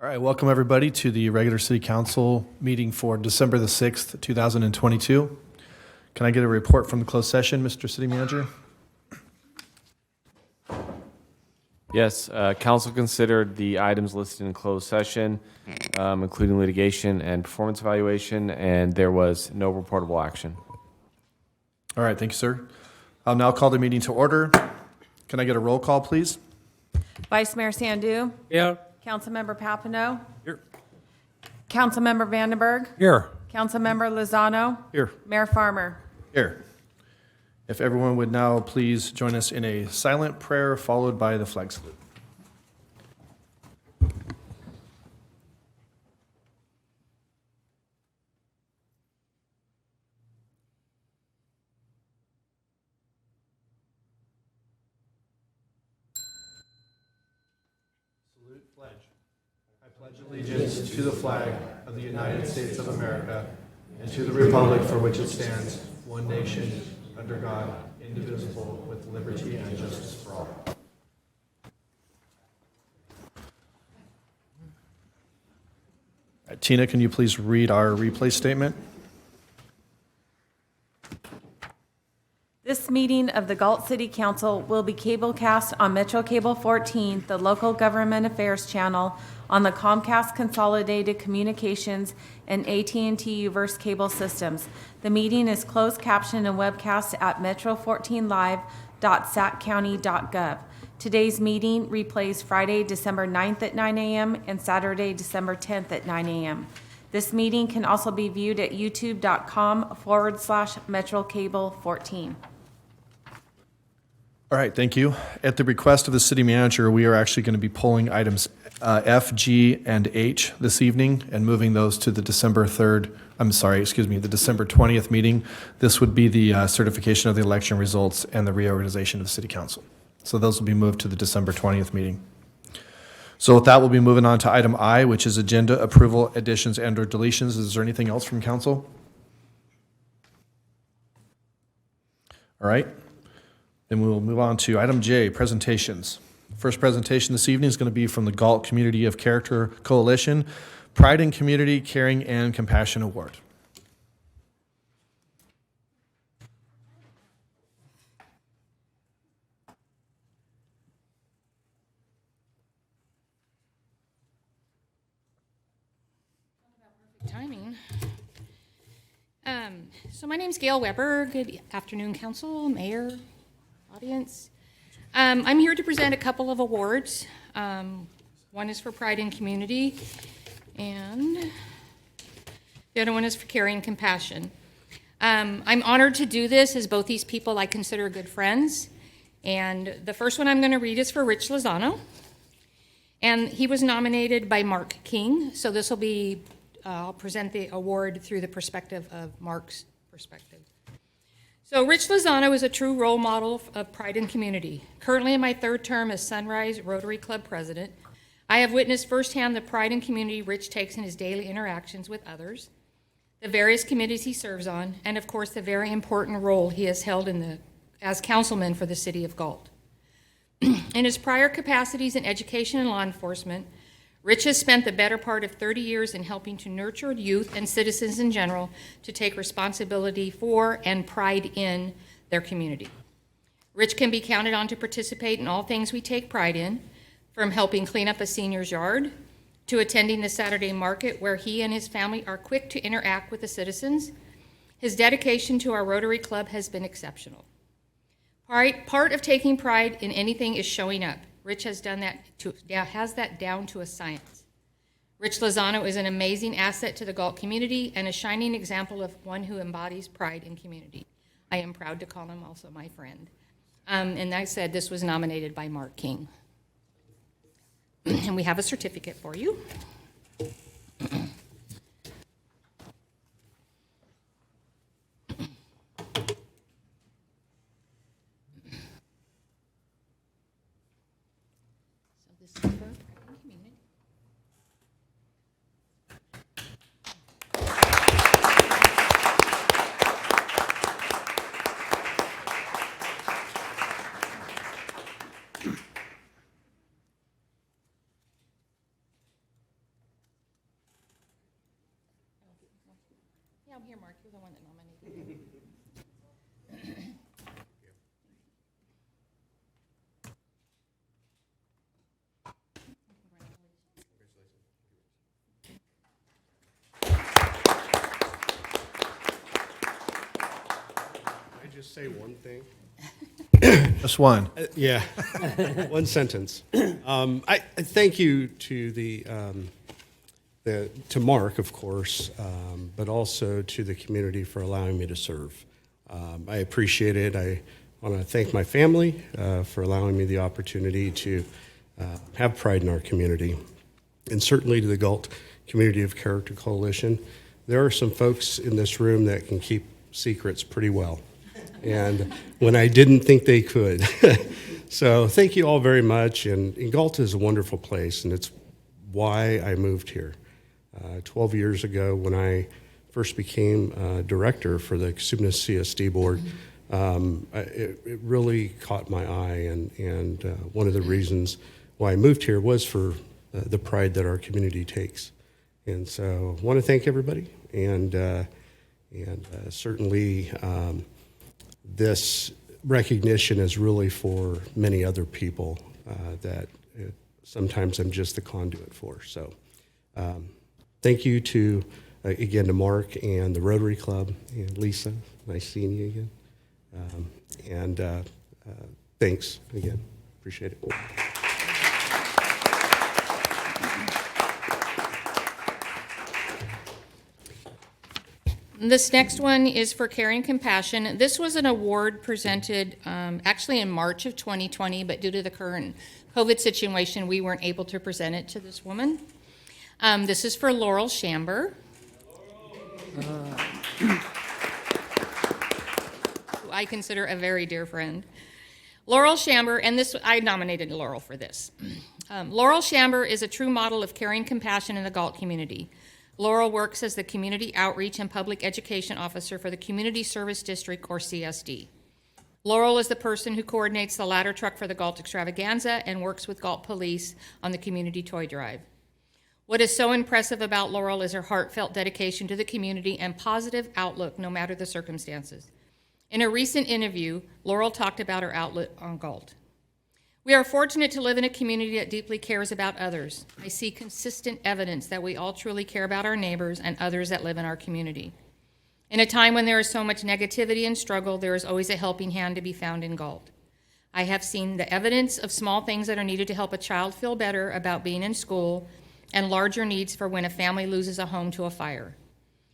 All right, welcome everybody to the regular city council meeting for December the 6th, 2022. Can I get a report from the closed session, Mr. City Manager? Yes, council considered the items listed in closed session, including litigation and performance evaluation, and there was no reportable action. All right, thank you, sir. I'll now call the meeting to order. Can I get a roll call, please? Vice Mayor Sandu. Here. Councilmember Papineau. Here. Councilmember Vandenberg. Here. Councilmember Lozano. Here. Mayor Farmer. Here. If everyone would now please join us in a silent prayer followed by the flag salute. Salute, pledge. I pledge allegiance to the flag of the United States of America and to the republic for which it stands, one nation, under God, indivisible, with liberty and justice for all. Tina, can you please read our replay statement? This meeting of the Galt City Council will be cablecast on Metro Cable 14, the local government affairs channel, on the Comcast Consolidated Communications and AT&T Uverse cable systems. The meeting is closed captioned and webcast at metro14live.saccounty.gov. Today's meeting replays Friday, December 9th at 9 a.m. and Saturday, December 10th at 9 a.m. This meeting can also be viewed at youtube.com/MetroCable14. All right, thank you. At the request of the city manager, we are actually going to be pulling items F, G, and H this evening and moving those to the December 20th meeting. This would be the certification of the election results and the reorganization of the city council. So those will be moved to the December 20th meeting. So with that, we'll be moving on to item I, which is agenda approval, additions, and/or deletions. Is there anything else from council? All right. Then we'll move on to item J, presentations. First presentation this evening is going to be from the Galt Community of Character Coalition, Pride in Community, Caring, and Compassion Award. Timing. So my name's Gail Weber. Good afternoon, council, mayor, audience. I'm here to present a couple of awards. One is for Pride in Community, and the other one is for Caring and Compassion. I'm honored to do this, as both these people I consider good friends. And the first one I'm going to read is for Rich Lozano, and he was nominated by Mark King. So this will be I'll present the award through the perspective of Mark's perspective. So Rich Lozano is a true role model of Pride in Community. Currently in my third term as Sunrise Rotary Club president, I have witnessed firsthand the pride in community Rich takes in his daily interactions with others, the various committees he serves on, and of course the very important role he has held as councilman for the city of Galt. In his prior capacities in education and law enforcement, Rich has spent the better part of 30 years in helping to nurture youth and citizens in general to take responsibility for and pride in their community. Rich can be counted on to participate in all things we take pride in, from helping clean up a senior's yard to attending the Saturday market where he and his family are quick to interact with the citizens. His dedication to our Rotary Club has been exceptional. Part of taking pride in anything is showing up. Rich has has that down to a science. Rich Lozano is an amazing asset to the Galt community and a shining example of one who embodies pride in community. I am proud to call him also my friend. And that said, this was nominated by Mark King. And we have a certificate for you. Yeah, I'm here, Mark. You're the one that nominated me. I just say one thing? Just one. Yeah, one sentence. I thank you to to Mark, of course, but also to the community for allowing me to serve. I appreciate it. I want to thank my family for allowing me the opportunity to have pride in our community, and certainly to the Galt Community of Character Coalition. There are some folks in this room that can keep secrets pretty well, and when I didn't think they could. So thank you all very much, and Galt is a wonderful place, and it's why I moved here. 12 years ago, when I first became director for the Cosumnes CSD board, it really caught my eye, and one of the reasons why I moved here was for the pride that our community takes. And so I want to thank everybody, and certainly this recognition is really for many other people that sometimes I'm just the conduit for. So thank you to, again, to Mark and the Rotary Club, and Lisa, nice seeing you again. Thanks again, appreciate it. This next one is for Care and Compassion. This was an award presented actually in March of 2020, but due to the current COVID situation, we weren't able to present it to this woman. This is for Laurel Shamber, who I consider a very dear friend. Laurel Shamber, and this I nominated Laurel for this. Laurel Shamber is a true model of caring compassion in the Galt community. Laurel works as the Community Outreach and Public Education Officer for the Community Service District, or CSD. Laurel is the person who coordinates the ladder truck for the Galt Extravaganza and works with Galt Police on the community toy drive. What is so impressive about Laurel is her heartfelt dedication to the community and positive outlook no matter the circumstances. In a recent interview, Laurel talked about her outlook on Galt. We are fortunate to live in a community that deeply cares about others. I see consistent evidence that we all truly care about our neighbors and others that live in our community. In a time when there is so much negativity and struggle, there is always a helping hand to be found in Galt. I have seen the evidence of small things that are needed to help a child feel better about being in school, and larger needs for when a family loses a home to a fire.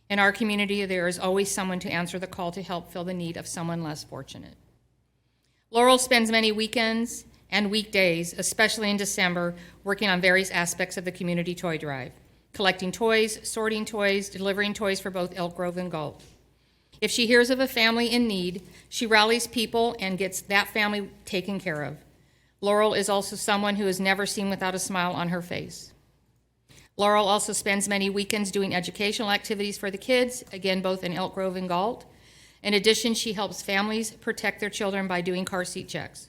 In our community, there is always someone to answer the call to help fill the need of someone less fortunate. Laurel spends many weekends and weekdays, especially in December, working on various aspects of the community toy drive, collecting toys, sorting toys, delivering toys for both Elk Grove and Galt. If she hears of a family in need, she rallies people and gets that family taken care of. Laurel is also someone who is never seen without a smile on her face. Laurel also spends many weekends doing educational activities for the kids, again, both in Elk Grove and Galt. In addition, she helps families protect their children by doing car seat checks.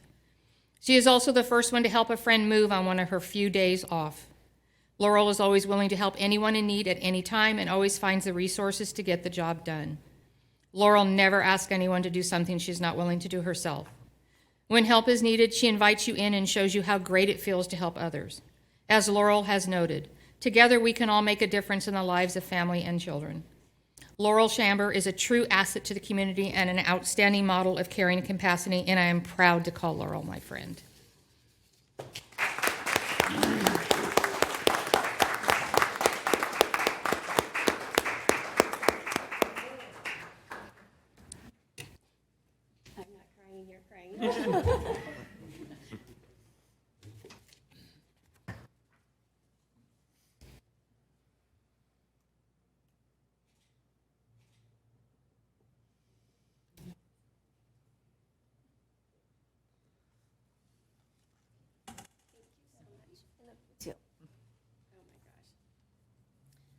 She is also the first one to help a friend move on one of her few days off. Laurel is always willing to help anyone in need at any time and always finds the resources to get the job done. Laurel never asks anyone to do something she's not willing to do herself. When help is needed, she invites you in and shows you how great it feels to help others. As Laurel has noted, together we can all make a difference in the lives of family and children. Laurel Shamber is a true asset to the community and an outstanding model of caring and compassion, and I am proud to call Laurel my friend. I'm not crying, you're crying.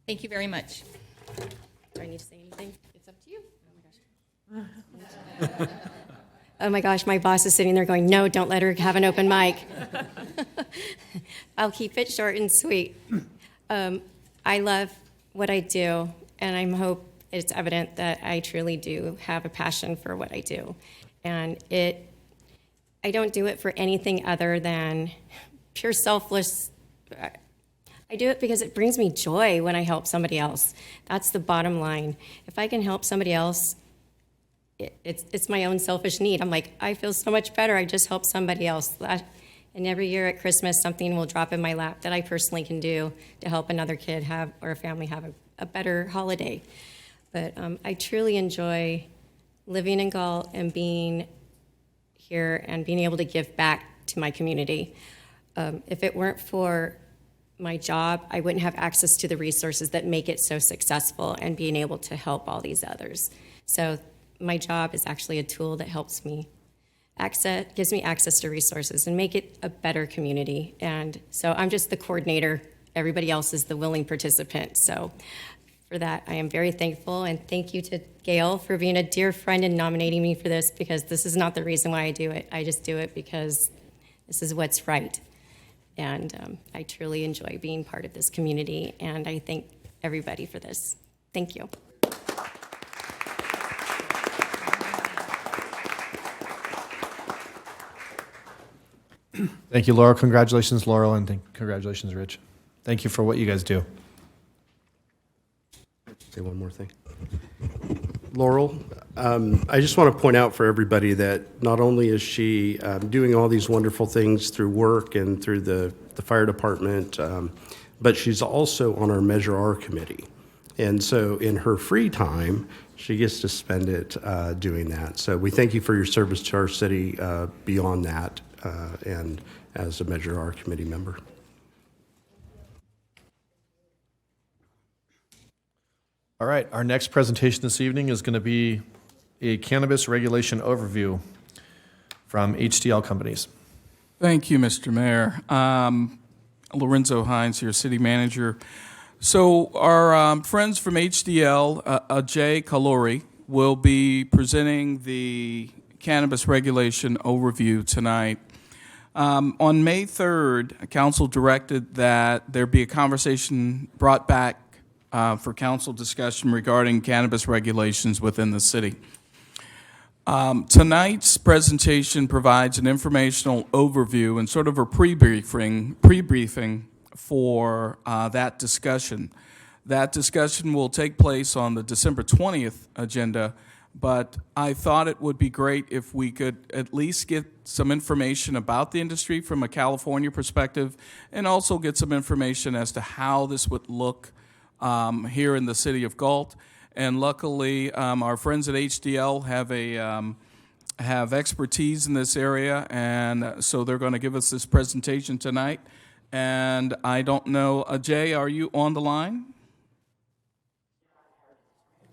Thank you very much. Do I need to say anything? It's up to you. Oh my gosh, my boss is sitting there going, no, don't let her have an open mic. I'll keep it short and sweet. I love what I do, and I hope it's evident that I truly do have a passion for what I do. And I don't do it for anything other than pure selfless. I do it because it brings me joy when I help somebody else. That's the bottom line. If I can help somebody else, it's my own selfish need. I'm like, I feel so much better. I just helped somebody else. And every year at Christmas, something will drop in my lap that I personally can do to help another kid have, or a family have a better holiday. But I truly enjoy living in Galt and being here and being able to give back to my community. If it weren't for my job, I wouldn't have access to the resources that make it so successful and being able to help all these others. So my job is actually a tool that helps me gives me access to resources and make it a better community. And so I'm just the coordinator. Everybody else is the willing participant. So for that, I am very thankful. And thank you to Gail for being a dear friend and nominating me for this, because this is not the reason why I do it. I just do it because this is what's right. And I truly enjoy being part of this community. And I thank everybody for this. Thank you. Thank you, Laurel. Congratulations, Laurel, and congratulations, Rich. Thank you for what you guys do. Say one more thing. Laurel, I just want to point out for everybody that not only is she doing all these wonderful things through work and through the fire department, but she's also on our Measure R committee. And so in her free time, she gets to spend it doing that. So we thank you for your service to our city beyond that and as a Measure R committee member. All right, our next presentation this evening is going to be a cannabis regulation overview from HDL Companies. Thank you, Mr. Mayor. Lorenzo Hines here, City Manager. So our friends from HDL, Ajay Kalori, will be presenting the cannabis regulation overview tonight. On May 3rd, Council directed that there be a conversation brought back for council discussion regarding cannabis regulations within the city. Tonight's presentation provides an informational overview and sort of a pre-briefing for that discussion. That discussion will take place on the December 20th agenda, but I thought it would be great if we could at least get some information about the industry from a California perspective, and also get some information as to how this would look here in the city of Galt. And luckily, our friends at HDL have expertise in this area, and so they're going to give us this presentation tonight. And I don't know, Ajay, are you on the line?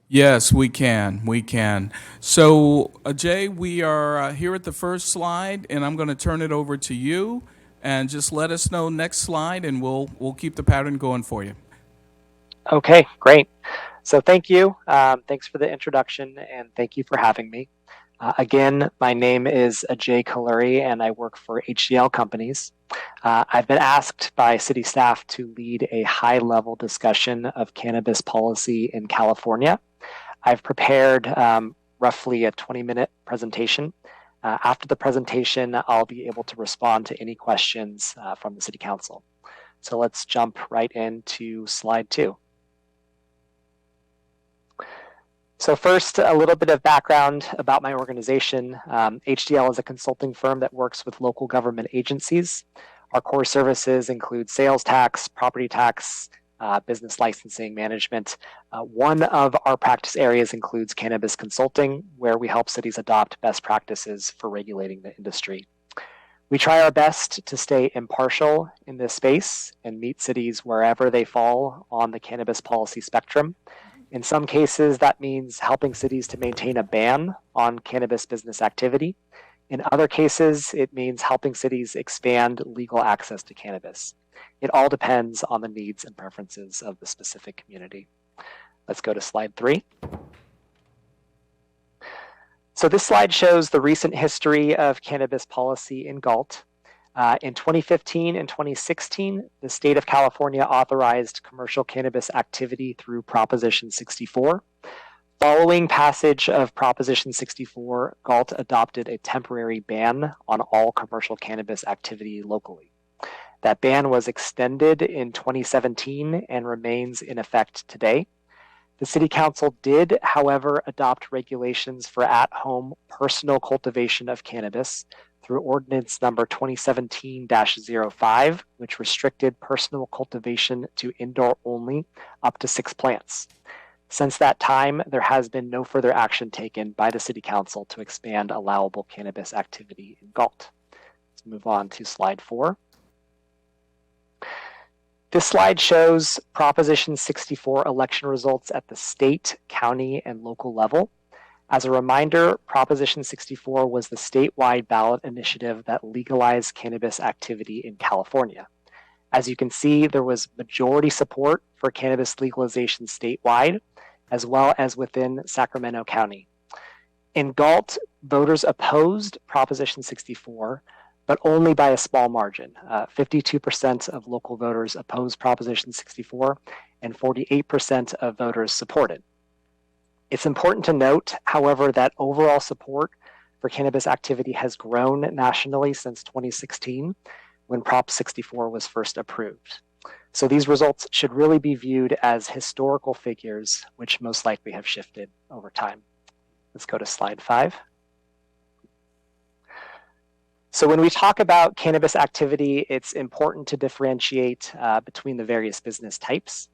Yes, we can. So, Ajay, we are here at the first slide, and I'm going to turn it over to you, and just let us know next slide, and we'll keep the pattern going for you. Okay, great. So thank you. Thanks for the introduction, and thank you for having me. Again, my name is Ajay Kaluri, and I work for HDL Companies. I've been asked by city staff to lead a high-level discussion of cannabis policy in California. I've prepared roughly a 20-minute presentation. After the presentation, I'll be able to respond to any questions from the City Council. So let's jump right into slide 2. So first, a little bit of background about my organization. HDL is a consulting firm that works with local government agencies. Our core services include sales tax, property tax, business licensing management. One of our practice areas includes cannabis consulting, where we help cities adopt best practices for regulating the industry. We try our best to stay impartial in this space and meet cities wherever they fall on the cannabis policy spectrum. In some cases, that means helping cities to maintain a ban on cannabis business activity. In other cases, it means helping cities expand legal access to cannabis. It all depends on the needs and preferences of the specific community. Let's go to slide 3. So this slide shows the recent history of cannabis policy in Galt. In 2015 and 2016, the state of California authorized commercial cannabis activity through Proposition 64. Following passage of Proposition 64, Galt adopted a temporary ban on all commercial cannabis activity locally. That ban was extended in 2017 and remains in effect today. The City Council did, however, adopt regulations for at-home personal cultivation of cannabis through Ordinance number 2017-05, which restricted personal cultivation to indoor only up to 6 plants. Since that time, there has been no further action taken by the City Council to expand allowable cannabis activity in Galt. Let's move on to slide 4. This slide shows Proposition 64 election results at the state, county, and local level. As a reminder, Proposition 64 was the statewide ballot initiative that legalized cannabis activity in California. As you can see, there was majority support for cannabis legalization statewide, as well as within Sacramento County. In Galt, voters opposed Proposition 64, but only by a small margin. 52% of local voters opposed Proposition 64, and 48% of voters supported. It's important to note, however, that overall support for cannabis activity has grown nationally since 2016, when Prop 64 was first approved. So these results should really be viewed as historical figures, which most likely have shifted over time. Let's go to slide 5. So when we talk about cannabis activity, it's important to differentiate between the various business types.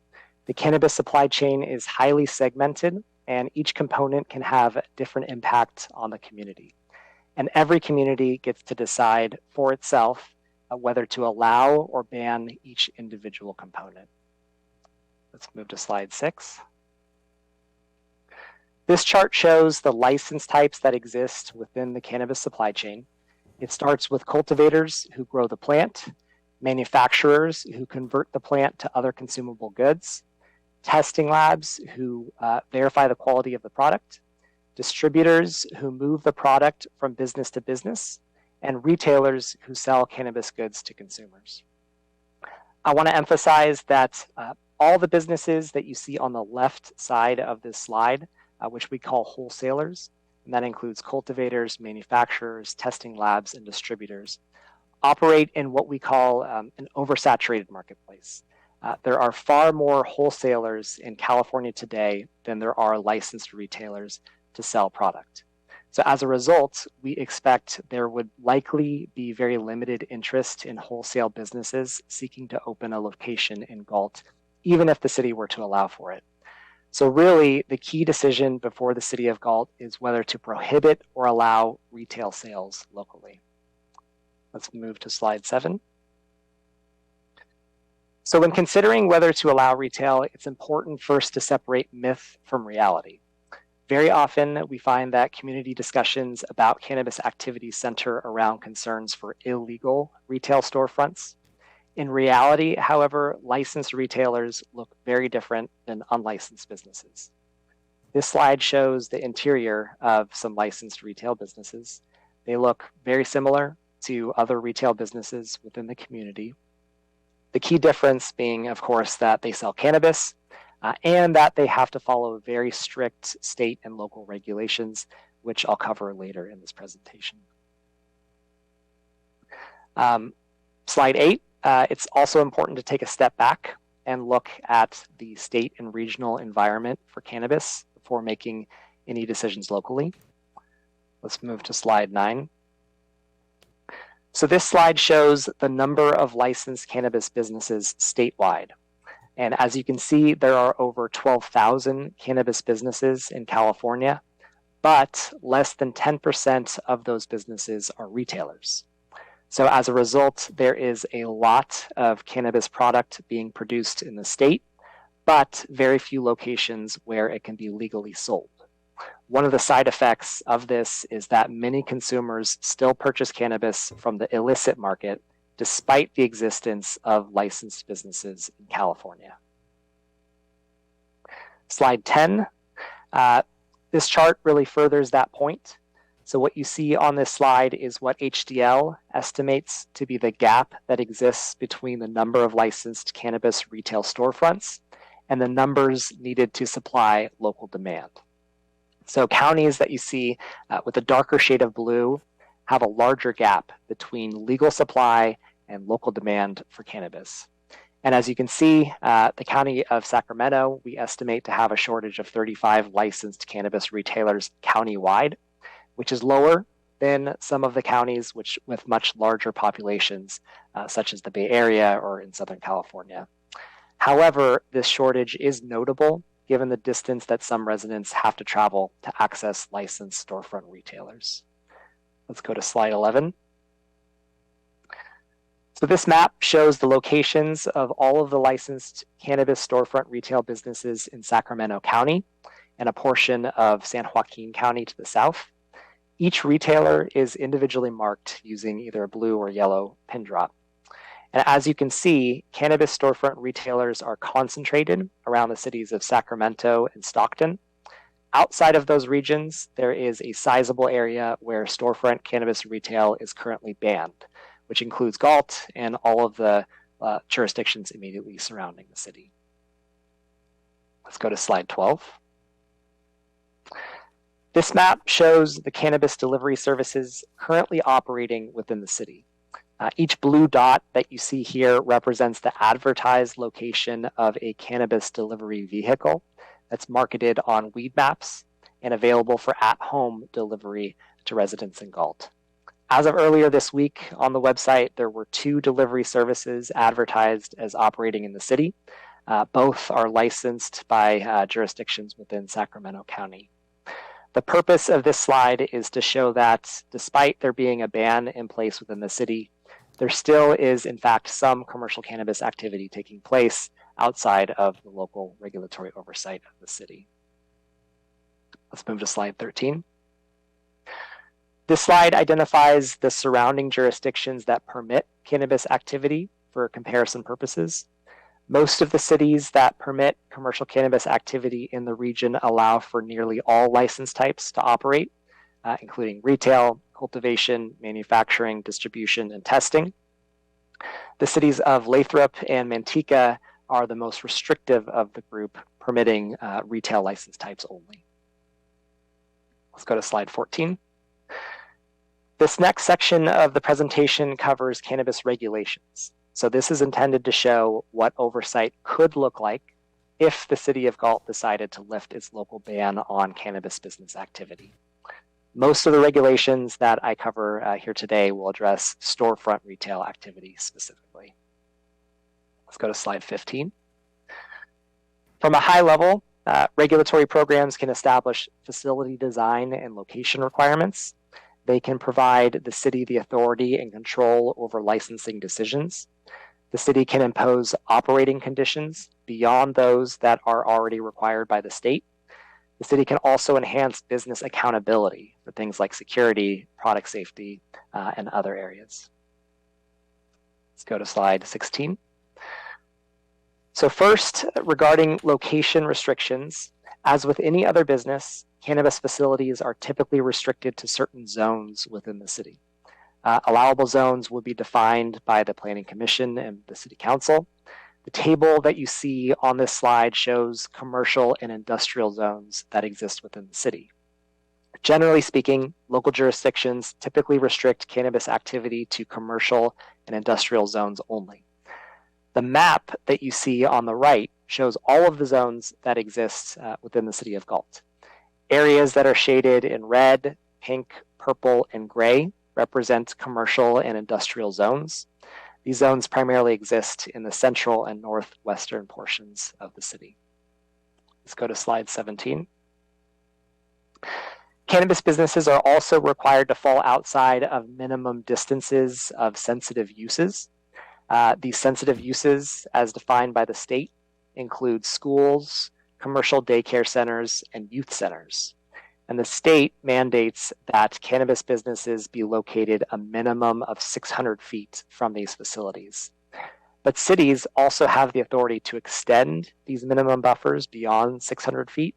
The cannabis supply chain is highly segmented, and each component can have a different impact on the community. And every community gets to decide for itself whether to allow or ban each individual component. Let's move to slide 6. This chart shows the license types that exist within the cannabis supply chain. It starts with cultivators who grow the plant, manufacturers who convert the plant to other consumable goods, testing labs who verify the quality of the product, distributors who move the product from business to business, and retailers who sell cannabis goods to consumers. I want to emphasize that all the businesses that you see on the left side of this slide, which we call wholesalers, and that includes cultivators, manufacturers, testing labs, and distributors, operate in what we call an oversaturated marketplace. There are far more wholesalers in California today than there are licensed retailers to sell product. So as a result, we expect there would likely be very limited interest in wholesale businesses seeking to open a location in Galt, even if the city were to allow for it. So really, the key decision before the city of Galt is whether to prohibit or allow retail sales locally. Let's move to slide 7. So when considering whether to allow retail, it's important first to separate myth from reality. Very often, we find that community discussions about cannabis activity center around concerns for illegal retail storefronts. In reality, however, licensed retailers look very different than unlicensed businesses. This slide shows the interior of some licensed retail businesses. They look very similar to other retail businesses within the community. The key difference being, of course, that they sell cannabis and that they have to follow very strict state and local regulations, which I'll cover later in this presentation. Slide 8. It's also important to take a step back and look at the state and regional environment for cannabis before making any decisions locally. Let's move to slide 9. So this slide shows the number of licensed cannabis businesses statewide. And as you can see, there are over 12,000 cannabis businesses in California, but less than 10% of those businesses are retailers. So as a result, there is a lot of cannabis product being produced in the state, but very few locations where it can be legally sold. One of the side effects of this is that many consumers still purchase cannabis from the illicit market, despite the existence of licensed businesses in California. Slide 10. This chart really furthers that point. So what you see on this slide is what HDL estimates to be the gap that exists between the number of licensed cannabis retail storefronts and the numbers needed to supply local demand. So counties that you see with a darker shade of blue have a larger gap between legal supply and local demand for cannabis. And as you can see, the county of Sacramento, we estimate to have a shortage of 35 licensed cannabis retailers countywide, which is lower than some of the counties with much larger populations, such as the Bay Area or in Southern California. However, this shortage is notable given the distance that some residents have to travel to access licensed storefront retailers. Let's go to slide 11. So this map shows the locations of all of the licensed cannabis storefront retail businesses in Sacramento County and a portion of San Joaquin County to the south. Each retailer is individually marked using either a blue or yellow pin drop. And as you can see, cannabis storefront retailers are concentrated around the cities of Sacramento and Stockton. Outside of those regions, there is a sizable area where storefront cannabis retail is currently banned, which includes Galt and all of the jurisdictions immediately surrounding the city. Let's go to slide 12. This map shows the cannabis delivery services currently operating within the city. Each blue dot that you see here represents the advertised location of a cannabis delivery vehicle that's marketed on weed maps and available for at-home delivery to residents in Galt. As of earlier this week on the website, there were 2 delivery services advertised as operating in the city. Both are licensed by jurisdictions within Sacramento County. The purpose of this slide is to show that despite there being a ban in place within the city, there still is, in fact, some commercial cannabis activity taking place outside of the local regulatory oversight of the city. Let's move to slide 13. This slide identifies the surrounding jurisdictions that permit cannabis activity for comparison purposes. Most of the cities that permit commercial cannabis activity in the region allow for nearly all license types to operate, including retail, cultivation, manufacturing, distribution, and testing. The cities of Lathrop and Manteca are the most restrictive of the group, permitting retail license types only. Let's go to slide 14. This next section of the presentation covers cannabis regulations. So this is intended to show what oversight could look like if the city of Galt decided to lift its local ban on cannabis business activity. Most of the regulations that I cover here today will address storefront retail activity specifically. Let's go to slide 15. From a high level, regulatory programs can establish facility design and location requirements. They can provide the city the authority and control over licensing decisions. The city can impose operating conditions beyond those that are already required by the state. The city can also enhance business accountability for things like security, product safety, and other areas. Let's go to slide 16. So first, regarding location restrictions, as with any other business, cannabis facilities are typically restricted to certain zones within the city. Allowable zones will be defined by the Planning Commission and the City Council. The table that you see on this slide shows commercial and industrial zones that exist within the city. Generally speaking, local jurisdictions typically restrict cannabis activity to commercial and industrial zones only. The map that you see on the right shows all of the zones that exist within the city of Galt. Areas that are shaded in red, pink, purple, and gray represent commercial and industrial zones. These zones primarily exist in the central and northwestern portions of the city. Let's go to slide 17. Cannabis businesses are also required to fall outside of minimum distances of sensitive uses. These sensitive uses, as defined by the state, include schools, commercial daycare centers, and youth centers. And the state mandates that cannabis businesses be located a minimum of 600 feet from these facilities. But cities also have the authority to extend these minimum buffers beyond 600 feet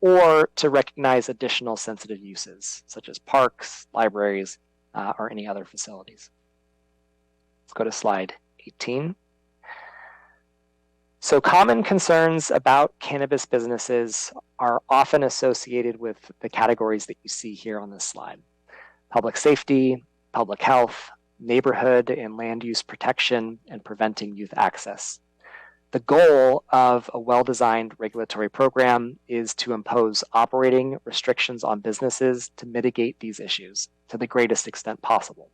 or to recognize additional sensitive uses, such as parks, libraries, or any other facilities. Let's go to slide 18. So common concerns about cannabis businesses are often associated with the categories that you see here on this slide: public safety, public health, neighborhood and land use protection, and preventing youth access. The goal of a well-designed regulatory program is to impose operating restrictions on businesses to mitigate these issues to the greatest extent possible.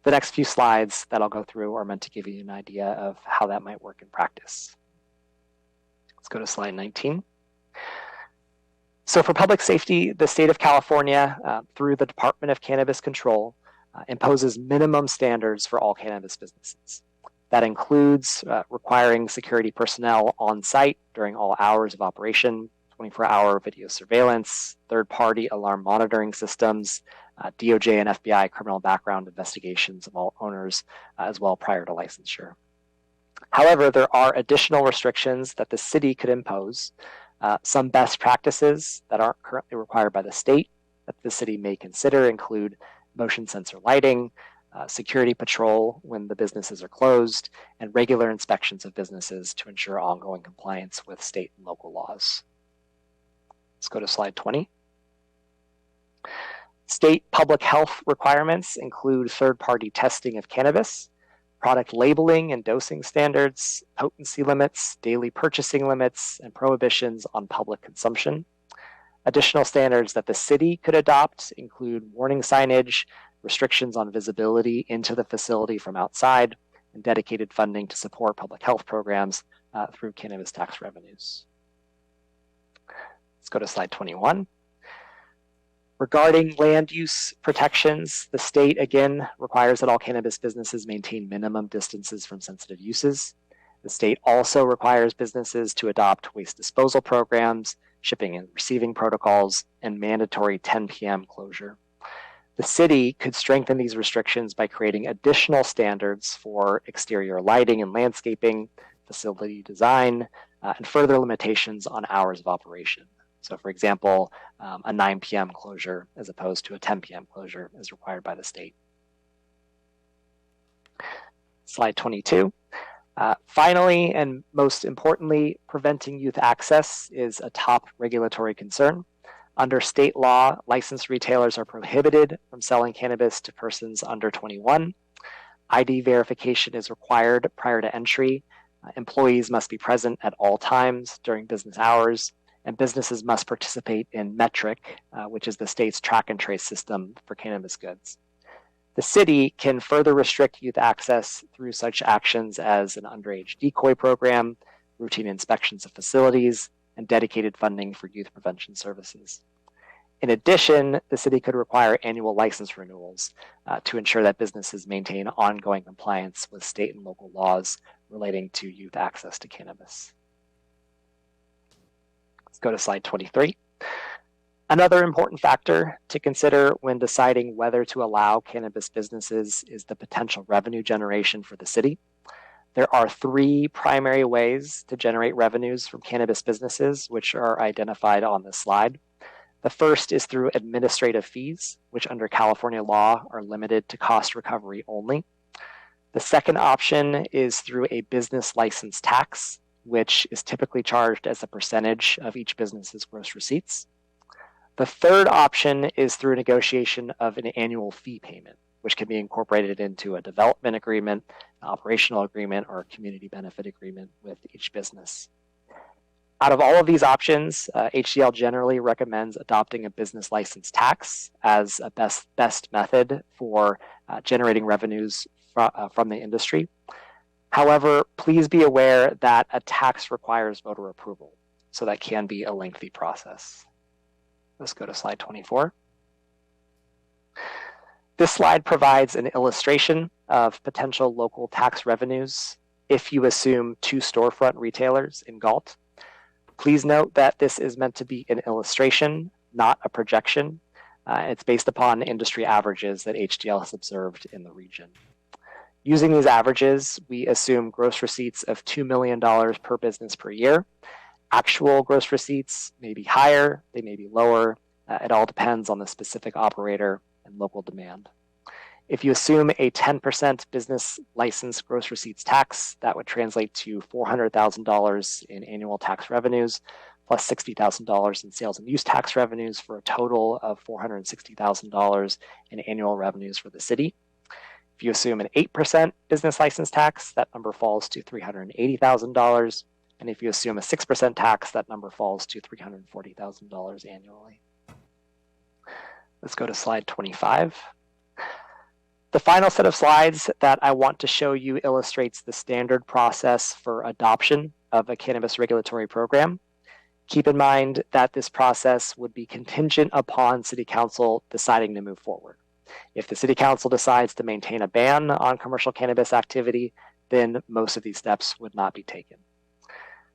The next few slides that I'll go through are meant to give you an idea of how that might work in practice. Let's go to slide 19. So for public safety, the state of California, through the Department of Cannabis Control, imposes minimum standards for all cannabis businesses. That includes requiring security personnel on site during all hours of operation, 24-hour video surveillance, third-party alarm monitoring systems, DOJ and FBI criminal background investigations of all owners as well prior to licensure. However, there are additional restrictions that the city could impose. Some best practices that aren't currently required by the state that the city may consider include motion sensor lighting, security patrol when the businesses are closed, and regular inspections of businesses to ensure ongoing compliance with state and local laws. Let's go to slide 20. State public health requirements include third-party testing of cannabis, product labeling and dosing standards, potency limits, daily purchasing limits, and prohibitions on public consumption. Additional standards that the city could adopt include warning signage, restrictions on visibility into the facility from outside, and dedicated funding to support public health programs through cannabis tax revenues. Let's go to slide 21. Regarding land use protections, the state again requires that all cannabis businesses maintain minimum distances from sensitive uses. The state also requires businesses to adopt waste disposal programs, shipping and receiving protocols, and mandatory 10 p.m. closure. The city could strengthen these restrictions by creating additional standards for exterior lighting and landscaping, facility design, and further limitations on hours of operation. So for example, a 9 p.m. closure as opposed to a 10 p.m. closure as required by the state. Slide 22. Finally, and most importantly, preventing youth access is a top regulatory concern. Under state law, licensed retailers are prohibited from selling cannabis to persons under 21. ID verification is required prior to entry. Employees must be present at all times during business hours, and businesses must participate in Metric, which is the state's track and trace system for cannabis goods. The city can further restrict youth access through such actions as an underage decoy program, routine inspections of facilities, and dedicated funding for youth prevention services. In addition, the city could require annual license renewals to ensure that businesses maintain ongoing compliance with state and local laws relating to youth access to cannabis. Let's go to slide 23. Another important factor to consider when deciding whether to allow cannabis businesses is the potential revenue generation for the city. There are three primary ways to generate revenues from cannabis businesses, which are identified on this slide. The first is through administrative fees, which under California law are limited to cost recovery only. The second option is through a business license tax, which is typically charged as a percentage of each business's gross receipts. The third option is through negotiation of an annual fee payment, which can be incorporated into a development agreement, an operational agreement, or a community benefit agreement with each business. Out of all of these options, HDL generally recommends adopting a business license tax as a best method for generating revenues from the industry. However, please be aware that a tax requires voter approval, so that can be a lengthy process. Let's go to slide 24. This slide provides an illustration of potential local tax revenues if you assume 2 storefront retailers in Galt. Please note that this is meant to be an illustration, not a projection. It's based upon industry averages that HDL has observed in the region. Using these averages, we assume gross receipts of $2 million per business per year Actual gross receipts may be higher, they may be lower. It all depends on the specific operator and local demand. If you assume a 10% business license gross receipts tax, that would translate to $400,000 in annual tax revenues, plus $60,000 in sales and use tax revenues, for a total of $460,000 in annual revenues for the city. If you assume an 8% business license tax, that number falls to $380,000. And if you assume a 6% tax, that number falls to $340,000 annually. Let's go to slide 25. The final set of slides that I want to show you illustrates the standard process for adoption of a cannabis regulatory program. Keep in mind that this process would be contingent upon City Council deciding to move forward. If the City Council decides to maintain a ban on commercial cannabis activity, then most of these steps would not be taken.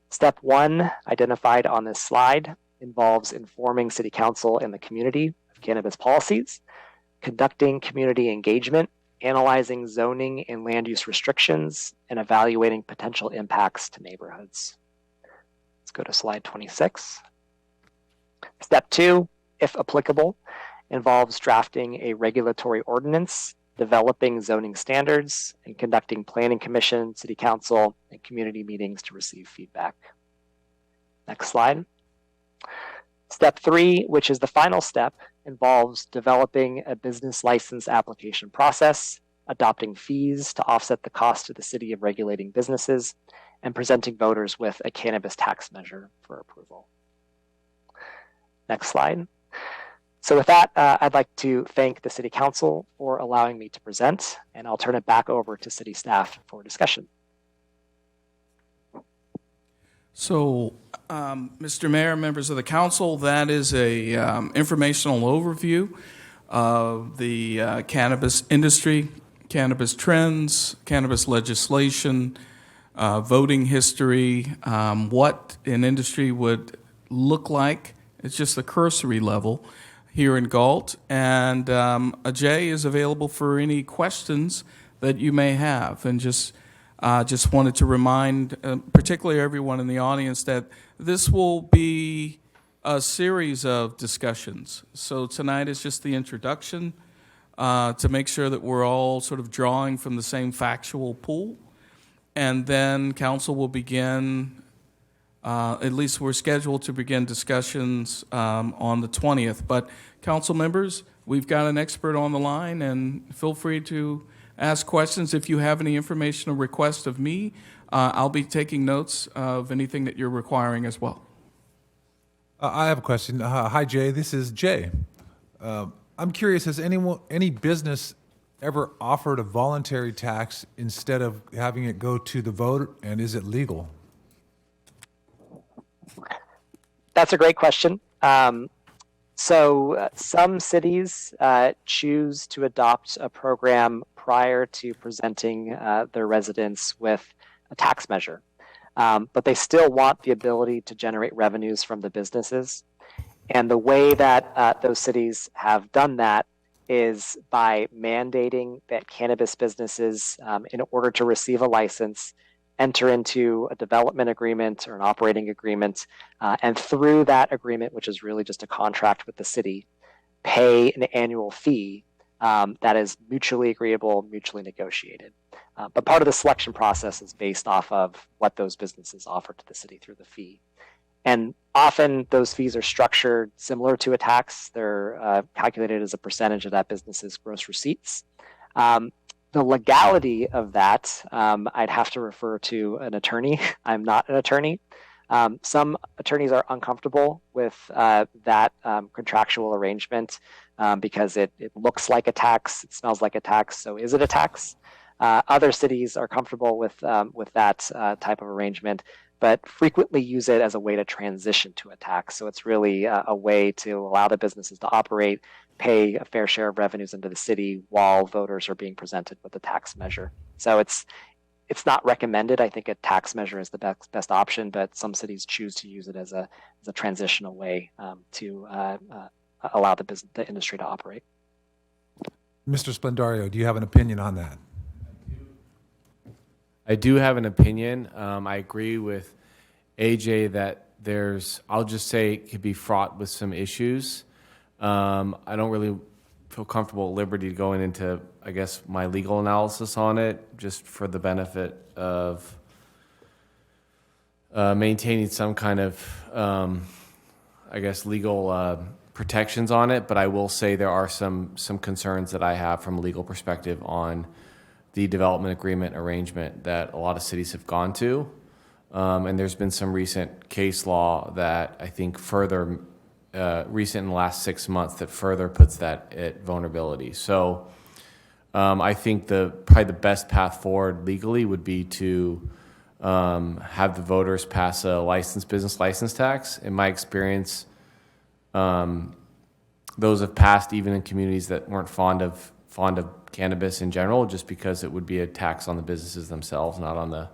Step 1, identified on this slide, involves informing City Council and the community of cannabis policies, conducting community engagement, analyzing zoning and land use restrictions, and evaluating potential impacts to neighborhoods. Let's go to slide 26. Step 2, if applicable, involves drafting a regulatory ordinance, developing zoning standards, and conducting planning commission, city council, and community meetings to receive feedback. Next slide. Step 3, which is the final step, involves developing a business license application process, adopting fees to offset the cost to the city of regulating businesses, and presenting voters with a cannabis tax measure for approval. Next slide. So with that, I'd like to thank the City Council for allowing me to present, and I'll turn it back over to City staff for discussion. So, Mr. Mayor, members of the council, that is a informational overview of the cannabis industry, cannabis trends, cannabis legislation, voting history, what an industry would look like. It's just the cursory level here in Galt. And Ajay is available for any questions that you may have. And just wanted to remind, particularly everyone in the audience, that this will be a series of discussions. So tonight is just the introduction to make sure that we're all sort of drawing from the same factual pool. And then council will begin, at least we're scheduled to begin discussions on the 20th. But council members, we've got an expert on the line, and feel free to ask questions. If you have any information or request of me, I'll be taking notes of anything that you're requiring as well. I have a question. Hi, Jay. This is Jay. I'm curious, has any business ever offered a voluntary tax instead of having it go to the vote, and is it legal? That's a great question. So some cities choose to adopt a program prior to presenting their residents with a tax measure, but they still want the ability to generate revenues from the businesses. And the way that those cities have done that is by mandating that cannabis businesses, in order to receive a license, enter into a development agreement or an operating agreement, and through that agreement, which is really just a contract with the city, pay an annual fee that is mutually agreeable, mutually negotiated. But part of the selection process is based off of what those businesses offer to the city through the fee. And often those fees are structured similar to a tax. They're calculated as a percentage of that business's gross receipts. The legality of that, I'd have to refer to an attorney. I'm not an attorney. Some attorneys are uncomfortable with that contractual arrangement because it looks like a tax, it smells like a tax, so is it a tax? Other cities are comfortable with that type of arrangement, but frequently use it as a way to transition to a tax. So it's really a way to allow the businesses to operate, pay a fair share of revenues into the city while voters are being presented with a tax measure. So it's not recommended. I think a tax measure is the best option, but some cities choose to use it as a transitional way to allow the industry to operate. Mr. Splendario, do you have an opinion on that? I do have an opinion. I agree with AJ, that I'll just say it could be fraught with some issues. I don't really feel comfortable at liberty going into, I guess, my legal analysis on it, just for the benefit of maintaining some kind of, I guess, legal protections on it. But I will say there are some concerns that I have from a legal perspective on the development agreement arrangement that a lot of cities have gone to. And there's been some recent case law that I think further, recent in the last 6 months, that further puts that at vulnerability. So I think probably the best path forward legally would be to have the voters pass a business license tax. In my experience, those have passed even in communities that weren't fond of cannabis in general, just because it would be a tax on the businesses themselves, not on the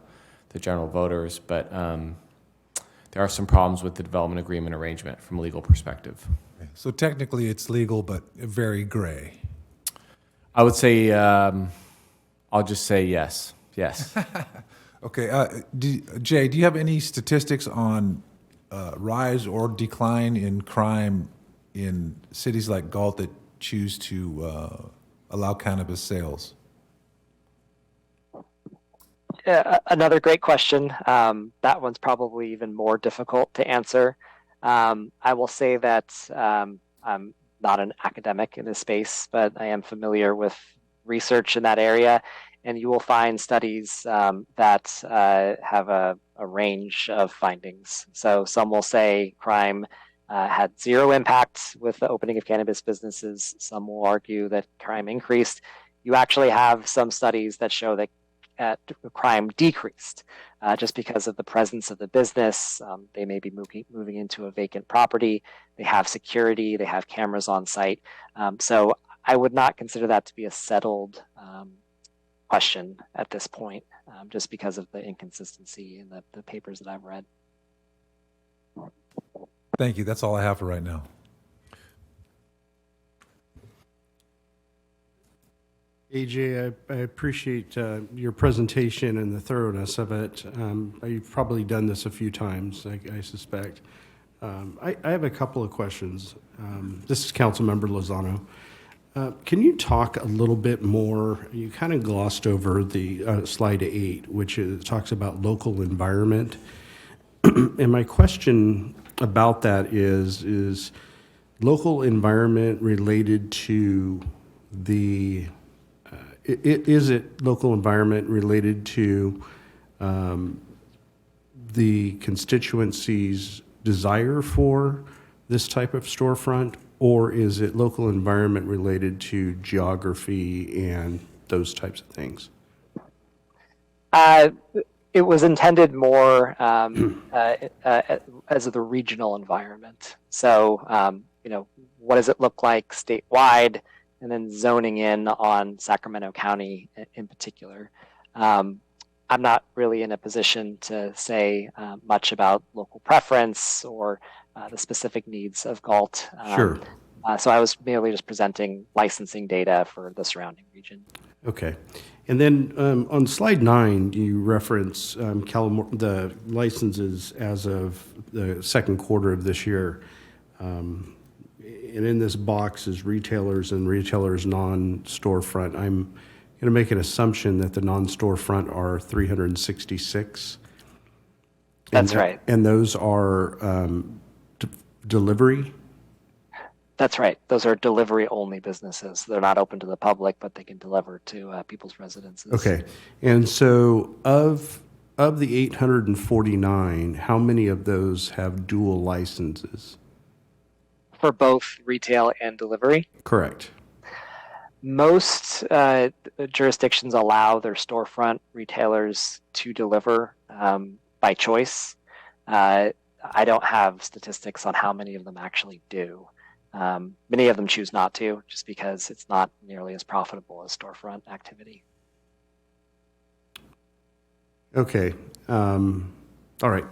general voters. But there are some problems with the development agreement arrangement from a legal perspective. So technically, it's legal, but very gray. I would say, I'll just say yes. Yes. Okay, Jay, do you have any statistics on rise or decline in crime in cities like Galt that choose to allow cannabis sales? Another great question. That one's probably even more difficult to answer. I will say that I'm not an academic in this space, but I am familiar with research in that area, and you will find studies that have a range of findings. So some will say crime had zero impact with the opening of cannabis businesses. Some will argue that crime increased. You actually have some studies that show that crime decreased just because of the presence of the business. They may be moving into a vacant property. They have security. They have cameras on site. So I would not consider that to be a settled question at this point, just because of the inconsistency in the papers that I've read. Thank you. That's all I have for right now. AJ, I appreciate your presentation and the thoroughness of it. You've probably done this a few times, I suspect. I have a couple of questions. This is Councilmember Lozano. Can you talk a little bit more? You kind of glossed over the slide 8, which talks about local environment. And my question about that is local environment related to the is it local environment related to the constituency's desire for this type of storefront, or is it local environment related to geography and those types of things? It was intended more as the regional environment. So, what does it look like statewide? And then zoning in on Sacramento County in particular. I'm not really in a position to say much about local preference or the specific needs of Galt. Sure. So I was merely just presenting licensing data for the surrounding region. Okay. And then on slide 9, you reference the licenses as of the second quarter of this year. And in this box is retailers and retailers non-storefront. I'm going to make an assumption that the non-storefront are 366. That's right. And those are delivery? That's right. Those are delivery-only businesses. They're not open to the public, but they can deliver to people's residences. Okay. And so of the 849, how many of those have dual licenses? For both retail and delivery? Correct. Most jurisdictions allow their storefront retailers to deliver by choice. I don't have statistics on how many of them actually do. Many of them choose not to, just because it's not nearly as profitable as storefront activity. Okay. All right.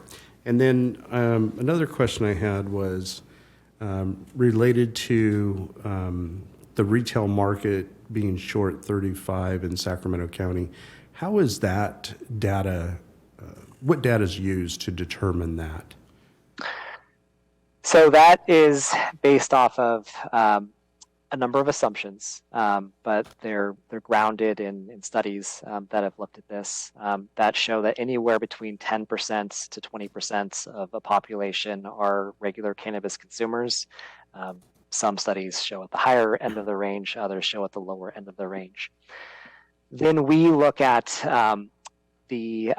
And then another question I had was related to the retail market being short 35 in Sacramento County. How is that data what data is used to determine that? So that is based off of a number of assumptions, but they're grounded in studies that have looked at this that show that anywhere between 10% to 20% of a population are regular cannabis consumers. Some studies show at the higher end of the range, others show at the lower end of the range. Then we look at the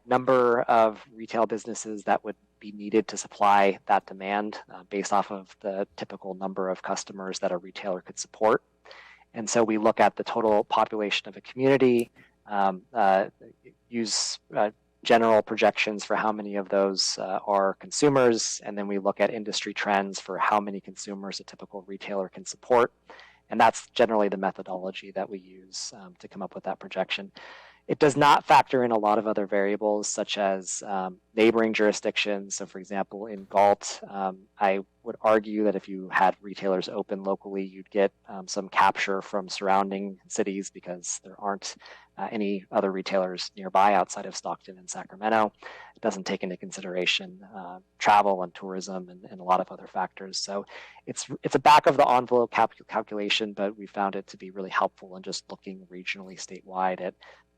number of retail businesses that would be needed to supply that demand based off of the typical number of customers that a retailer could support. And so we look at the total population of a community, use general projections for how many of those are consumers, and then we look at industry trends for how many consumers a typical retailer can support. And that's generally the methodology that we use to come up with that projection. It does not factor in a lot of other variables, such as neighboring jurisdictions. So, for example, in Galt, I would argue that if you had retailers open locally, you'd get some capture from surrounding cities because there aren't any other retailers nearby outside of Stockton and Sacramento. It doesn't take into consideration travel and tourism and a lot of other factors. So it's a back of the envelope calculation, but we found it to be really helpful in just looking regionally statewide at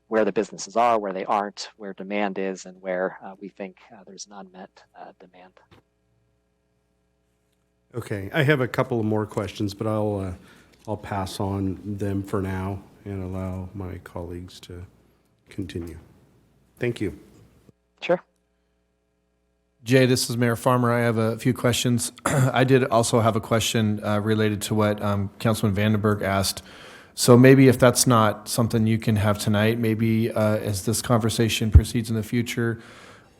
where the businesses are, where they aren't, where demand is, and where we think there's an unmet demand. Okay, I have a couple of more questions, but I'll pass on them for now and allow my colleagues to continue. Thank you. Sure. Jay, this is Mayor Farmer. I have a few questions. I did also have a question related to what Councilman Vandenberg asked. So maybe if that's not something you can have tonight, maybe as this conversation proceeds in the future,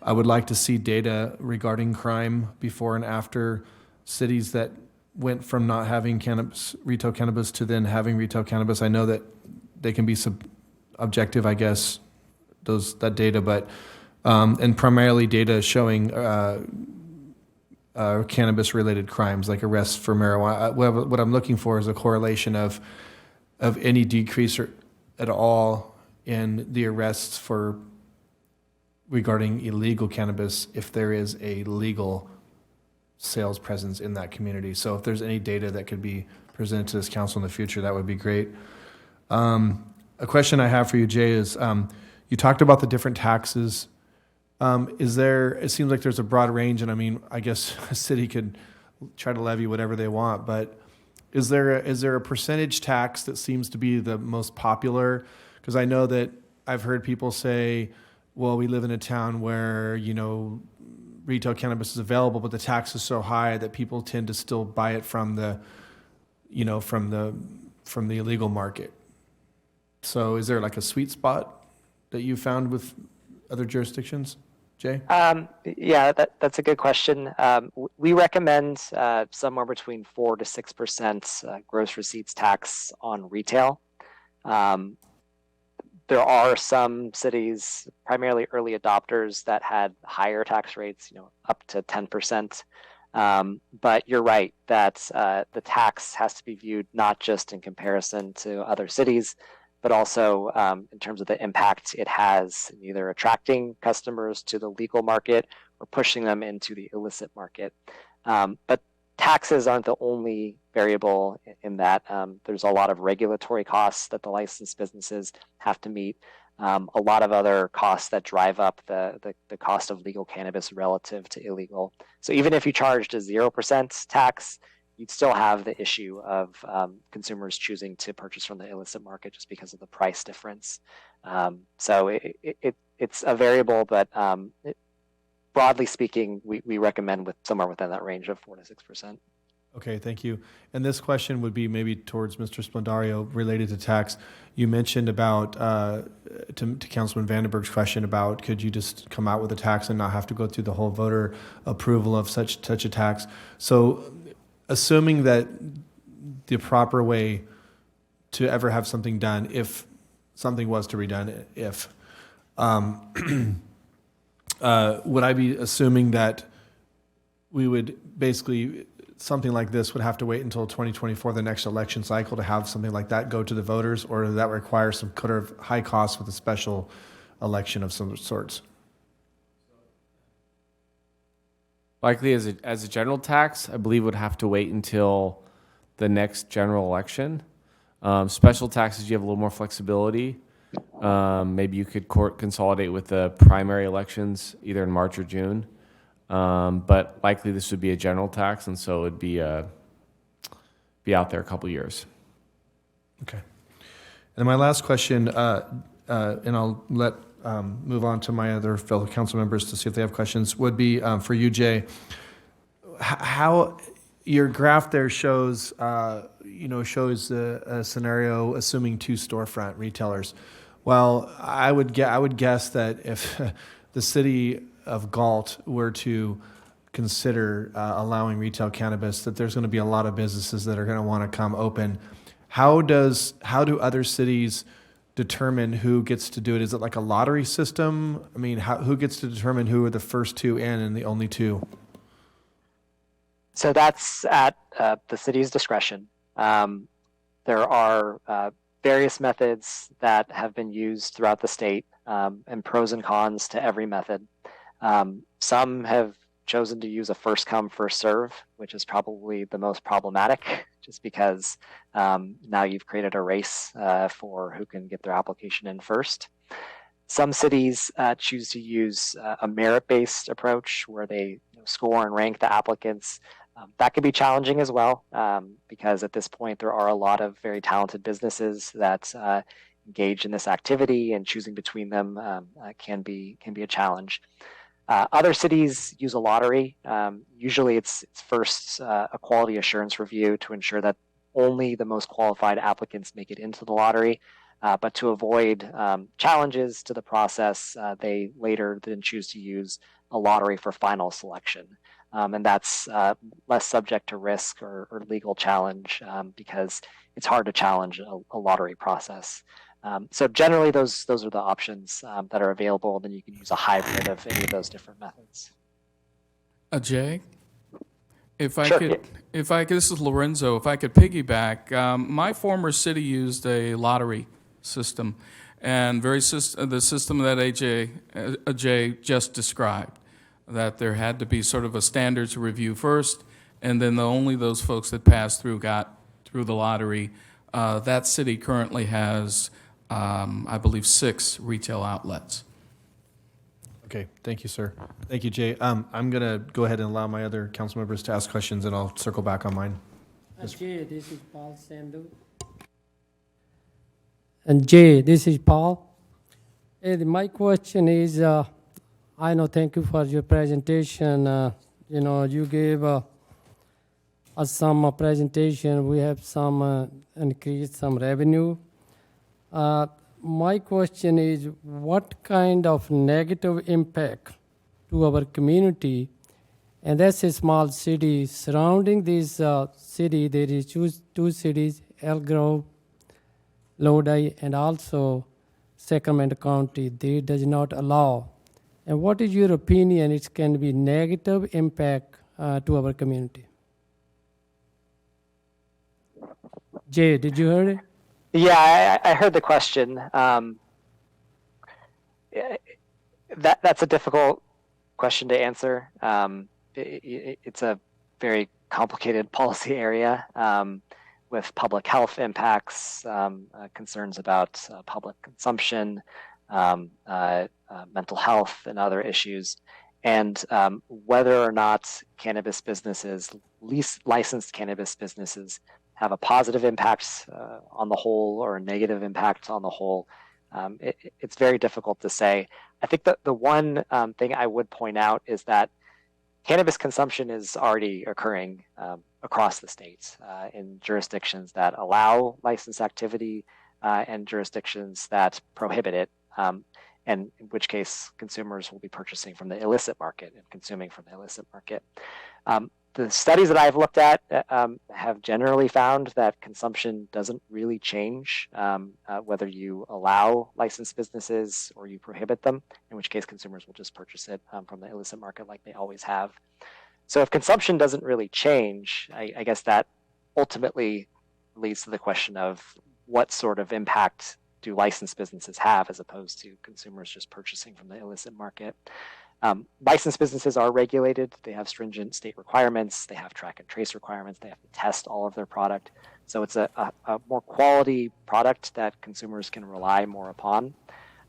I would like to see data regarding crime before and after cities that went from not having cannabis, retail cannabis to then having retail cannabis. I know that they can be objective, I guess, that data, but and primarily data showing cannabis-related crimes like arrests for marijuana. What I'm looking for is a correlation of any decrease at all in the arrests for regarding illegal cannabis if there is a legal sales presence in that community. So if there's any data that could be presented to this council in the future, that would be great. A question I have for you, Jay, is you talked about the different taxes. It seems like there's a broad range, and I mean, I guess a city could try to levy whatever they want, but is there a percentage tax that seems to be the most popular? Because I know that I've heard people say, well, we live in a town where, retail cannabis is available, but the tax is so high that people tend to still buy it from the illegal market. So is there like a sweet spot that you found with other jurisdictions, Jay? Yeah, that's a good question. We recommend somewhere between 4 to 6% gross receipts tax on retail. There are some cities, primarily early adopters, that had higher tax rates, up to 10%. But you're right that the tax has to be viewed not just in comparison to other cities, but also in terms of the impact it has in either attracting customers to the legal market or pushing them into the illicit market. But taxes aren't the only variable in that. There's a lot of regulatory costs that the licensed businesses have to meet. A lot of other costs that drive up the cost of legal cannabis relative to illegal. So even if you charged a 0% tax, you'd still have the issue of consumers choosing to purchase from the illicit market just because of the price difference. So it's a variable, but broadly speaking, we recommend somewhere within that range of 4 to 6%. Okay, thank you. And this question would be maybe towards Mr. Splendario related to tax. You mentioned about, to Councilman Vandenberg's question about, could you just come out with a tax and not have to go through the whole voter approval of such a tax? So assuming that the proper way to ever have something done, if something was to be done, would I be assuming that we would basically, something like this would have to wait until 2024, the next election cycle, to have something like that go to the voters, or does that require some kind of high cost with a special election of some sorts? Likely as a general tax, I believe would have to wait until the next general election. Special taxes, you have a little more flexibility. Maybe you could consolidate with the primary elections either in March or June. But likely this would be a general tax, and so it'd be out there a couple years. Okay. And my last question, and I'll move on to my other fellow council members to see if they have questions, would be for you, Jay. How your graph there shows, shows a scenario assuming 2 storefront retailers. Well, I would guess that if the city of Galt were to consider allowing retail cannabis, that there's going to be a lot of businesses that are going to want to come open. How do other cities determine who gets to do it? Is it like a lottery system? I mean, who gets to determine who are the first 2 in and the only 2? So that's at the city's discretion. There are various methods that have been used throughout the state, and pros and cons to every method. Some have chosen to use a first come, first serve, which is probably the most problematic, just because now you've created a race for who can get their application in first. Some cities choose to use a merit-based approach where they score and rank the applicants. That can be challenging as well, because at this point there are a lot of very talented businesses that engage in this activity, and choosing between them can be a challenge. Other cities use a lottery. Usually it's first a quality assurance review to ensure that only the most qualified applicants make it into the lottery. But to avoid challenges to the process, they later then choose to use a lottery for final selection. And that's less subject to risk or legal challenge, because it's hard to challenge a lottery process. So generally, those are the options that are available. Then you can use a hybrid of any of those different methods. Jay, if I Sure, could, yeah. this is Lorenzo. If I could piggyback, my former city used a lottery system, and the system that AJ just described. That there had to be sort of a standards review first, and then only those folks that passed through got through the lottery. That city currently has, I believe, 6 retail outlets. Okay, thank you, sir. Thank you, Jay. I'm going to go ahead and allow my other council members to ask questions, and I'll circle back on mine. Jay, this is Paul Sandu. And Jay, this is Paul. And my question is, I know, thank you for your presentation. You gave us some presentation. We have some increased some revenue. My question is, what kind of negative impact to our community? And that's a small city. Surrounding this city, there is 2 cities, Elk Grove, Lodi, and also Sacramento County. They does not allow. And what is your opinion? It can be negative impact to our community. Jay, did you hear it? Yeah, I heard the question. That's a difficult question to answer. It's a very complicated policy area with public health impacts, concerns about public consumption, mental health, and other issues. And whether or not cannabis businesses, licensed cannabis businesses, have a positive impact on the whole or a negative impact on the whole, it's very difficult to say. I think that the one thing I would point out is that cannabis consumption is already occurring across the states in jurisdictions that allow licensed activity and jurisdictions that prohibit it, and in which case consumers will be purchasing from the illicit market and consuming from the illicit market. The studies that I've looked at have generally found that consumption doesn't really change whether you allow licensed businesses or you prohibit them, in which case consumers will just purchase it from the illicit market like they always have. So if consumption doesn't really change, I guess that ultimately leads to the question of what sort of impact do licensed businesses have as opposed to consumers just purchasing from the illicit market. Licensed businesses are regulated. They have stringent state requirements. They have track and trace requirements. They have to test all of their product. So it's a more quality product that consumers can rely more upon.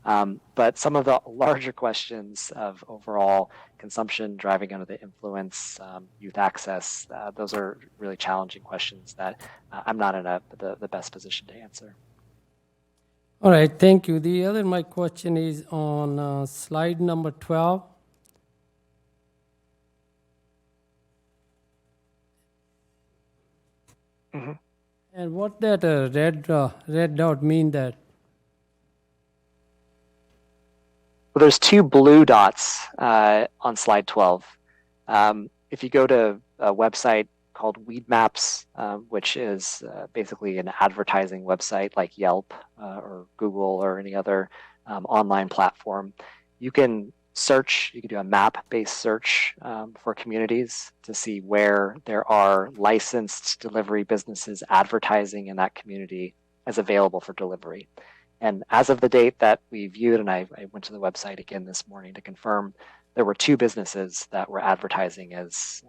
But some of the larger questions of overall consumption, driving under the influence, youth access, those are really challenging questions that I'm not in the best position to answer. All right, thank you. My question is on slide number 12. Mhm. And what that red dot mean that? Well, there's two blue dots on slide 12. If you go to a website called Weed Maps, which is basically an advertising website like Yelp or Google or any other online platform, you can search, you can do a map-based search for communities to see where there are licensed delivery businesses advertising in that community as available for delivery. And as of the date that we viewed, and I went to the website again this morning to confirm, there were 2 businesses that were advertising as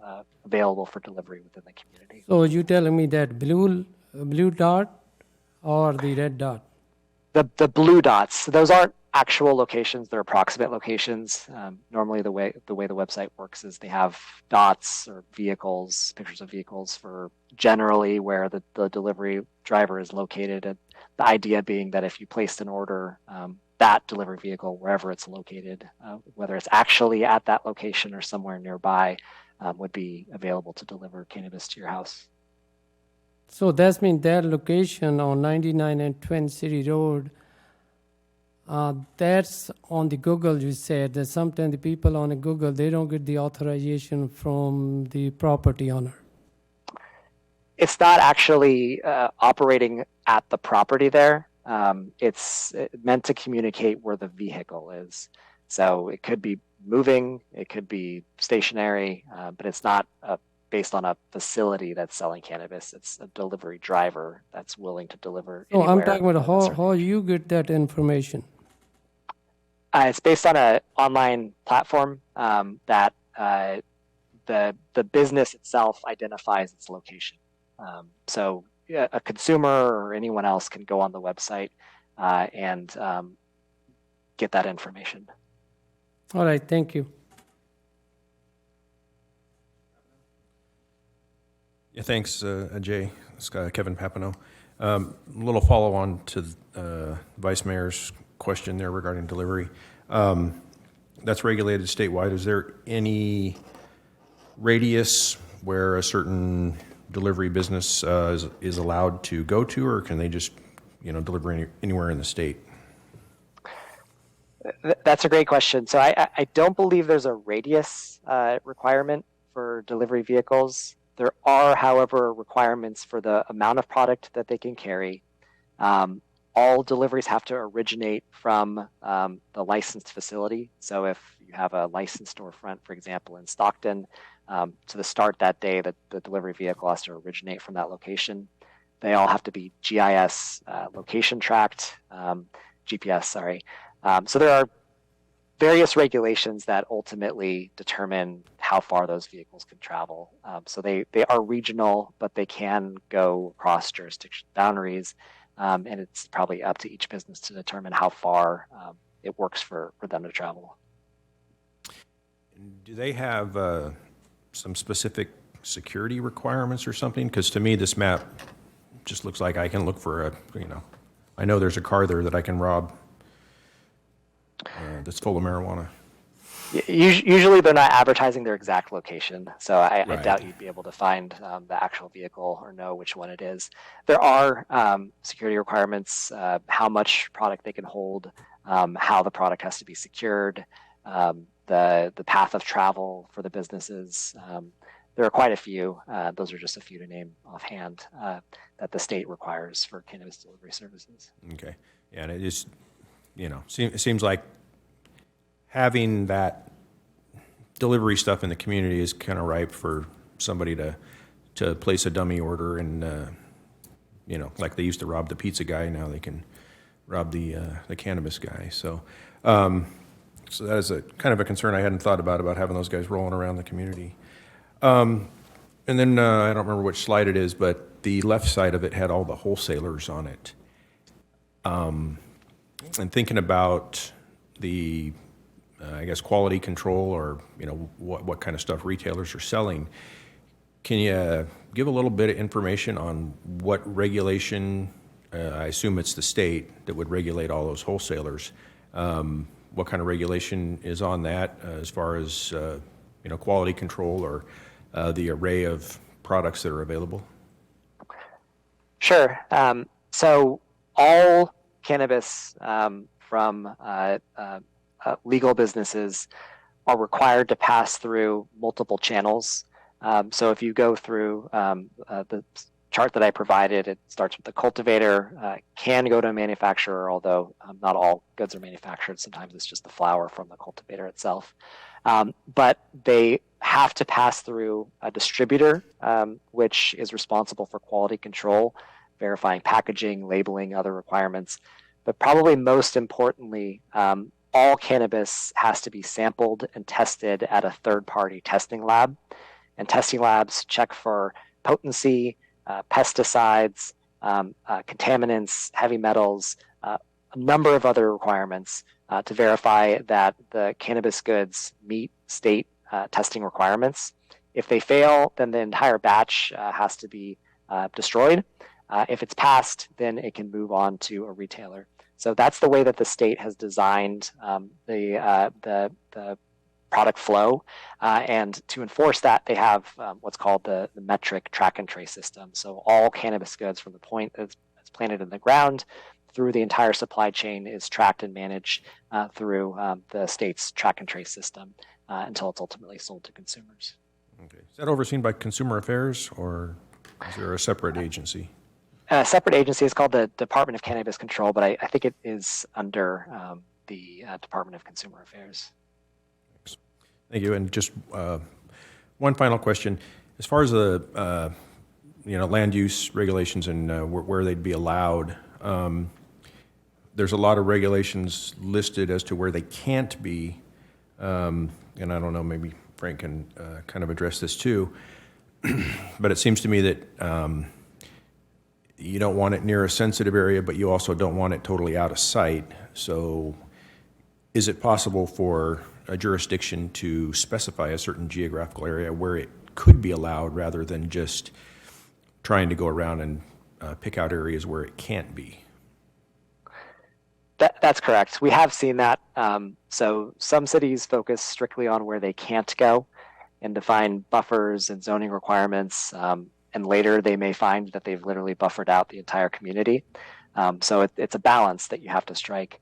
available for delivery within the community. So you telling me that blue dot or the red dot? The blue dots, those aren't actual locations; they're approximate locations. Normally, the way the website works is they have dots or vehicles, pictures of vehicles for generally where the delivery driver is located. And the idea being that if you placed an order, that delivery vehicle, wherever it's located, whether it's actually at that location or somewhere nearby, would be available to deliver cannabis to your house. So that means that location on 99 and Twin City Road, that's on the Google. You said that sometimes the people on the Google, they don't get the authorization from the property owner. It's not actually operating at the property there. It's meant to communicate where the vehicle is. So it could be moving, it could be stationary, but it's not based on a facility that's selling cannabis. It's a delivery driver that's willing to deliver. So I'm anywhere talking about within a certain how you get that information. It's based on an online platform that the business itself identifies its location. So yeah, a consumer or anyone else can go on the website and get that information. All right, thank you. Yeah, thanks, Jay. It's Kevin Papineau. A little follow-on to Vice Mayor's question there regarding delivery. That's regulated statewide. Is there any radius where a certain delivery business is allowed to go to, or can they just, deliver anywhere in the state? That's a great question. So I don't believe there's a radius requirement for delivery vehicles. There are, however, requirements for the amount of product that they can carry. All deliveries have to originate from the licensed facility. So if you have a licensed storefront, for example, in Stockton, to the start that day, the delivery vehicle has to originate from that location. They all have to be GIS location tracked, GPS, sorry. So there are various regulations that ultimately determine how far those vehicles can travel. So they are regional, but they can go across jurisdiction boundaries. And it's probably up to each business to determine how far it works for them to travel. Do they have some specific security requirements or something? Because to me, this map just looks like I can look for I know there's a car there that I can rob that's full of marijuana. Usually they're not advertising their exact location, so I Right. doubt you'd be able to find the actual vehicle or know which one it is. There are security requirements, how much product they can hold, how the product has to be secured, the path of travel for the businesses. There are quite a few. Those are just a few to name offhand that the state requires for cannabis delivery services. Okay. Yeah, and it just, it seems like having that delivery stuff in the community is kind of ripe for somebody to place a dummy order and, like they used to rob the pizza guy, now they can rob the cannabis guy. So So that is a kind of a concern I hadn't thought about having those guys rolling around the community. And then I don't remember which slide it is, but the left side of it had all the wholesalers on it. And thinking about the, I guess, quality control or, what kind of stuff retailers are selling, can you give a little bit of information on what regulation, I assume it's the state that would regulate all those wholesalers, what kind of regulation is on that as far as, quality control or the array of products that are available? Sure. So all cannabis from legal businesses are required to pass through multiple channels. So if you go through the chart that I provided, it starts with the cultivator, can go to a manufacturer, although not all goods are manufactured. Sometimes it's just the flower from the cultivator itself. But they have to pass through a distributor, which is responsible for quality control, verifying packaging, labeling, other requirements. But probably most importantly, all cannabis has to be sampled and tested at a third-party testing lab. And testing labs check for potency, pesticides, contaminants, heavy metals, a number of other requirements to verify that the cannabis goods meet state testing requirements. If they fail, then the entire batch has to be destroyed. If it's passed, then it can move on to a retailer. So that's the way that the state has designed the product flow. And to enforce that, they have what's called the metric track and trace system. So all cannabis goods from the point that's planted in the ground through the entire supply chain is tracked and managed through the state's track and trace system until it's ultimately sold to consumers. Okay. Is that overseen by Consumer Affairs, or is there a separate agency? A separate agency is called the Department of Cannabis Control, but I think it is under the Department of Consumer Affairs. Thanks. Thank you. And just one final question. As far as the land use regulations and where they'd be allowed, there's a lot of regulations listed as to where they can't be. And I don't know, maybe Frank can kind of address this too. But it seems to me that you don't want it near a sensitive area, but you also don't want it totally out of sight. So is it possible for a jurisdiction to specify a certain geographical area where it could be allowed rather than just trying to go around and pick out areas where it can't be? That's correct. We have seen that. So some cities focus strictly on where they can't go and define buffers and zoning requirements. And later they may find that they've literally buffered out the entire community. So it's a balance that you have to strike.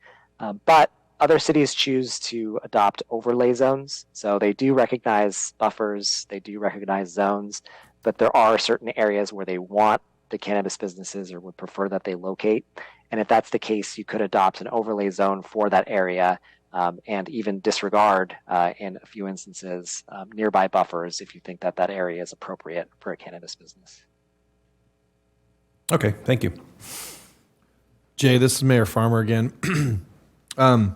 But other cities choose to adopt overlay zones. So they do recognize buffers, they do recognize zones, but there are certain areas where they want the cannabis businesses or would prefer that they locate. And if that's the case, you could adopt an overlay zone for that area and even disregard, in a few instances, nearby buffers if you think that that area is appropriate for a cannabis business. Okay, thank you. Jay, this is Mayor Farmer again. I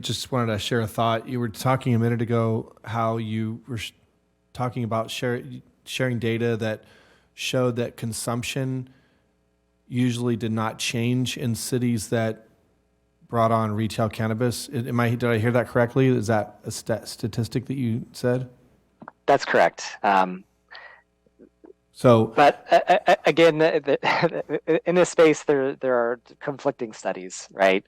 just wanted to share a thought. You were talking a minute ago how you were talking about sharing data that showed that consumption usually did not change in cities that brought on retail cannabis. Did I hear that correctly? Is that a statistic that you said? That's correct. But again, in this space, there are conflicting studies, right?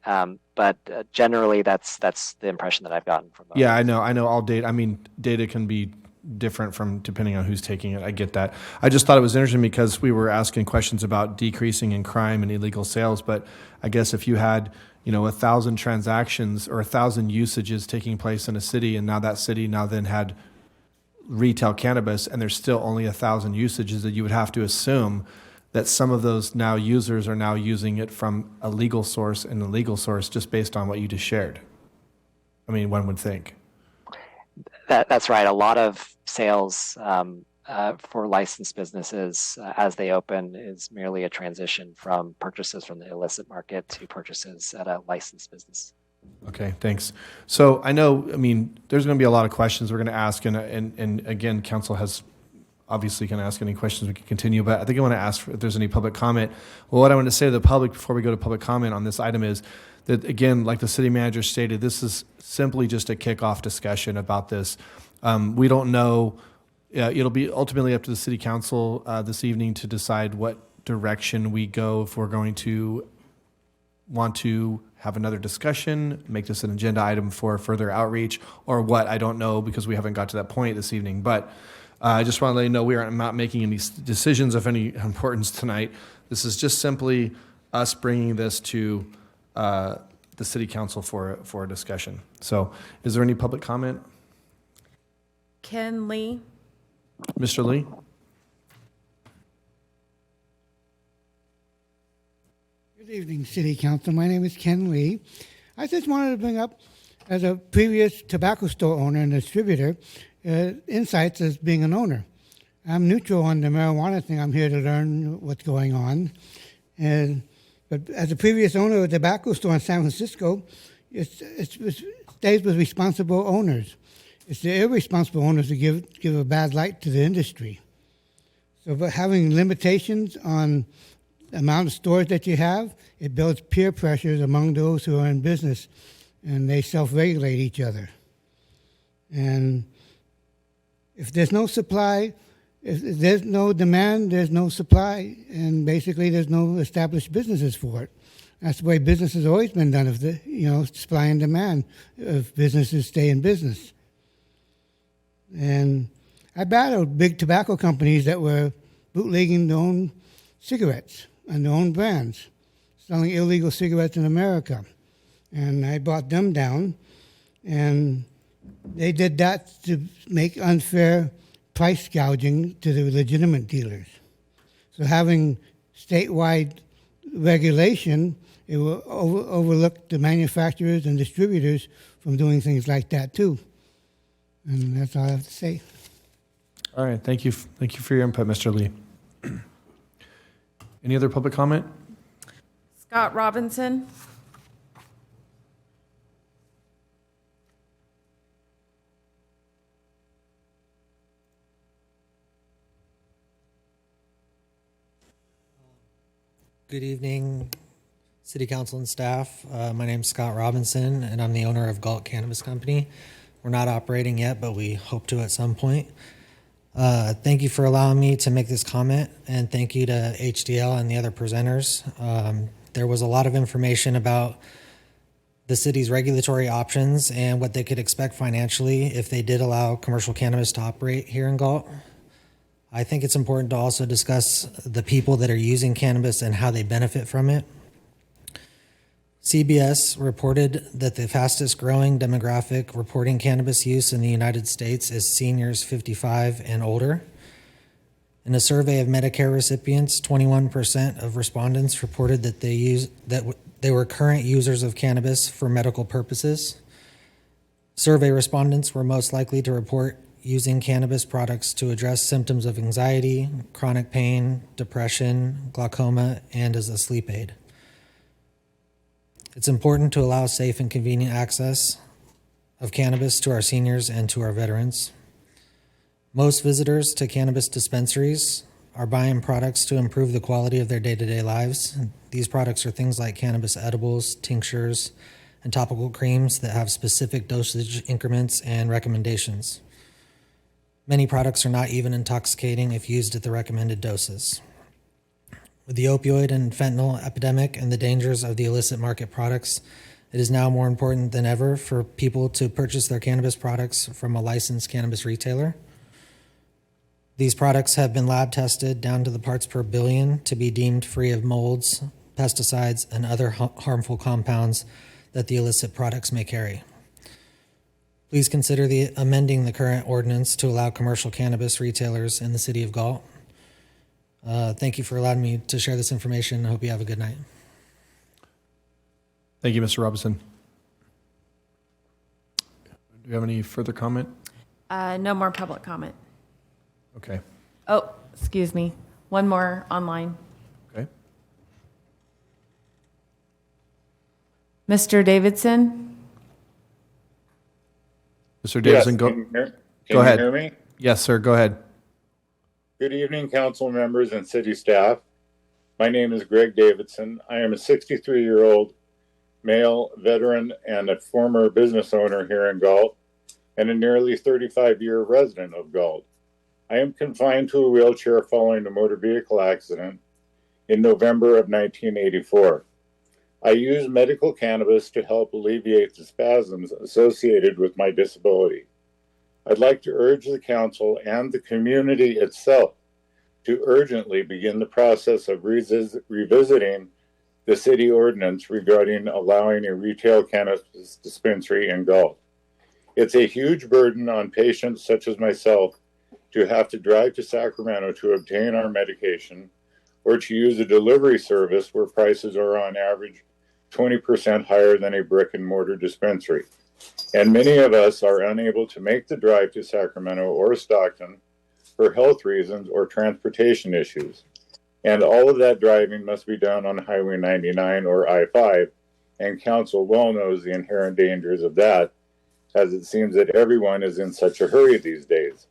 But generally, that's the impression that I've gotten from those. Yeah, I know all data. I mean, data can be different from depending on who's taking it. I get that. I just thought it was interesting because we were asking questions about decreasing in crime and illegal sales. But I guess if you had 1,000 transactions or 1,000 usages taking place in a city, and now that city then had retail cannabis, and there's still only 1,000 usages, that you would have to assume that some of those now users are now using it from a legal source and a legal source just based on what you just shared. I mean, one would think. That's right. A lot of sales for licensed businesses as they open is merely a transition from purchases from the illicit market to purchases at a licensed business. Okay, thanks. So I know, I mean, there's going to be a lot of questions we're going to ask, and again, council has obviously can ask any questions, we can continue, but I think I want to ask if there's any public comment. Well, what I want to say to the public before we go to public comment on this item is that, again, like the city manager stated, this is simply just a kickoff discussion about this. We don't know, it'll be ultimately up to the city council this evening to decide what direction we go, if we're going to want to have another discussion, make this an agenda item for further outreach, or what, I don't know, because we haven't got to that point this evening. But I just want to let you know we are not making any decisions of any importance tonight. This is just simply us bringing this to the city council for a discussion. So is there any public comment? Ken Lee. Mr. Lee? Good evening, City Council. My name is Ken Lee. I just wanted to bring up, as a previous tobacco store owner and distributor, insights as being an owner. I'm neutral on the marijuana thing. I'm here to learn what's going on. But as a previous owner of a tobacco store in San Francisco, it stays with responsible owners. It's the irresponsible owners who give a bad light to the industry. So by having limitations on the amount of stores that you have, it builds peer pressures among those who are in business, and they self-regulate each other. And if there's no supply, if there's no demand, there's no supply, and basically there's no established businesses for it. That's the way business has always been done, if the supply and demand, if businesses stay in business. And I battled big tobacco companies that were bootlegging their own cigarettes and their own brands, selling illegal cigarettes in America. And I brought them down, and they did that to make unfair price gouging to the legitimate dealers. So having statewide regulation, it will overlook the manufacturers and distributors from doing things like that too. And that's all I have to say. All right, thank you for your input, Mr. Lee. Any other public comment? Scott Robinson. Good evening, City Council and staff. My name is Scott Robinson, and I'm the owner of Galt Cannabis Company. We're not operating yet, but we hope to at some point. Thank you for allowing me to make this comment, and thank you to HDL and the other presenters. There was a lot of information about the city's regulatory options and what they could expect financially if they did allow commercial cannabis to operate here in Galt. I think it's important to also discuss the people that are using cannabis and how they benefit from it. CBS reported that the fastest growing demographic reporting cannabis use in the United States is seniors 55 and older. In a survey of Medicare recipients, 21% of respondents reported that they were current users of cannabis for medical purposes. Survey respondents were most likely to report using cannabis products to address symptoms of anxiety, chronic pain, depression, glaucoma, and as a sleep aid. It's important to allow safe and convenient access of cannabis to our seniors and to our veterans. Most visitors to cannabis dispensaries are buying products to improve the quality of their day-to-day lives. These products are things like cannabis edibles, tinctures, and topical creams that have specific dosage increments and recommendations. Many products are not even intoxicating if used at the recommended doses. With the opioid and fentanyl epidemic and the dangers of the illicit market products, it is now more important than ever for people to purchase their cannabis products from a licensed cannabis retailer. These products have been lab tested down to the parts per billion to be deemed free of molds, pesticides, and other harmful compounds that the illicit products may carry. Please consider amending the current ordinance to allow commercial cannabis retailers in the city of Galt. Thank you for allowing me to share this information. I hope you have a good night. Thank you, Mr. Robinson. Do you have any further comment? No more public comment. Okay. Oh, excuse me. One more online. Okay. Mr. Davidson? Mr. Davidson, go, go ahead. Can you hear me? Yes, sir, go ahead. Good evening, council members and city staff. My name is Greg Davidson. I am a 63-year-old male veteran and a former business owner here in Galt and a nearly 35-year resident of Galt. I am confined to a wheelchair following a motor vehicle accident in November of 1984. I use medical cannabis to help alleviate the spasms associated with my disability. I'd like to urge the council and the community itself to urgently begin the process of revisiting the city ordinance regarding allowing a retail cannabis dispensary in Galt. It's a huge burden on patients such as myself to have to drive to Sacramento to obtain our medication or to use a delivery service where prices are on average 20% higher than a brick and mortar dispensary. And many of us are unable to make the drive to Sacramento or Stockton for health reasons or transportation issues. And all of that driving must be done on Highway 99 or I-5, and council well knows the inherent dangers of that, as it seems that everyone is in such a hurry these days.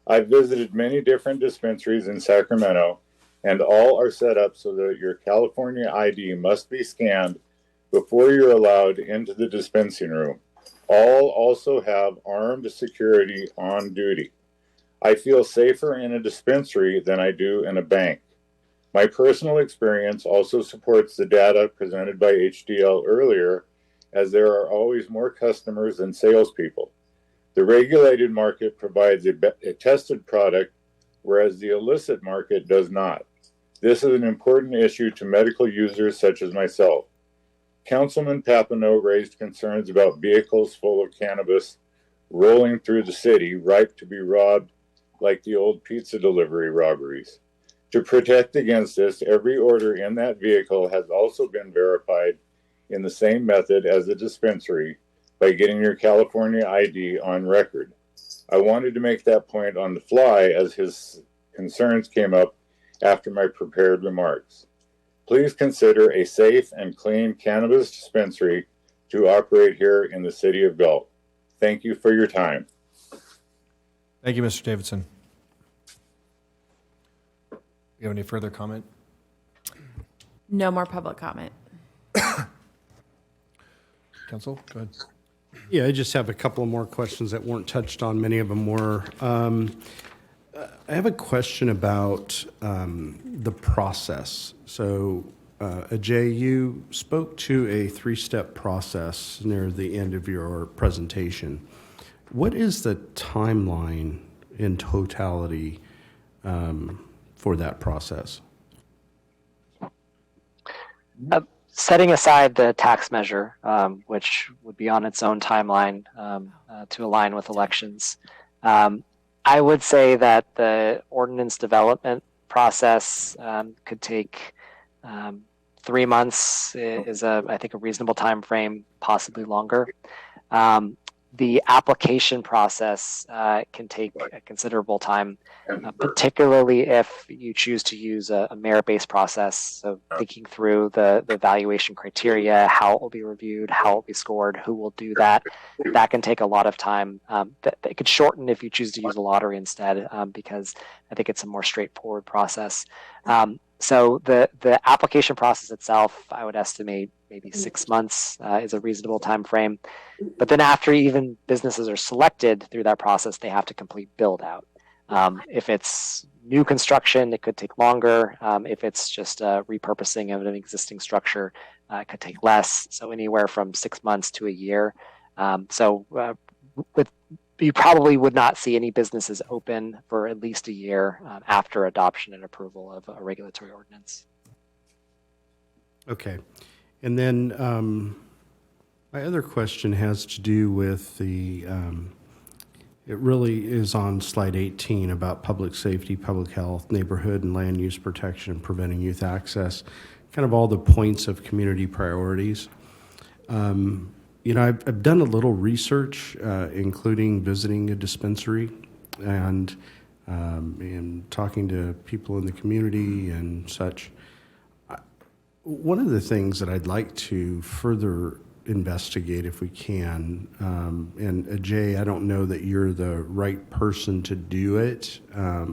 I've visited many different dispensaries in Sacramento, and all are set up so that your California ID must be scanned before you're allowed into the dispensing room. All also have armed security on duty. I feel safer in a dispensary than I do in a bank. My personal experience also supports the data presented by HDL earlier, as there are always more customers than salespeople. The regulated market provides a tested product, whereas the illicit market does not. This is an important issue to medical users such as myself. Councilman Papineau raised concerns about vehicles full of cannabis rolling through the city, ripe to be robbed like the old pizza delivery robberies. To protect against this, every order in that vehicle has also been verified in the same method as the dispensary by getting your California ID on record. I wanted to make that point on the fly as his concerns came up after my prepared remarks. Please consider a safe and clean cannabis dispensary to operate here in the city of Galt. Thank you for your time. Thank you, Mr. Davidson. You have any further comment? No more public comment. Council, go ahead. Yeah, I just have a couple of more questions that weren't touched on. Many of them were. I have a question about the process. So, Ajay, you spoke to a three-step process near the end of your presentation. What is the timeline in totality for that process? Setting aside the tax measure, which would be on its own timeline to align with elections, I would say that the ordinance development process could take 3 months is I think a reasonable time frame, possibly longer. The application process can take a considerable time, particularly if you choose to use a merit-based process. So thinking through the evaluation criteria, how it will be reviewed, how it will be scored, who will do that. That can take a lot of time. It could shorten if you choose to use a lottery instead, because I think it's a more straightforward process. So the application process itself, I would estimate maybe 6 months is a reasonable time frame. But then after even businesses are selected through that process, they have to complete build out. If it's new construction, it could take longer. If it's just a repurposing of an existing structure, it could take less. So anywhere from 6 months to a year. You probably would not see any businesses open for at least a year after adoption and approval of a regulatory ordinance. Okay. And then my other question has to do with it really is on slide 18 about public safety, public health, neighborhood and land use protection, preventing youth access, kind of all the points of community priorities. I've done a little research, including visiting a dispensary and talking to people in the community and such. One of the things that I'd like to further investigate if we can. And Jay, I don't know that you're the right person to do it,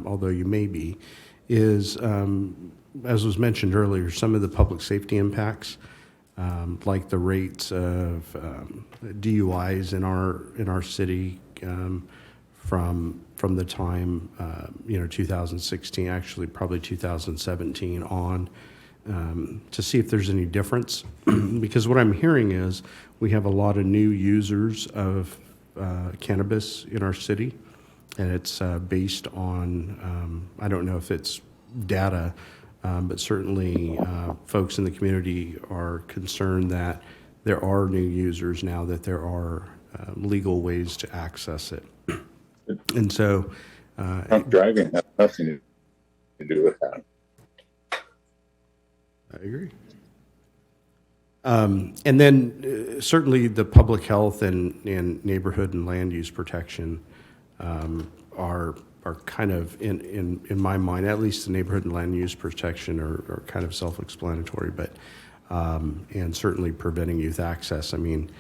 although you may be, is, as was mentioned earlier, some of the public safety impacts, like the rates of DUIs in our city from the time 2016, actually probably 2017 on, to see if there's any difference. Because what I'm hearing is we have a lot of new users of cannabis in our city, and it's based on, I don't know if it's data, but certainly folks in the community are concerned that there are new users now, that there are legal ways to access it. And so Drunk driving has nothing to do with that. I agree. And then certainly the public health and neighborhood and land use protection are kind of, in my mind, at least the neighborhood and land use protection are kind of self-explanatory, but and certainly preventing youth access. I mean,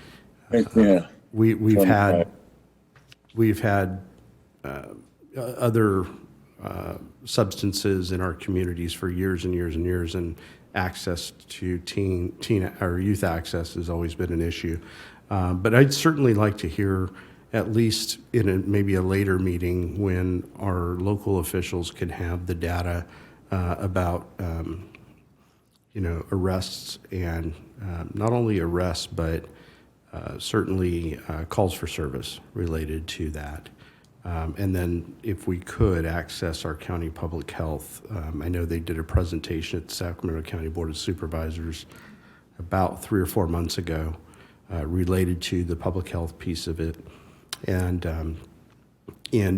we've had other substances in our communities for years and years and years, and access to teen or youth access has always been an issue. But I'd certainly like to hear, at least in maybe a later meeting, when our local officials can have the data about arrests, and not only arrests, but certainly calls for service related to that. And then if we could access our county public health, I know they did a presentation at the Sacramento County Board of Supervisors about 3 or 4 months ago related to the public health piece of it. And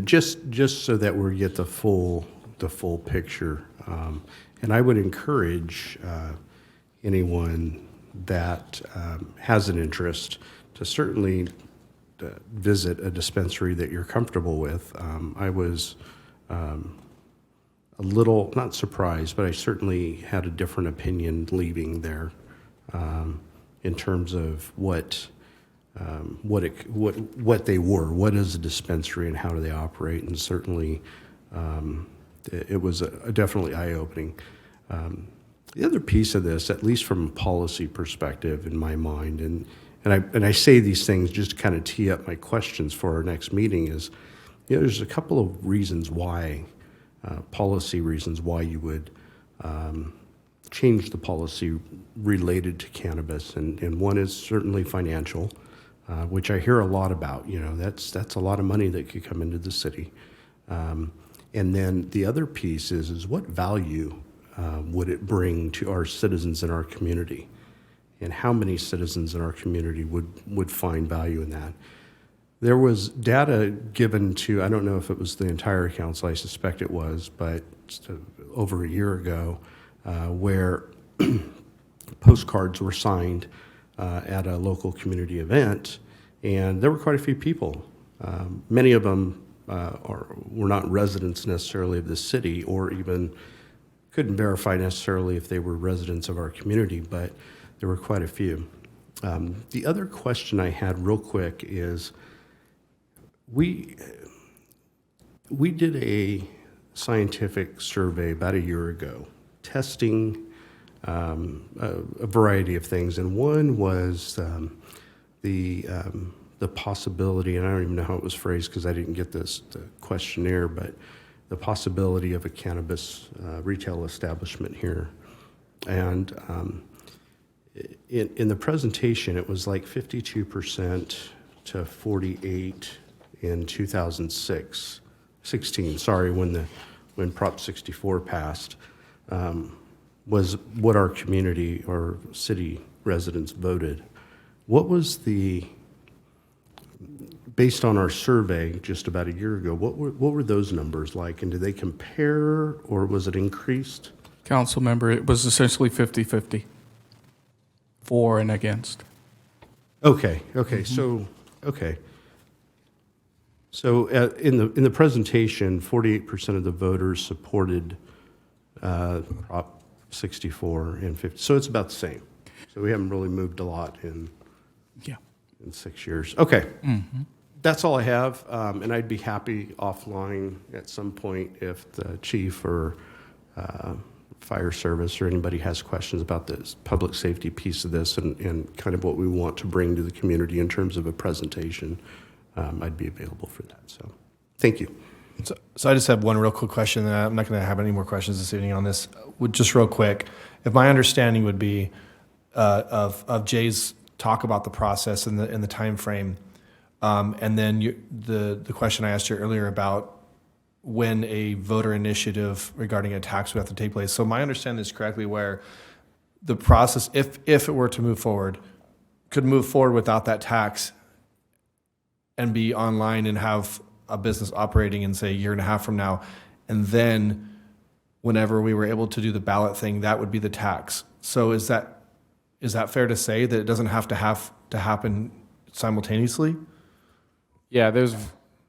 just so that we get the full picture. And I would encourage anyone that has an interest to certainly visit a dispensary that you're comfortable with. I was a little, not surprised, but I certainly had a different opinion leaving there in terms of what they were, what is a dispensary and how do they operate, and certainly it was definitely eye-opening. The other piece of this, at least from a policy perspective in my mind, and I say these things just to kind of tee up my questions for our next meeting, is there's a couple of reasons why, policy reasons why you would change the policy related to cannabis, and one is certainly financial, which I hear a lot about. That's a lot of money that could come into the city. And then the other piece is what value would it bring to our citizens in our community? And how many citizens in our community would find value in that? There was data given to, I don't know if it was the entire council, I suspect it was, but over a year ago, where postcards were signed at a local community event, and there were quite a few people. Many of them were not residents necessarily of the city, or even couldn't verify necessarily if they were residents of our community, but there were quite a few. The other question I had real quick is, we did a scientific survey about a year ago, testing a variety of things, and one was the possibility, and I don't even know how it was phrased because I didn't get the questionnaire, but the possibility of a cannabis retail establishment here. And in the presentation, it was like 52% to 48% in 2016, sorry, when Prop 64 passed, was what our community or city residents voted. What was based on our survey just about a year ago, what were those numbers like, and did they compare, or was it increased? Council member, it was essentially 50-50, for and against. Okay. So in the presentation, 48% of the voters supported Prop 64 and 50. So it's about the same. So we haven't really moved a lot in Yeah. in 6 years. Okay. That's all I have, and I'd be happy offline at some point if the chief or fire service or anybody has questions about this public safety piece of this and kind of what we want to bring to the community in terms of a presentation. I'd be available for that. So thank you. So I just have one real quick question, and I'm not going to have any more questions this evening on this. Just real quick, if my understanding would be of Jay's talk about the process and the time frame, and then the question I asked you earlier about when a voter initiative regarding a tax would have to take place. So my understanding is correctly where the process, if it were to move forward, could move forward without that tax and be online and have a business operating in, say, a year and a half from now. And then whenever we were able to do the ballot thing, that would be the tax. So is that fair to say that it doesn't have to happen simultaneously? Yeah,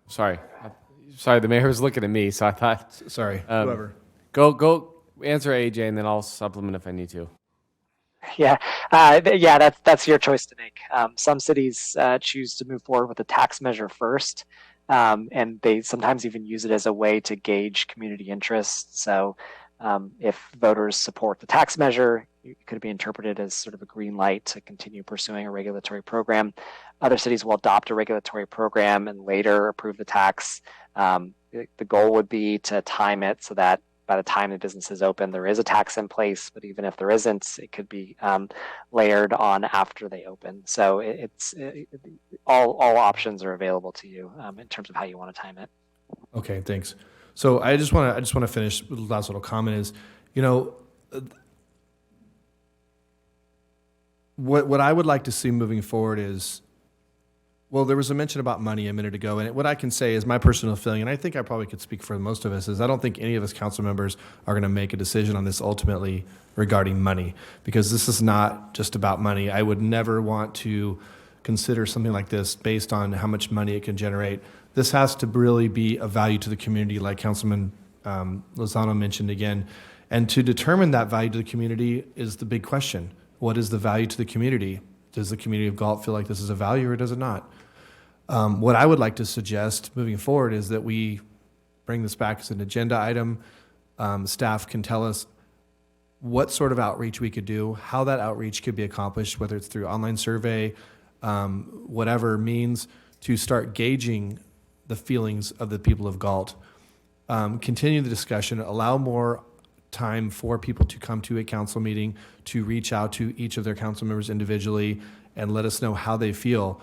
sorry, the mayor was looking at me, so I thought. Sorry, whoever. Go answer AJ, and then I'll supplement if I need to. Yeah, that's your choice to make. Some cities choose to move forward with the tax measure first, and they sometimes even use it as a way to gauge community interest. So if voters support the tax measure, it could be interpreted as sort of a green light to continue pursuing a regulatory program. Other cities will adopt a regulatory program and later approve the tax. The goal would be to time it so that by the time the business is open, there is a tax in place, but even if there isn't, it could be layered on after they open. So all options are available to you in terms of how you want to time it. Okay, thanks. So I just want to finish with the last little comment is, what I would like to see moving forward is, well, there was a mention about money a minute ago, and what I can say is my personal feeling, and I think I probably could speak for most of us, is I don't think any of us council members are going to make a decision on this ultimately regarding money, because this is not just about money. I would never want to consider something like this based on how much money it can generate. This has to really be of value to the community, like Councilman Lozano mentioned again. And to determine that value to the community is the big question. What is the value to the community? Does the community of Galt feel like this is a value or does it not? What I would like to suggest moving forward is that we bring this back as an agenda item. Staff can tell us what sort of outreach we could do, how that outreach could be accomplished, whether it's through online survey, whatever means, to start gauging the feelings of the people of Galt. Continue the discussion, allow more time for people to come to a council meeting, to reach out to each of their council members individually and let us know how they feel.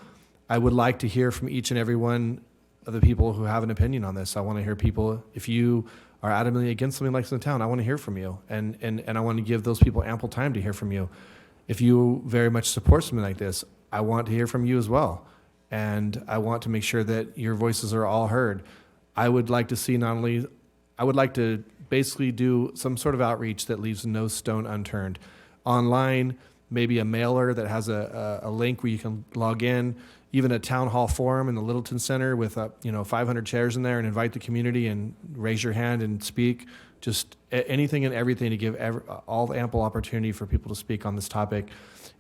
I would like to hear from each and every one of the people who have an opinion on this. I want to hear people, if you are adamantly against something like this in the town, I want to hear from you. And I want to give those people ample time to hear from you. If you very much support something like this, I want to hear from you as well. And I want to make sure that your voices are all heard. I would like to see I would like to basically do some sort of outreach that leaves no stone unturned. Online, maybe a mailer that has a link where you can log in, even a town hall forum in the Littleton Center with 500 chairs in there, and invite the community and raise your hand and speak. Just anything and everything to give all ample opportunity for people to speak on this topic.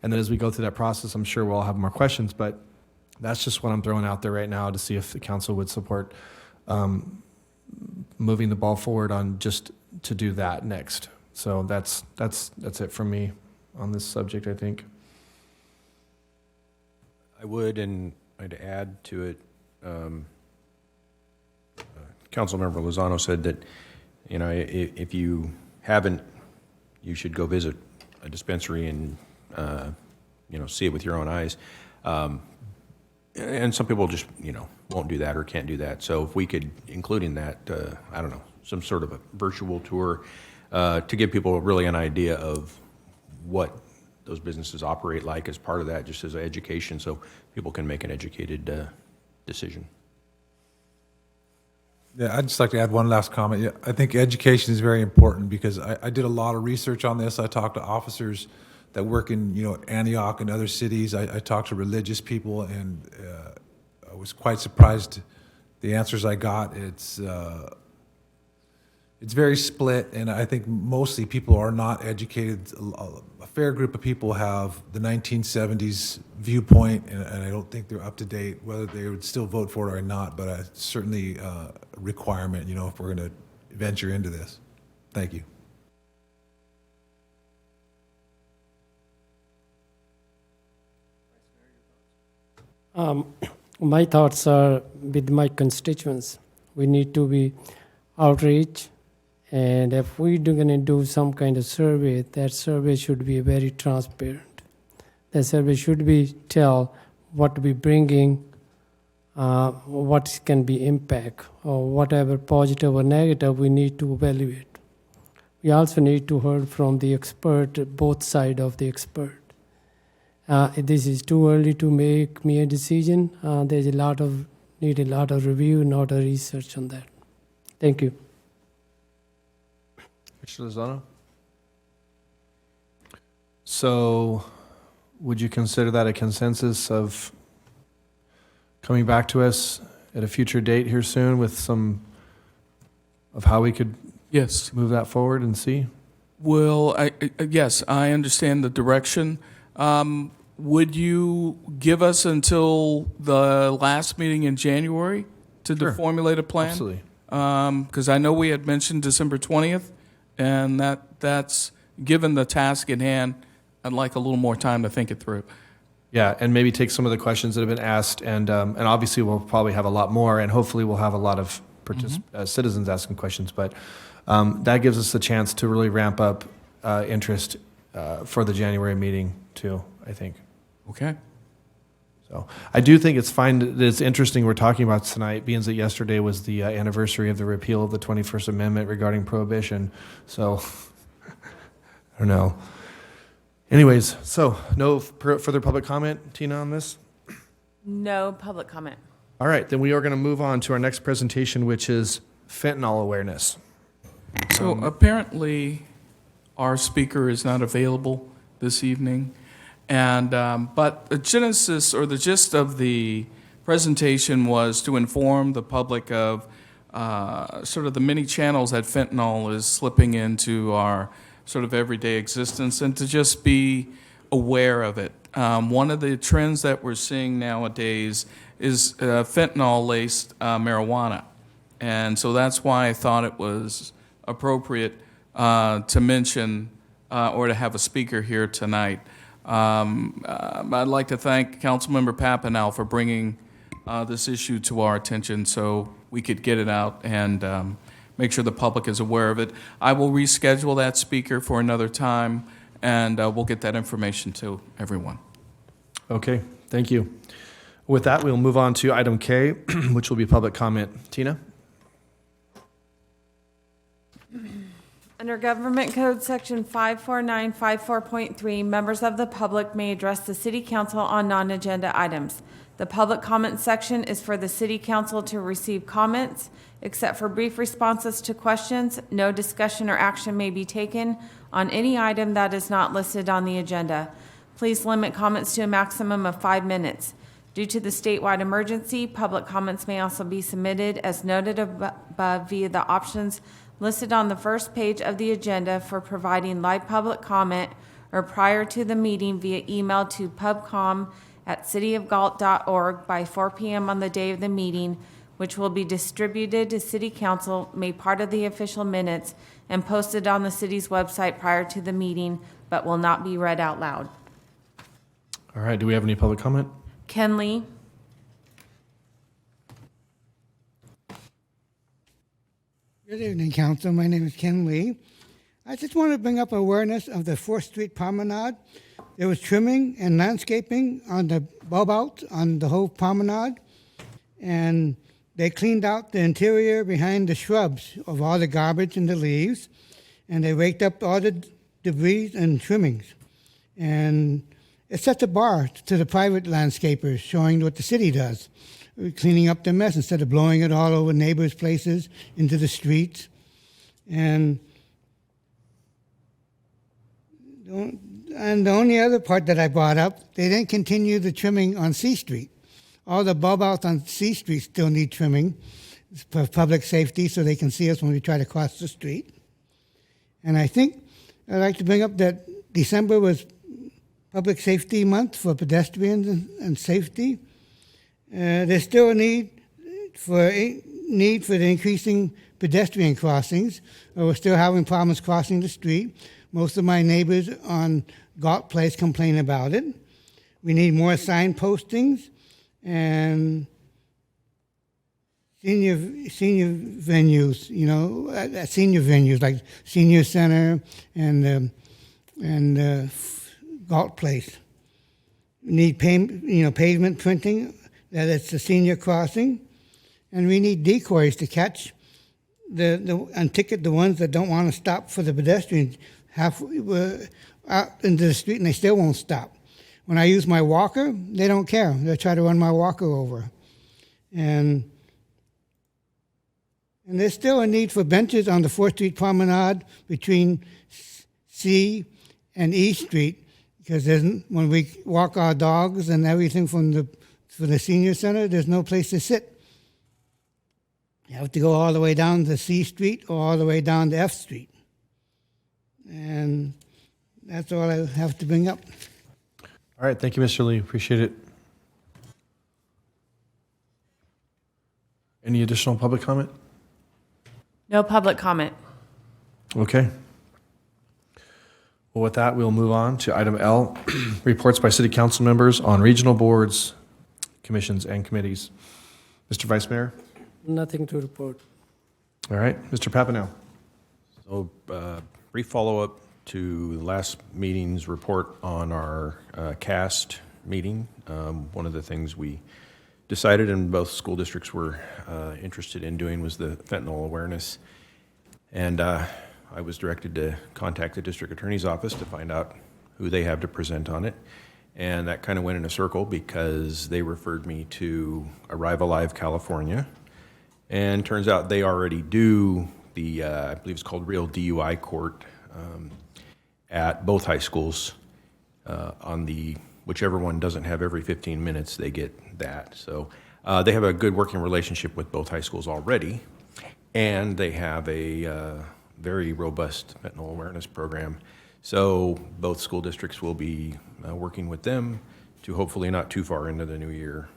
And then as we go through that process, I'm sure we'll all have more questions, but that's just what I'm throwing out there right now to see if the council would support moving the ball forward on just to do that next. So that's it from me on this subject, I think. I would, and I'd add to it, Councilmember Lozano said that, if you haven't, you should go visit a dispensary and, see it with your own eyes. And some people just, won't do that or can't do that. So if we could include in that, I don't know, some sort of a virtual tour to give people really an idea of what those businesses operate like as part of that, just as an education, so people can make an educated decision. Yeah, I'd just like to add one last comment. Yeah, I think education is very important because I did a lot of research on this. I talked to officers that work in Antioch and other cities. I talked to religious people, and I was quite surprised the answers I got. It's it's very split, and I think mostly people are not educated. A fair group of people have the 1970s viewpoint, and I don't think they're up to date, whether they would still vote for it or not, but certainly a requirement, if we're going to venture into this. Thank you. My thoughts are with my constituents. We need to be outreach, and if we're going to do some kind of survey, that survey should be very transparent. That survey should be tell what we bringing, what can be impact, or whatever positive or negative we need to evaluate. We also need to hear from the expert, both side of the expert. This is too early to make me a decision. There's need a lot of review, not a research on that. Thank you. Mr. Lozano? So would you consider that a consensus of coming back to us at a future date here soon with some of how we could Yes. move that forward and see? Well, yes, I understand the direction. Would you give us until the last meeting in January to Sure. formulate a plan? Absolutely. Because I know we had mentioned December 20th, and that's, given the task in hand, I'd like a little more time to think it through. Yeah, and maybe take some of the questions that have been asked, and obviously we'll probably have a lot more, and hopefully we'll have a lot of citizens asking questions, but that gives us the chance to really ramp up interest for the January meeting too, I think. Okay. So I do think it's fine. That it's interesting we're talking about tonight, being that yesterday was the anniversary of the repeal of the 21st Amendment regarding prohibition. So I don't know. Anyways, so no further public comment, Tina, on this? No public comment. All right, then we are going to move on to our next presentation, which is fentanyl awareness. So apparently, our speaker is not available this evening, and but the genesis or the gist of the presentation was to inform the public of sort of the many channels that fentanyl is slipping into our sort of everyday existence, and to just be aware of it. One of the trends that we're seeing nowadays is fentanyl-laced marijuana, and so that's why I thought it was appropriate to mention or to have a speaker here tonight. I'd like to thank Councilmember Papanow for bringing this issue to our attention so we could get it out and make sure the public is aware of it. I will reschedule that speaker for another time, and we'll get that information to everyone. Okay, thank you. With that, we'll move on to item K, which will be public comment. Tina? Under Government Code Section 54954.3, members of the public may address the City Council on non-agenda items. The public comment section is for the City Council to receive comments. Except for brief responses to questions, no discussion or action may be taken on any item that is not listed on the agenda. Please limit comments to a maximum of 5 minutes. Due to the statewide emergency, public comments may also be submitted as noted above via the options listed on the first page of the agenda for providing live public comment or prior to the meeting via email to pubcom@cityofgalt.org by 4 p.m. on the day of the meeting, which will be distributed to City Council, made part of the official minutes, and posted on the city's website prior to the meeting, but will not be read out loud. All right, do we have any public comment? Ken Lee. Good evening, Council. My name is Ken Lee. I just want to bring up awareness of the 4th Street Promenade. There was trimming and landscaping on the bulb out on the whole promenade, and they cleaned out the interior behind the shrubs of all the garbage and the leaves, and they raked up all the debris and trimmings. And it set the bar to the private landscapers, showing what the city does, cleaning up the mess instead of blowing it all over neighbors' places into the streets. And the only other part that I brought up, they didn't continue the trimming on C Street. All the bulb outs on C Street still need trimming. for public safety so they can see us when we try to cross the street. And I think I'd like to bring up that December was Public Safety Month for pedestrians and safety. There's still a need for the increasing pedestrian crossings. We're still having problems crossing the street. Most of my neighbors on Galt Place complain about it. We need more sign postings and senior venues, senior venues like Senior Center and Galt Place. We need pavement printing that it's a senior crossing, and we need decoys to catch and ticket the ones that don't want to stop for the pedestrians out into the street, and they still won't stop. When I use my walker, they don't care. They try to run my walker over, and there's still a need for benches on the 4th Street Promenade between C and E Street, because when we walk our dogs and everything from the senior center, there's no place to sit. You have to go all the way down to C Street or all the way down to F Street. And that's all I have to bring up. All right, thank you, Mr. Lee. Appreciate it. Any additional public comment? No public comment. Okay. Well, with that, we'll move on to item L, reports by city council members on regional boards, commissions, and committees. Mr. Vice Mayor? Nothing to report. All right, Mr. Papineau. So, brief follow-up to last meeting's report on our CAST meeting. One of the things we decided and both school districts were interested in doing was the fentanyl awareness. And I was directed to contact the district attorney's office to find out who they have to present on it. And that kind of went in a circle because they referred me to Arrive Alive California. And turns out they already do the, I believe it's called Real DUI Court at both high schools on the, whichever one doesn't have every 15 minutes, they get that. So they have a good working relationship with both high schools already. And they have a very robust fentanyl awareness program. So both school districts will be working with them to hopefully not too far into the new year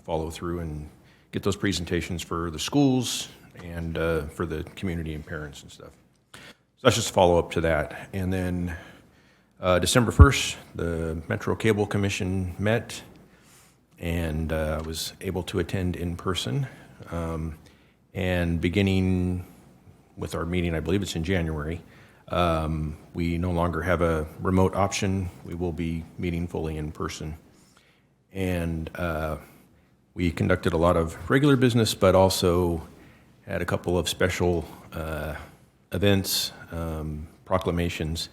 follow through and get those presentations for the schools and for the community and parents and stuff. So that's just a follow-up to that. And then December 1st, the Metro Cable Commission met and was able to attend in person. And beginning with our meeting, I believe it's in January, we no longer have a remote option. We will be meeting fully in person. And we conducted a lot of regular business, but also had a couple of special events, proclamations,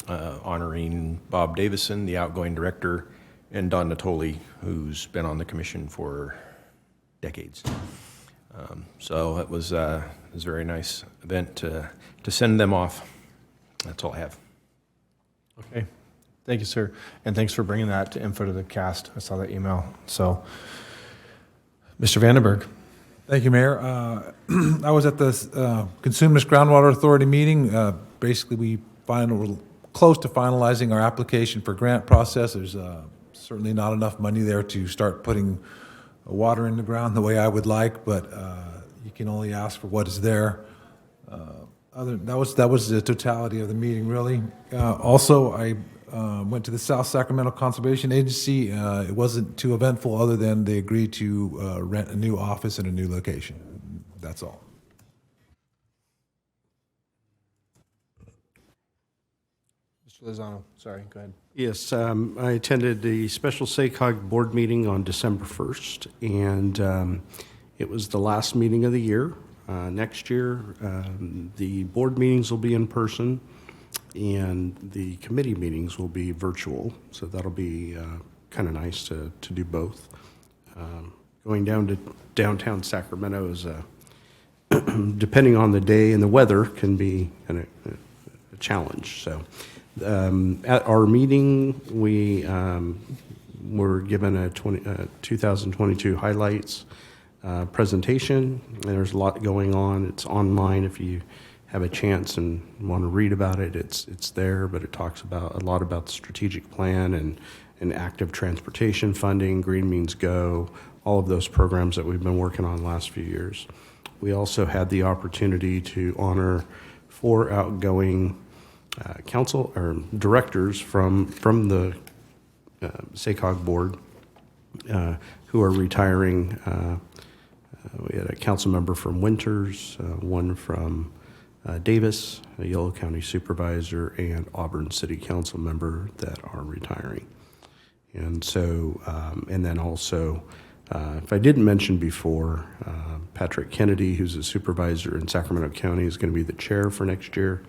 honoring Bob Davison, the outgoing director, and Don Natoli, who's been on the commission for decades. So it was a very nice event to send them off. That's all I have. Okay. Thank you, sir. And thanks for bringing that info to the cast. I saw that email. So, Mr. Vandenberg. Thank you, Mayor. I was at the Consumers Groundwater Authority meeting. Basically, we're close to finalizing our application for grant process. There's certainly not enough money there to start putting water in the ground the way I would like, but you can only ask for what is there. That was the totality of the meeting, really. Also, I went to the South Sacramento Conservation Agency. It wasn't too eventful other than they agreed to rent a new office in a new location. That's all. Mr. Lozano, sorry, go ahead. Yes, I attended the special SACOG board meeting on December 1st, and it was the last meeting of the year. Next year, the board meetings will be in person, and the committee meetings will be virtual, so that'll be kind of nice to do both. Going down to downtown Sacramento is, depending on the day and the weather, can be a challenge. So at our meeting, we were given a 2022 highlights presentation. There's a lot going on. It's online if you have a chance and want to read about it. It's there, but it talks about a lot about the strategic plan and active transportation funding, Green Means Go, all of those programs that we've been working on the last few years. We also had the opportunity to honor 4 outgoing council or directors from the SACOG board who are retiring. We had a council member from Winters, one from Davis, a Yolo County supervisor, and Auburn City Council member that are retiring. And so, and then also, if I didn't mention before, Patrick Kennedy, who's a supervisor in Sacramento County, is going to be the chair for next year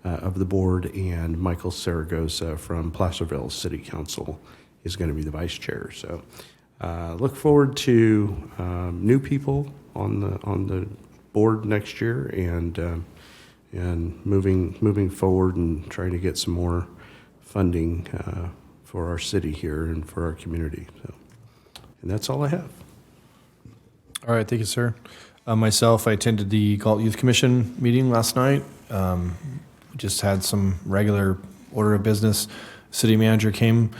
of the board, and Michael Saragosa from Placerville City Council is going to be the vice chair. So look forward to new people on the board next year, and moving forward and trying to get some more funding for our city here and for our community. So, and that's all I have. All right, thank you, sir. Myself, I attended the Galt Youth Commission meeting last night. Just had some regular order of business. City manager came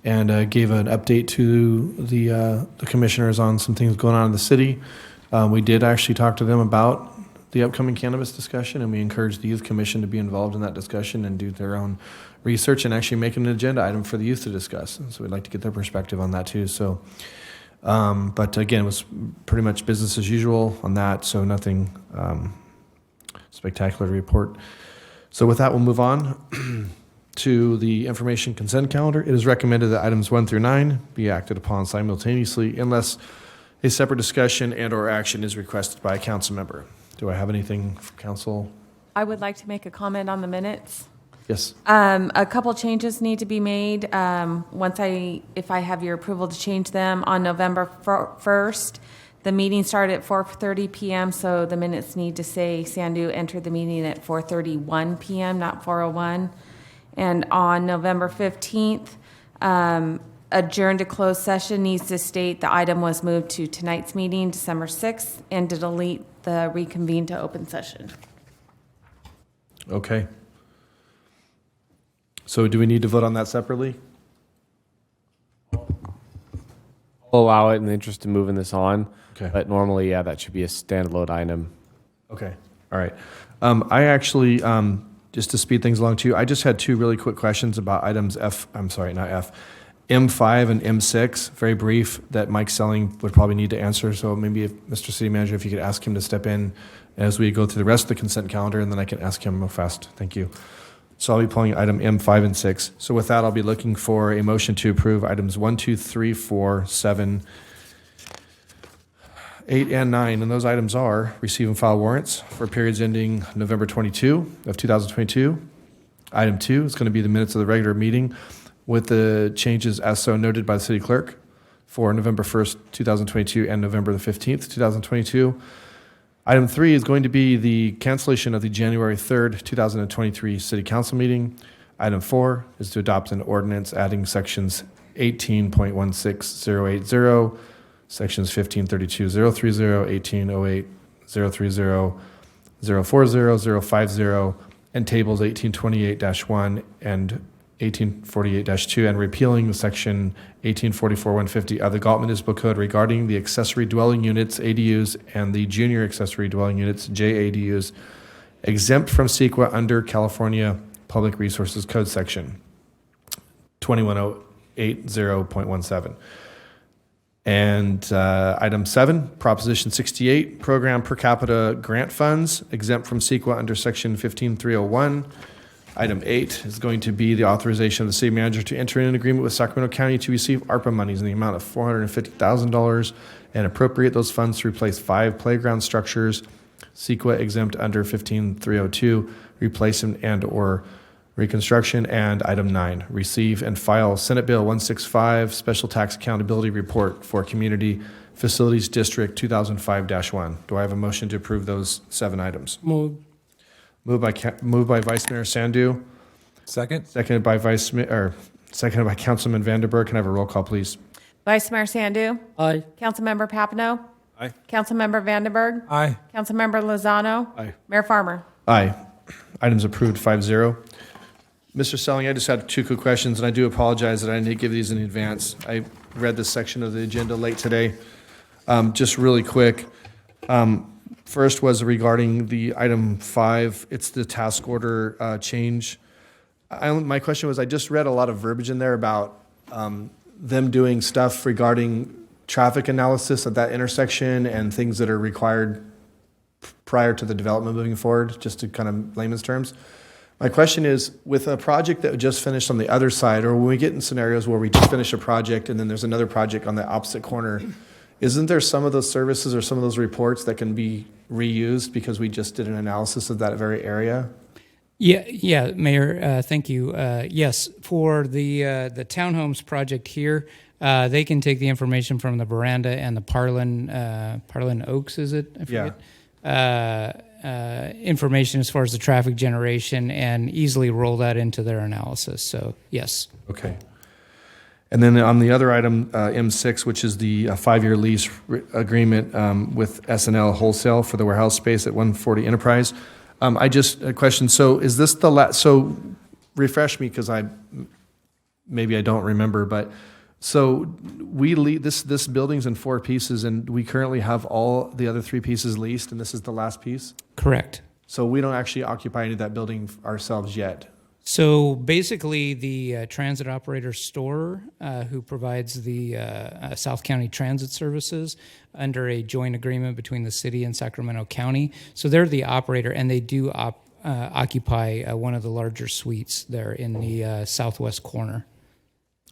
and gave an update to the commissioners on some things going on in the city. We did actually talk to them about the upcoming cannabis discussion, and we encouraged the youth commission to be involved in that discussion and do their own research and actually make an agenda item for the youth to discuss. And so we'd like to get their perspective on that too. So, but again, it was pretty much business as usual on that. So nothing spectacular to report. So with that, we'll move on to the information consent calendar. It is recommended that items 1 through 9 be acted upon simultaneously unless a separate discussion and or action is requested by a council member. Do I have anything from council? I would like to make a comment on the minutes. Yes. A couple changes need to be made. If I have your approval to change them on November 1st, the meeting started at 4:30 p.m., so the minutes need to say Sandu entered the meeting at 4:31 p.m., not 4:01. And on November 15th, adjourned to closed session needs to state the item was moved to tonight's meeting, December 6th, and to delete the reconvene to open session. Okay. So do we need to vote on that separately? I'll allow it in the interest of moving this on. Okay. But normally, yeah, that should be a standalone item. Okay. All right. I actually, just to speed things along too, I just had 2 really quick questions about items M5 and M6, very brief, that Mike Selling would probably need to answer. So maybe if Mr. City Manager, if you could ask him to step in as we go through the rest of the consent calendar, and then I can ask him real fast. Thank you. So I'll be pulling item M5 and 6. So with that, I'll be looking for a motion to approve items 1, 2, 3, 4, 7, 8, and 9. And those items are receive and file warrants for periods ending November 22 of 2022. Item 2 is going to be the minutes of the regular meeting with the changes as so noted by the city clerk for November 1st, 2022 and November the 15th, 2022. Item 3 is going to be the cancellation of the January 3rd, 2023 city council meeting. Item 4 is to adopt an ordinance adding sections 18.16080, sections 1532.030, 1808, 030, 040, 050, and tables 1828-1 and 1848-2, and repealing the section 1844-150 of the Galt Municipal Code regarding the accessory dwelling units, ADUs, and the junior accessory dwelling units, JADUs, exempt from CEQA under California Public Resources Code section 21080.17. And item 7, Proposition 68, program per capita grant funds, exempt from CEQA under section 15301. Item 8 is going to be the authorization of the city manager to enter in an agreement with Sacramento County to receive ARPA monies in the amount of $450,000 and appropriate those funds to replace 5 playground structures, CEQA exempt under 15302, replacement and or reconstruction. And item 9, receive and file Senate Bill 165, Special Tax Accountability Report for Community Facilities District 2005-1. Do I have a motion to approve those 7 items? Move. Moved by Vice Mayor Sandu. Second? Seconded by seconded by Councilman Vanderburg. Can I have a roll call, please? Vice Mayor Sandu? Aye. Councilmember Papineau? Aye. Councilmember Vandenberg. Aye. Councilmember Lozano. Aye. Mayor Farmer. Aye. Items approved 5-0. Mr. Selling, I just had two quick questions, and I do apologize that I didn't give these in advance. I read this section of the agenda late today. Just really quick. First was regarding the item 5. It's the task order change. My question was, I just read a lot of verbiage in there about them doing stuff regarding traffic analysis at that intersection and things that are required prior to the development moving forward, just to kind of layman's terms. My question is, with a project that just finished on the other side, or when we get in scenarios where we just finish a project and then there's another project on the opposite corner, isn't there some of those services or some of those reports that can be reused because we just did an analysis of that very area? Yeah, Mayor, thank you. Yes, for the townhomes project here, they can take the information from the veranda and the Parlin Oaks, is it? I forget. Information as far as the traffic generation and easily roll that into their analysis. So, yes. Okay. And then on the other item, M6, which is the 5-year lease agreement with S&L Wholesale for the warehouse space at 140 Enterprise. I just a question. So is this the last? So refresh me because maybe I don't remember. But so we this building's in 4 pieces, and we currently have all the other 3 pieces leased, and this is the last piece. Correct. So we don't actually occupy any of that building ourselves yet. So basically, the transit operator store who provides the South County Transit Services under a joint agreement between the city and Sacramento County. So they're the operator, and they do occupy one of the larger suites there in the southwest corner.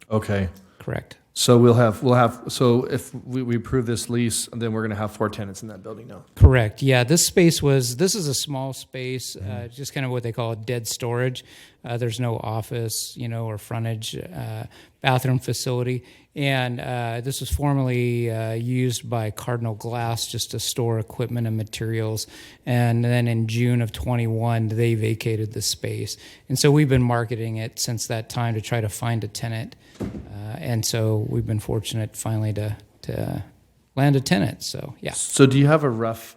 Okay. Correct. So we'll have. So if we approve this lease, then we're going to have 4 tenants in that building now. Correct. Yeah, this is a small space, just kind of what they call a dead storage. There's no office, or frontage, bathroom facility, and this was formerly used by Cardinal Glass just to store equipment and materials. And then in June of 21, they vacated the space, and so we've been marketing it since that time to try to find a tenant. And so we've been fortunate finally to land a tenant. So yeah. So do you have a rough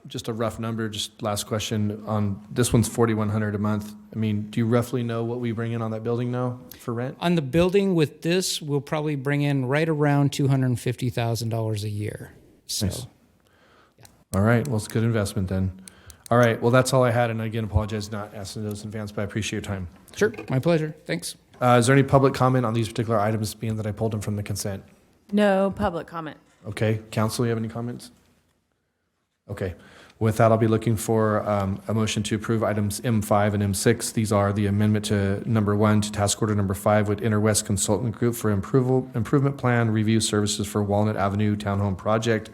number? Just last question on this one's $4,100 a month. I mean, do you roughly know what we bring in on that building now for rent? On the building with this, we'll probably bring in right around $250,000 a year. So. Nice. Yeah. All right. Well, it's a good investment then. All right. Well, that's all I had. And again, apologize not asking those in advance, but I appreciate your time. Sure. My pleasure. Thanks. Is there any public comment on these particular items, being that I pulled them from the consent? No public comment. Okay. Council, you have any comments? Okay. With that, I'll be looking for a motion to approve items M5 and M6. These are the amendment to number 1 to task order number 5 with Interwest Consultant Group for improvement plan review services for Walnut Avenue Townhome Project.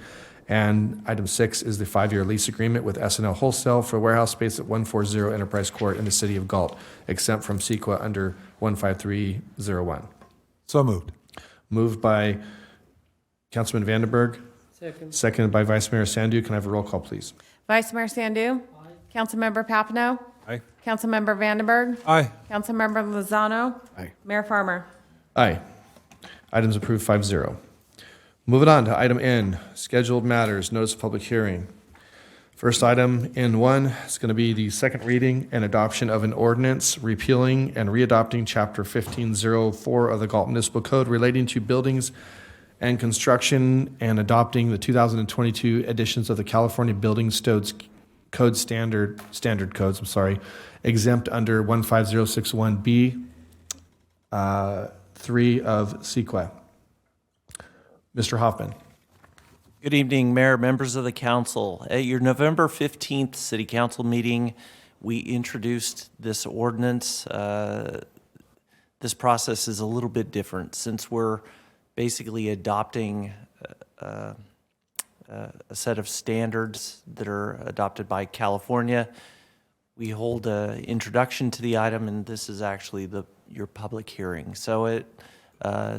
And item 6 is the 5-year lease agreement with S&L Wholesale for warehouse space at 140 Enterprise Court in the city of Galt, exempt from CEQA under 15301. So moved. Moved by Councilman Vandenberg. Second. Seconded by Vice Mayor Sandu. Can I have a roll call, please? Vice Mayor Sandu. Aye. Councilmember Papineau. Aye. Councilmember Vandenberg. Aye. Councilmember Lozano. Aye. Mayor Farmer. Aye. Items approved 5-0. Moving on to item N, scheduled matters, notice of public hearing. First item, N1, is going to be the second reading and adoption of an ordinance repealing and readopting Chapter 1504 of the Galt Municipal Code relating to buildings and construction and adopting the 2022 editions of the California Building Code standard codes, exempt under 15061B 3 of CEQA. Mr. Hoffman. Good evening, Mayor, members of the council. At your November 15th City Council meeting, we introduced this ordinance. This process is a little bit different since we're basically adopting a set of standards that are adopted by California. We hold an introduction to the item, and this is actually your public hearing. So at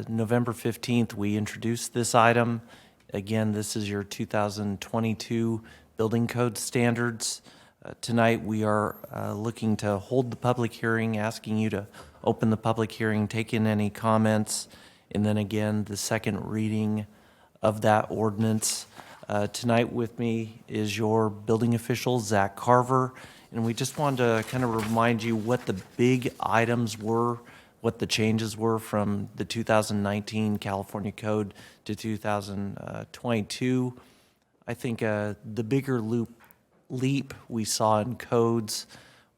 November 15th, we introduced this item. Again, this is your 2022 building code standards. Tonight, we are looking to hold the public hearing, asking you to open the public hearing, take in any comments, and then again, the second reading of that ordinance. Tonight with me is your building official, Zach Carver, and we just wanted to kind of remind you what the big items were, what the changes were from the 2019 California Code to 2022. I think the bigger leap we saw in codes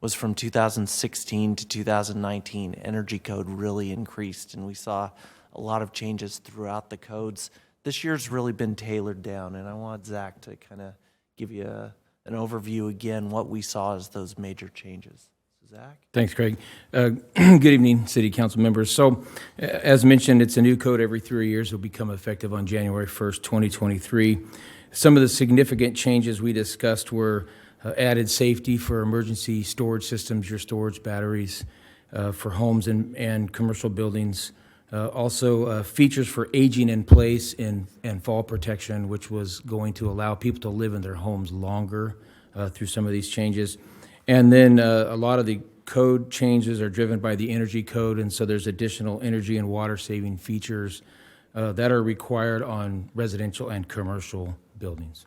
was from 2016 to 2019. Energy code really increased, and we saw a lot of changes throughout the codes. This year's really been tailored down, and I want Zach to kind of give you an overview again, what we saw as those major changes. Zach? Thanks, Craig. Good evening, City Council members. So, as mentioned, it's a new code every 3 years. It will become effective on January 1st, 2023. Some of the significant changes we discussed were added safety for emergency storage systems, your storage batteries for homes and commercial buildings. Also, features for aging in place and fall protection, which was going to allow people to live in their homes longer through some of these changes. And then a lot of the code changes are driven by the energy code, and so there's additional energy and water saving features that are required on residential and commercial buildings.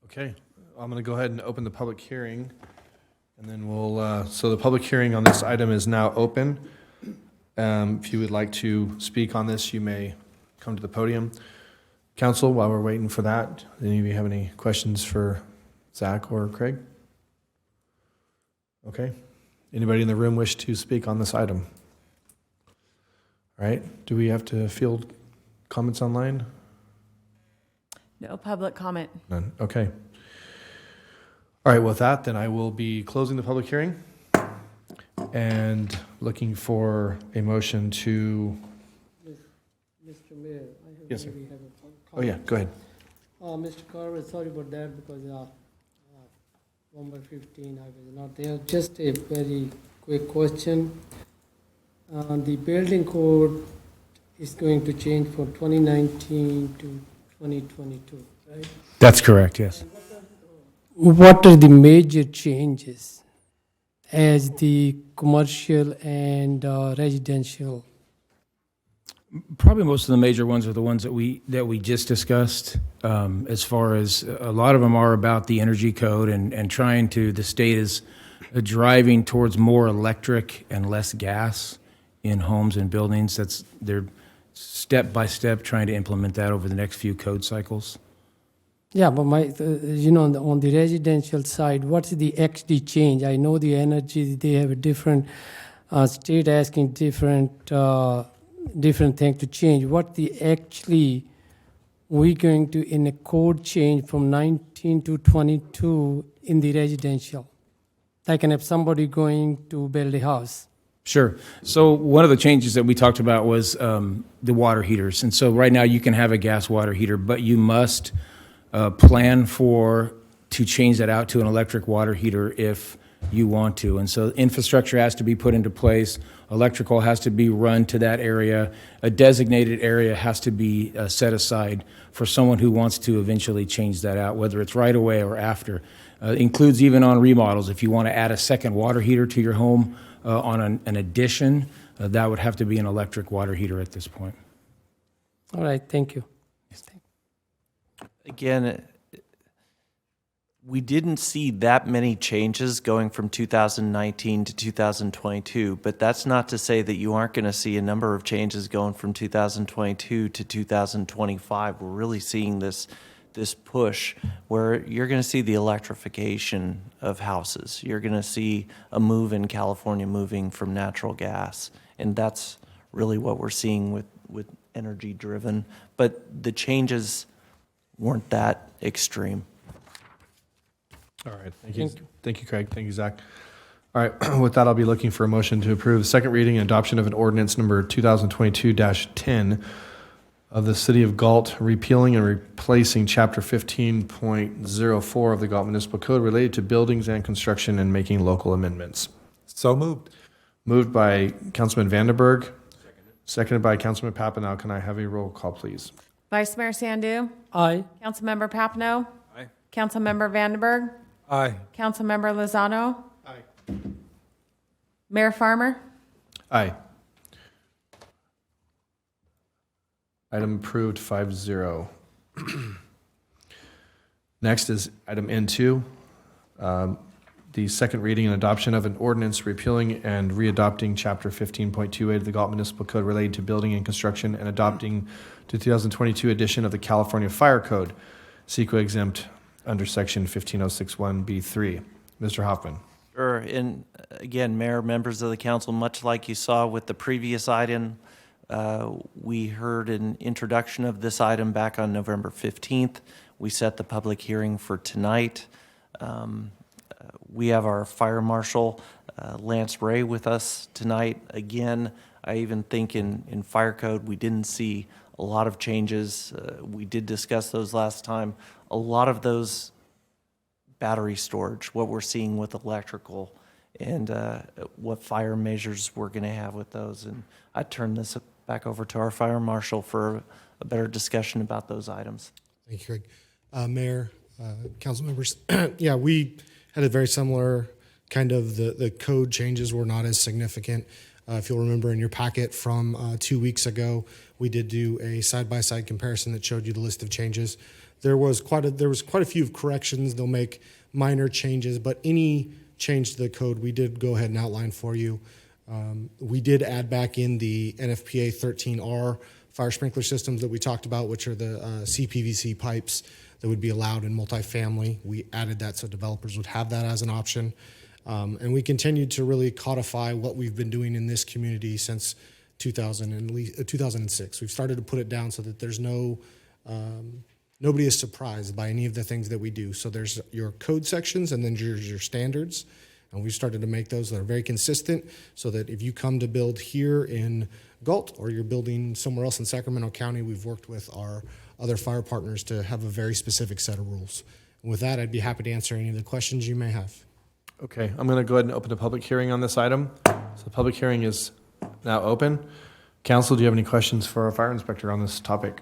Okay, I'm going to go ahead and open the public hearing, and then we'll, so the public hearing on this item is now open. If you would like to speak on this, you may come to the podium. Council, while we're waiting for that, any of you have any questions for Zach or Craig? Okay. Anybody in the room wish to speak on this item? All right. Do we have to field comments online? No public comment. None. Okay. All right. With that, then I will be closing the public hearing and looking for a motion to. Mr. Mayor, I have Yes, sir. maybe have a Oh yeah. Go ahead. Mr. Carver, sorry about that because number 15 I was not there. Just a very quick question. The building code is going to change from 2019 to 2022, right? That's correct, yes. What are the major changes as the commercial and residential? Probably most of the major ones are the ones that we just discussed. As far as a lot of them are about the energy code and trying to, the state is driving towards more electric and less gas in homes and buildings. They're step by step trying to implement that over the next few code cycles. Yeah, but on the residential side, what's the XD change? I know the energy, they have a different state asking different thing to change. What the actually we going to in a code change from 19 to 22 in the residential? Like, and if somebody going to build a house. Sure. So one of the changes that we talked about was the water heaters. And so right now you can have a gas water heater, but you must plan to change that out to an electric water heater if you want to. And so infrastructure has to be put into place. Electrical has to be run to that area. A designated area has to be set aside for someone who wants to eventually change that out, whether it's right away or after. Includes even on remodels. If you want to add a second water heater to your home on an addition, that would have to be an electric water heater at this point. All right, thank you. Again, we didn't see that many changes going from 2019 to 2022, but that's not to say that you aren't going to see a number of changes going from 2022 to 2025. We're really seeing this push where you're going to see the electrification of houses. You're going to see a move in California moving from natural gas, and that's really what we're seeing with energy driven. But the changes weren't that extreme. All right. Thank you. Thank you, Craig. Thank you, Zach. All right. With that, I'll be looking for a motion to approve the second reading and adoption of an ordinance number 2022-10 of the City of Galt, repealing and replacing Chapter 15.04 of the Galt Municipal Code related to buildings and construction and making local amendments. So moved. Moved by Councilman Vandenberg. Seconded by Councilman Papineau. Can I have a roll call, please? Vice Mayor Sandu? Aye. Councilmember Papineau? Aye. Councilmember Vandenberg? Aye. Councilmember Lozano? Aye. Mayor Farmer? Aye. Item approved 5-0. Next is item N2, the second reading and adoption of an ordinance repealing and readopting Chapter 15.28 of the Galt Municipal Code related to building and construction and adopting the 2022 edition of the California Fire Code, CEQA exempt under Section 15061B3. Mr. Hoffman. Sure. And again, Mayor, members of the council, much like you saw with the previous item, we heard an introduction of this item back on November 15th. We set the public hearing for tonight. We have our fire marshal, Lance Ray, with us tonight. Again, I even think in fire code, we didn't see a lot of changes. We did discuss those last time. A lot of those battery storage, what we're seeing with electrical, and what fire measures we're going to have with those. And I turn this back over to our fire marshal for a better discussion about those items. Thank you, Craig. Mayor, council members, yeah, we had a very similar kind of, the code changes were not as significant. If you'll remember in your packet from 2 weeks ago, we did do a side-by-side comparison that showed you the list of changes. There was quite a few corrections. They'll make minor changes, but any change to the code, we did go ahead and outline for you. We did add back in the NFPA 13R fire sprinkler systems that we talked about, which are the CPVC pipes that would be allowed in multifamily. We added that so developers would have that as an option. And we continued to really codify what we've been doing in this community since 2006. We've started to put it down so that there's nobody is surprised by any of the things that we do. So there's your code sections and then there's your standards. And we've started to make those that are very consistent so that if you come to build here in Galt or you're building somewhere else in Sacramento County, we've worked with our other fire partners to have a very specific set of rules. And with that, I'd be happy to answer any of the questions you may have. Okay, I'm going to go ahead and open a public hearing on this item. So the public hearing is now open. Council, do you have any questions for our fire inspector on this topic?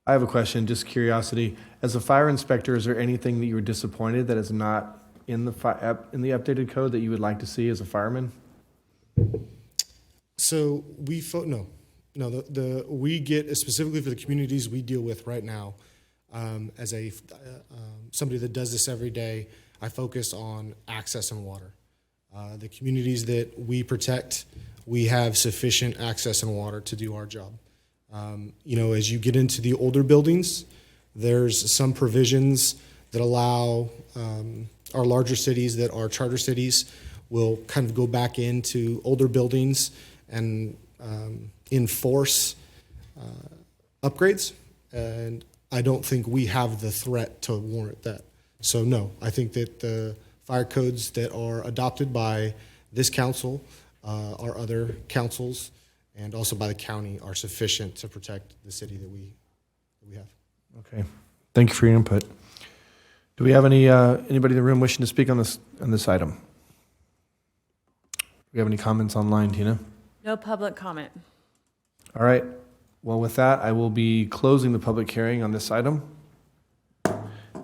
I have a question, just curiosity. As a fire inspector, is there anything that you were disappointed that is not in the updated code that you would like to see as a fireman? So we we get specifically for the communities we deal with right now. As somebody that does this every day, I focus on access and water. The communities that we protect, we have sufficient access and water to do our job. As you get into the older buildings, there's some provisions that allow our larger cities that are charter cities will kind of go back into older buildings and enforce upgrades. And I don't think we have the threat to warrant that. So no, I think that the fire codes that are adopted by this council, our other councils, and also by the county are sufficient to protect the city that we have. Okay, thank you for your input. Do we have anybody in the room wishing to speak on this item? Do we have any comments online, Tina? No public comment. All right. Well, with that, I will be closing the public hearing on this item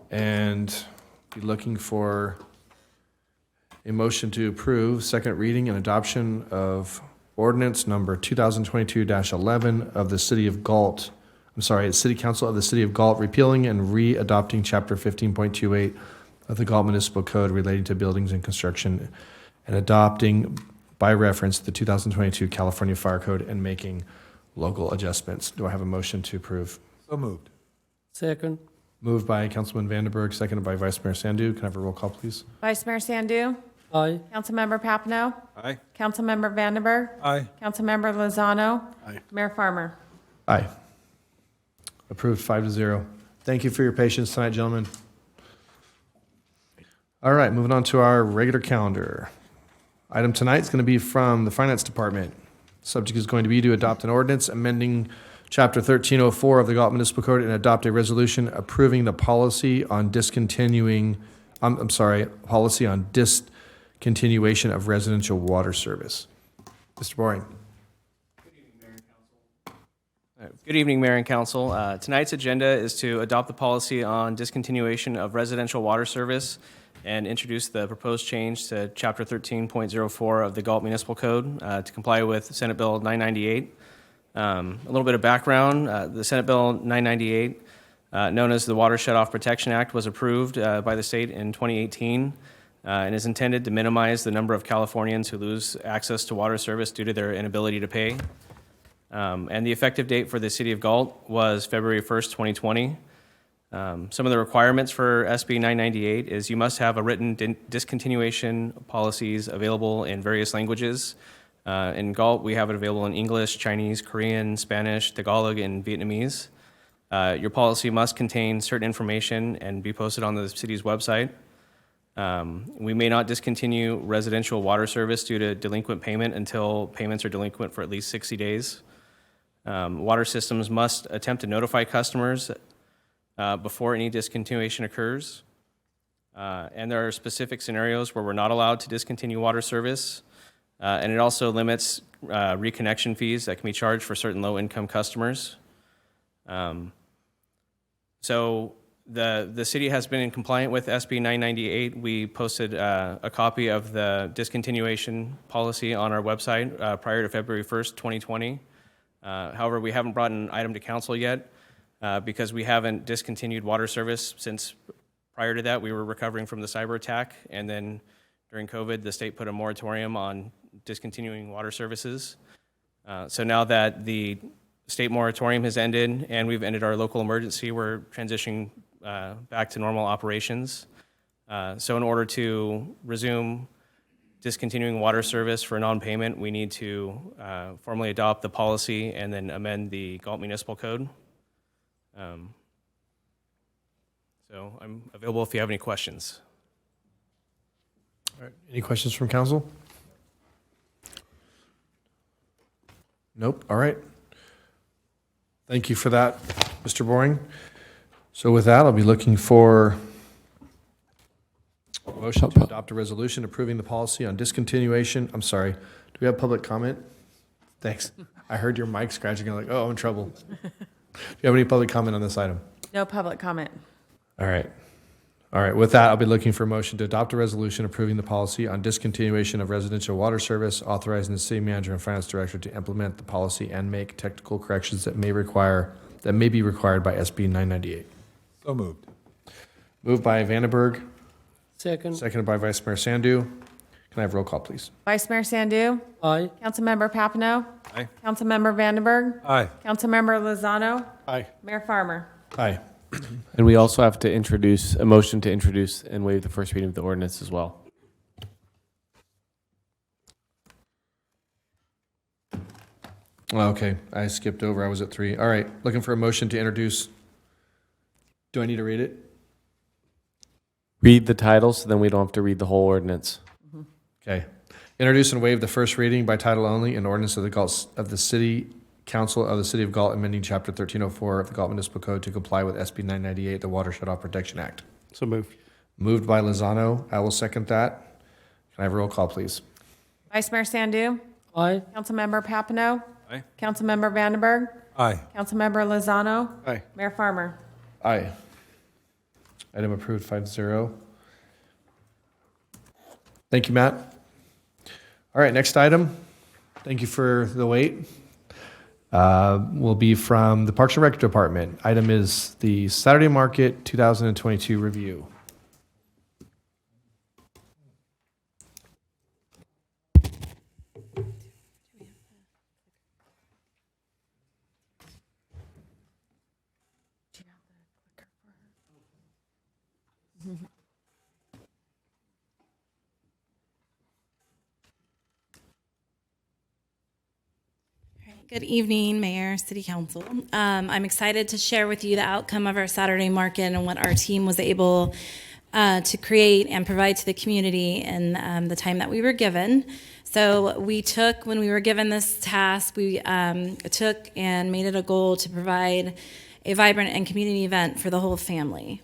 and be looking for a motion to approve second reading and adoption of ordinance number 2022-11 of the City of Galt. City Council of the City of Galt repealing and re-adopting Chapter 15.28 of the Galt Municipal Code relating to buildings and construction and adopting by reference the 2022 California Fire Code and making local adjustments. Do I have a motion to approve? So moved. Second. Moved by Councilman Vandenberg, seconded by Vice Mayor Sandu. Can I have a roll call, please? Vice Mayor Sandu. Aye. Councilmember Papineau. Aye. Councilmember Vandenberg. Aye. Councilmember Lozano. Aye. Mayor Farmer. Aye. Approved 5-0. Thank you for your patience tonight, gentlemen. All right, moving on to our regular calendar. Item tonight is going to be from the Finance Department. Subject is going to be to adopt an ordinance amending Chapter 1304 of the Galt Municipal Code and adopt a resolution approving the policy on discontinuation of residential water service. Mr. Boring. Good evening, Mayor and Council. Tonight's agenda is to adopt the policy on discontinuation of residential water service and introduce the proposed change to Chapter 13.04 of the Galt Municipal Code to comply with Senate Bill 998. A little bit of background, the Senate Bill 998, known as the Water Shutoff Protection Act, was approved by the state in 2018 and is intended to minimize the number of Californians who lose access to water service due to their inability to pay. And the effective date for the city of Galt was February 1st, 2020. Some of the requirements for SB 998 is you must have a written discontinuation policies available in various languages. In Galt, we have it available in English, Chinese, Korean, Spanish, Tagalog, and Vietnamese. Your policy must contain certain information and be posted on the city's website. We may not discontinue residential water service due to delinquent payment until payments are delinquent for at least 60 days. Water systems must attempt to notify customers before any discontinuation occurs. And there are specific scenarios where we're not allowed to discontinue water service. And it also limits reconnection fees that can be charged for certain low-income customers. So the city has been in compliant with SB 998. We posted a copy of the discontinuation policy on our website prior to February 1st, 2020. However, we haven't brought an item to council yet because we haven't discontinued water service since prior to that. We were recovering from the cyber attack, and then during COVID, the state put a moratorium on discontinuing water services. So now that the state moratorium has ended and we've ended our local emergency, we're transitioning back to normal operations. So in order to resume discontinuing water service for non-payment, we need to formally adopt the policy and then amend the Galt Municipal Code. So I'm available if you have any questions. All right. Any questions from council? Nope. All right. Thank you for that, Mr. Boring. So with that, I'll be looking for a motion to adopt a resolution approving the policy on discontinuation. I'm sorry. Do we have public comment? Thanks. I heard your mic scratching. I'm like, oh, I'm in trouble. Do you have any public comment on this item? No public comment. All right. All right. With that, I'll be looking for a motion to adopt a resolution approving the policy on discontinuation of residential water service, authorizing the city manager and finance director to implement the policy and make technical corrections that may be required by SB 998. So moved. Moved by Vandenberg, Second. seconded by Vice Mayor Sandu. Can I have roll call, please? Vice Mayor Sandu. Aye. Councilmember Papineau. Aye. Councilmember Vandenberg. Aye. Councilmember Lozano. Aye. Mayor Farmer. Aye. And we also have to introduce a motion to introduce and waive the first reading of the ordinance as well. Okay, I skipped over. I was at 3. All right, looking for a motion to introduce. Do I need to read it? Read the title so then we don't have to read the whole ordinance. Okay. Introduce and waive the first reading by title only, an ordinance of the City Council of the City of Galt amending Chapter 1304 of the Galt Municipal Code to comply with SB 998, the Water Shutoff Protection Act. So moved. Moved by Lozano. I will second that. Can I have a roll call, please? Vice Mayor Sandu. Aye. Councilmember Papineau. Aye. Councilmember Vandenberg. Aye. Councilmember Lozano. Aye. Mayor Farmer. Aye. Item approved 5-0. Thank you, Matt. All right, next item. Thank you for the wait. Will be from the Parks and Rec Department. Item is the Saturday Market 2022 review. Good evening, Mayor, City Council. I'm excited to share with you the outcome of our Saturday market and what our team was able to create and provide to the community in the time that we were given. So when we were given this task, we took and made it a goal to provide a vibrant and community event for the whole family.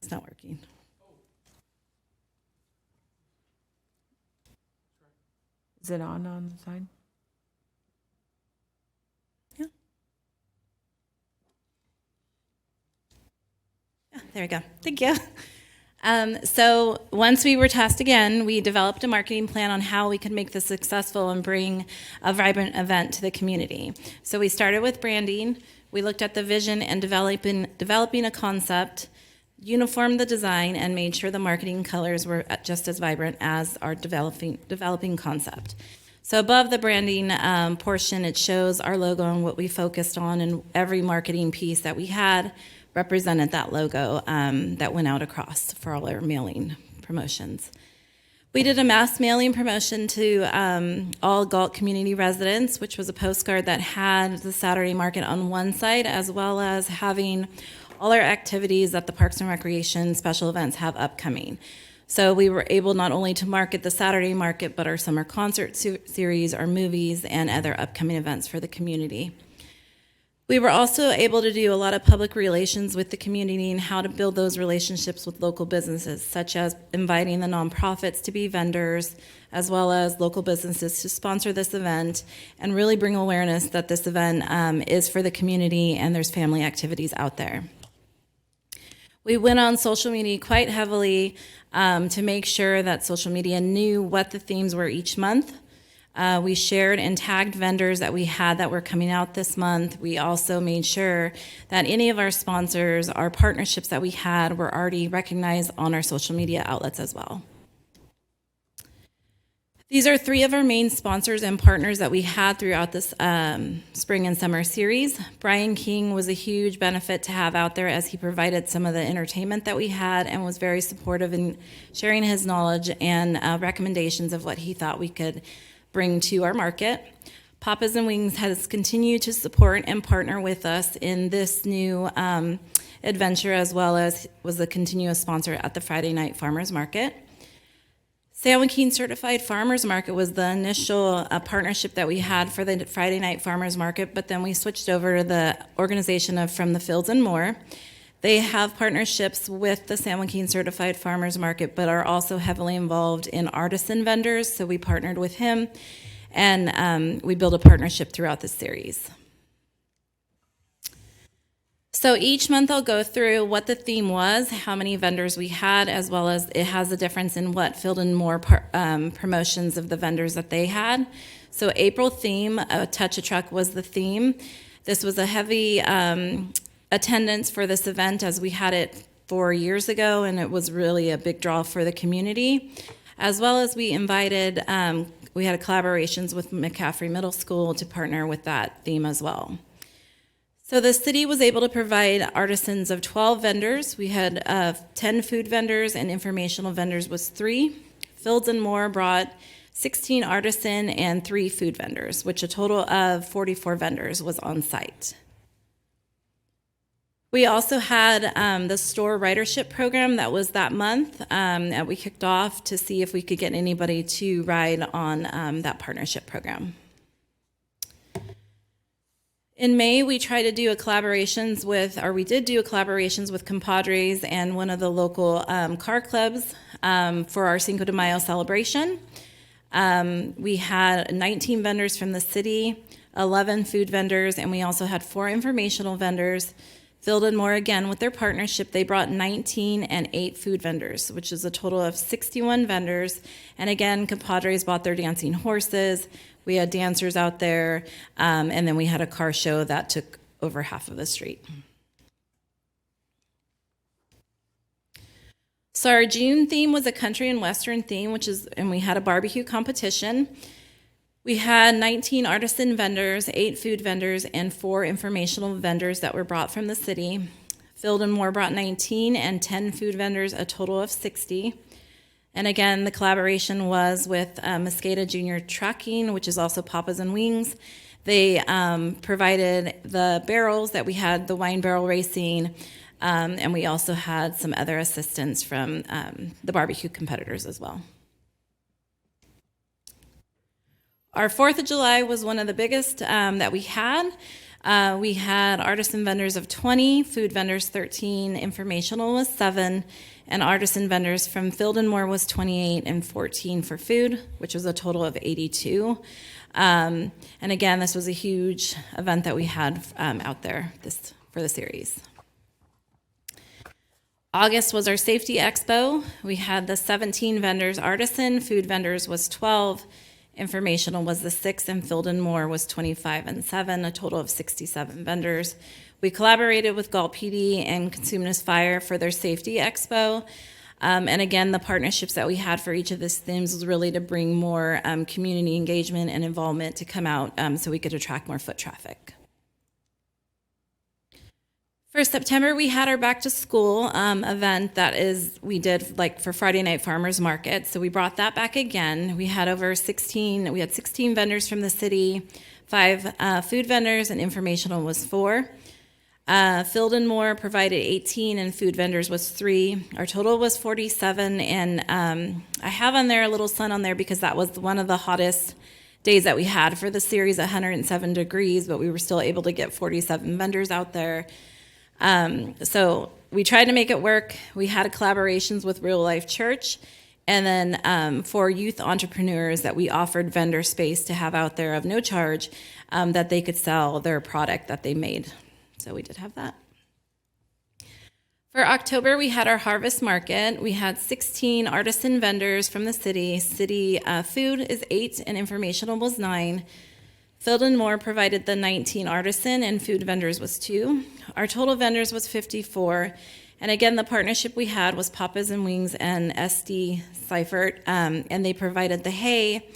It's not working. Is it on the side? Yeah. Yeah, there we go. Thank you. So once we were tasked again, we developed a marketing plan on how we could make this successful and bring a vibrant event to the community. So we started with branding. We looked at the vision and developing a concept, uniformed the design, and made sure the marketing colors were just as vibrant as our developing concept. So above the branding portion, it shows our logo and what we focused on, and every marketing piece that we had represented that logo that went out across for all our mailing promotions. We did a mass mailing promotion to all Galt community residents, which was a postcard that had the Saturday market on one side, as well as having all our activities that the Parks and Recreation special events have upcoming. So we were able not only to market the Saturday market, but our summer concert series, our movies, and other upcoming events for the community. We were also able to do a lot of public relations with the community and how to build those relationships with local businesses, such as inviting the nonprofits to be vendors, as well as local businesses to sponsor this event, and really bring awareness that this event is for the community and there's family activities out there. We went on social media quite heavily to make sure that social media knew what the themes were each month. We shared and tagged vendors that we had that were coming out this month. We also made sure that any of our sponsors, our partnerships that we had, were already recognized on our social media outlets as well. These are three of our main sponsors and partners that we had throughout this spring and summer series. Brian King was a huge benefit to have out there, as he provided some of the entertainment that we had and was very supportive in sharing his knowledge and recommendations of what he thought we could bring to our market. Papa's and Wings has continued to support and partner with us in this new adventure, as well as was a continuous sponsor at the Friday Night Farmers Market. San Joaquin Certified Farmers Market was the initial partnership that we had for the Friday Night Farmers Market, but then we switched over to the organization of From the Fields and More. They have partnerships with the San Joaquin Certified Farmers Market, but are also heavily involved in artisan vendors, so we partnered with him, and we built a partnership throughout the series. So each month I'll go through what the theme was, how many vendors we had, as well as it has a difference in what Field and More promotions of the vendors that they had. So April theme, Touch a Truck was the theme. This was a heavy attendance for this event, as we had it 4 years ago, and it was really a big draw for the community. As well as we invited, we had collaborations with McCaffrey Middle School to partner with that theme as well. So the city was able to provide artisans of 12 vendors. We had 10 food vendors, and informational vendors was 3. Fields and More brought 16 artisan and 3 food vendors, which a total of 44 vendors was on site. We also had the store ridership program that was that month that we kicked off to see if we could get anybody to ride on that partnership program. In May, we tried to do we did do collaborations with Compadres and one of the local car clubs for our Cinco de Mayo celebration. We had 19 vendors from the city, 11 food vendors, and we also had 4 informational vendors. Field and More, again, with their partnership, they brought 19 and 8 food vendors, which is a total of 61 vendors. And again, Compadres bought their dancing horses. We had dancers out there, and then we had a car show that took over half of the street. So our June theme was a country and western theme, and we had a barbecue competition. We had 19 artisan vendors, 8 food vendors, and 4 informational vendors that were brought from the city. Field and More brought 19 and 10 food vendors, a total of 60. And again, the collaboration was with Mosqueda Junior Trucking, which is also Papa's and Wings. They provided the barrels that we had, the wine barrel racing, and we also had some other assistance from the barbecue competitors as well. Our 4th of July was one of the biggest that we had. We had artisan vendors of 20, food vendors 13, informational was 7, and artisan vendors from Field and More was 28 and 14 for food, which was a total of 82. And again, this was a huge event that we had out there for the series. August was our safety expo. We had the 17 vendors artisan, food vendors was 12, informational was the 6, and Field and More was 25 and 7, a total of 67 vendors. We collaborated with Galt PD and Consumnes Fire for their safety expo. And again, the partnerships that we had for each of these themes was really to bring more community engagement and involvement to come out so we could attract more foot traffic. For September, we had our back to school event we did like for Friday Night Farmers Market. So we brought that back again. We had 16 vendors from the city, 5 food vendors, and informational was 4. Field and More provided 18 and food vendors was 3. Our total was 47, and I have on there a little sun on there because that was one of the hottest days that we had for the series, 107 degrees, but we were still able to get 47 vendors out there. So we tried to make it work. We had collaborations with Real Life Church, and then for youth entrepreneurs that we offered vendor space to have out there of no charge that they could sell their product that they made. So we did have that. For October, we had our harvest market. We had 16 artisan vendors from the city. City food is 8 and informational was 9. Field and More provided the 19 artisan and food vendors was 2. Our total vendors was 54. And again, the partnership we had was Papa's and Wings and SD Seifert, and they provided the hay.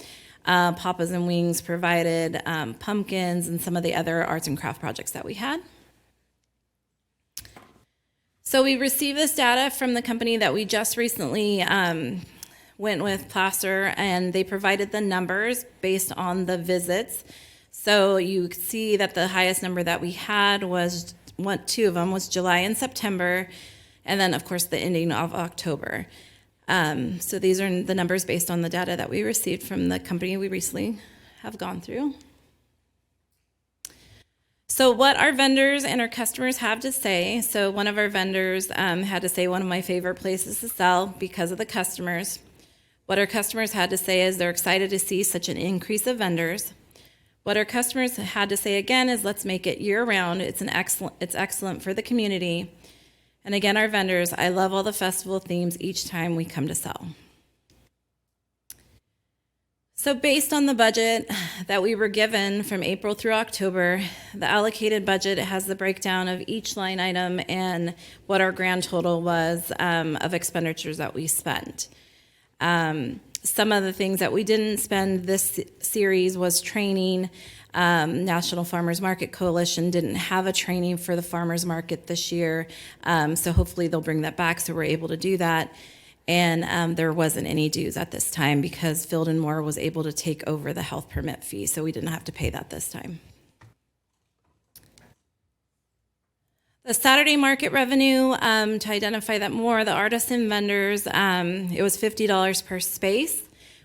Papa's and Wings provided pumpkins and some of the other arts and craft projects that we had. So we received this data from the company that we just recently went with, Placer, and they provided the numbers based on the visits. So you see that the highest number that we had was 2 of them was July and September, and then of course the ending of October. So these are the numbers based on the data that we received from the company we recently have gone through. So what our vendors and our customers have to say. So one of our vendors had to say one of my favorite places to sell because of the customers. What our customers had to say is they're excited to see such an increase of vendors. What our customers had to say again is let's make it year round. It's excellent for the community. And again, our vendors, I love all the festival themes each time we come to sell. So based on the budget that we were given from April through October, the allocated budget has the breakdown of each line item and what our grand total was of expenditures that we spent. Some of the things that we didn't spend this series was training. National Farmers Market Coalition didn't have a training for the farmers market this year, so hopefully they'll bring that back so we're able to do that. And there wasn't any dues at this time because Field and More was able to take over the health permit fee, so we didn't have to pay that this time. The Saturday market revenue, to identify that more, the artisan vendors, it was $50 per space.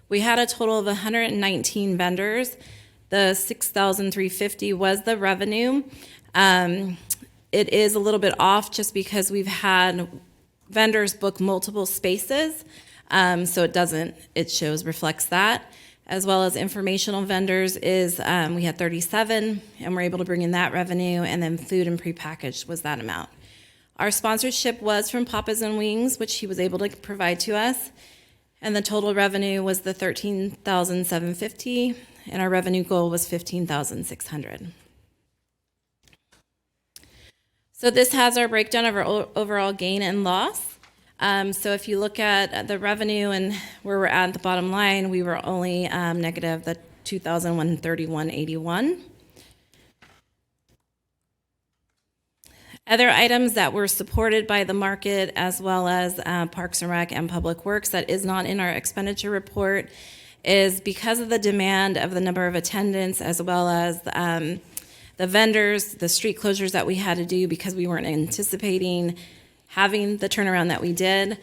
We had a total of 119 vendors. The $6,350 was the revenue. It is a little bit off just because we've had vendors book multiple spaces, so it reflects that. As well as informational vendors is, we had 37, and we're able to bring in that revenue, and then food and prepackaged was that amount. Our sponsorship was from Papa's and Wings, which he was able to provide to us, and the total revenue was the $13,750, and our revenue goal was $15,600. So this has our breakdown of our overall gain and loss. So if you look at the revenue and where we're at the bottom line, we were only negative the $2,131.81. Other items that were supported by the market as well as Parks and Rec and Public Works that is not in our expenditure report is because of the demand of the number of attendants as well as the vendors, the street closures that we had to do because we weren't anticipating having the turnaround that we did.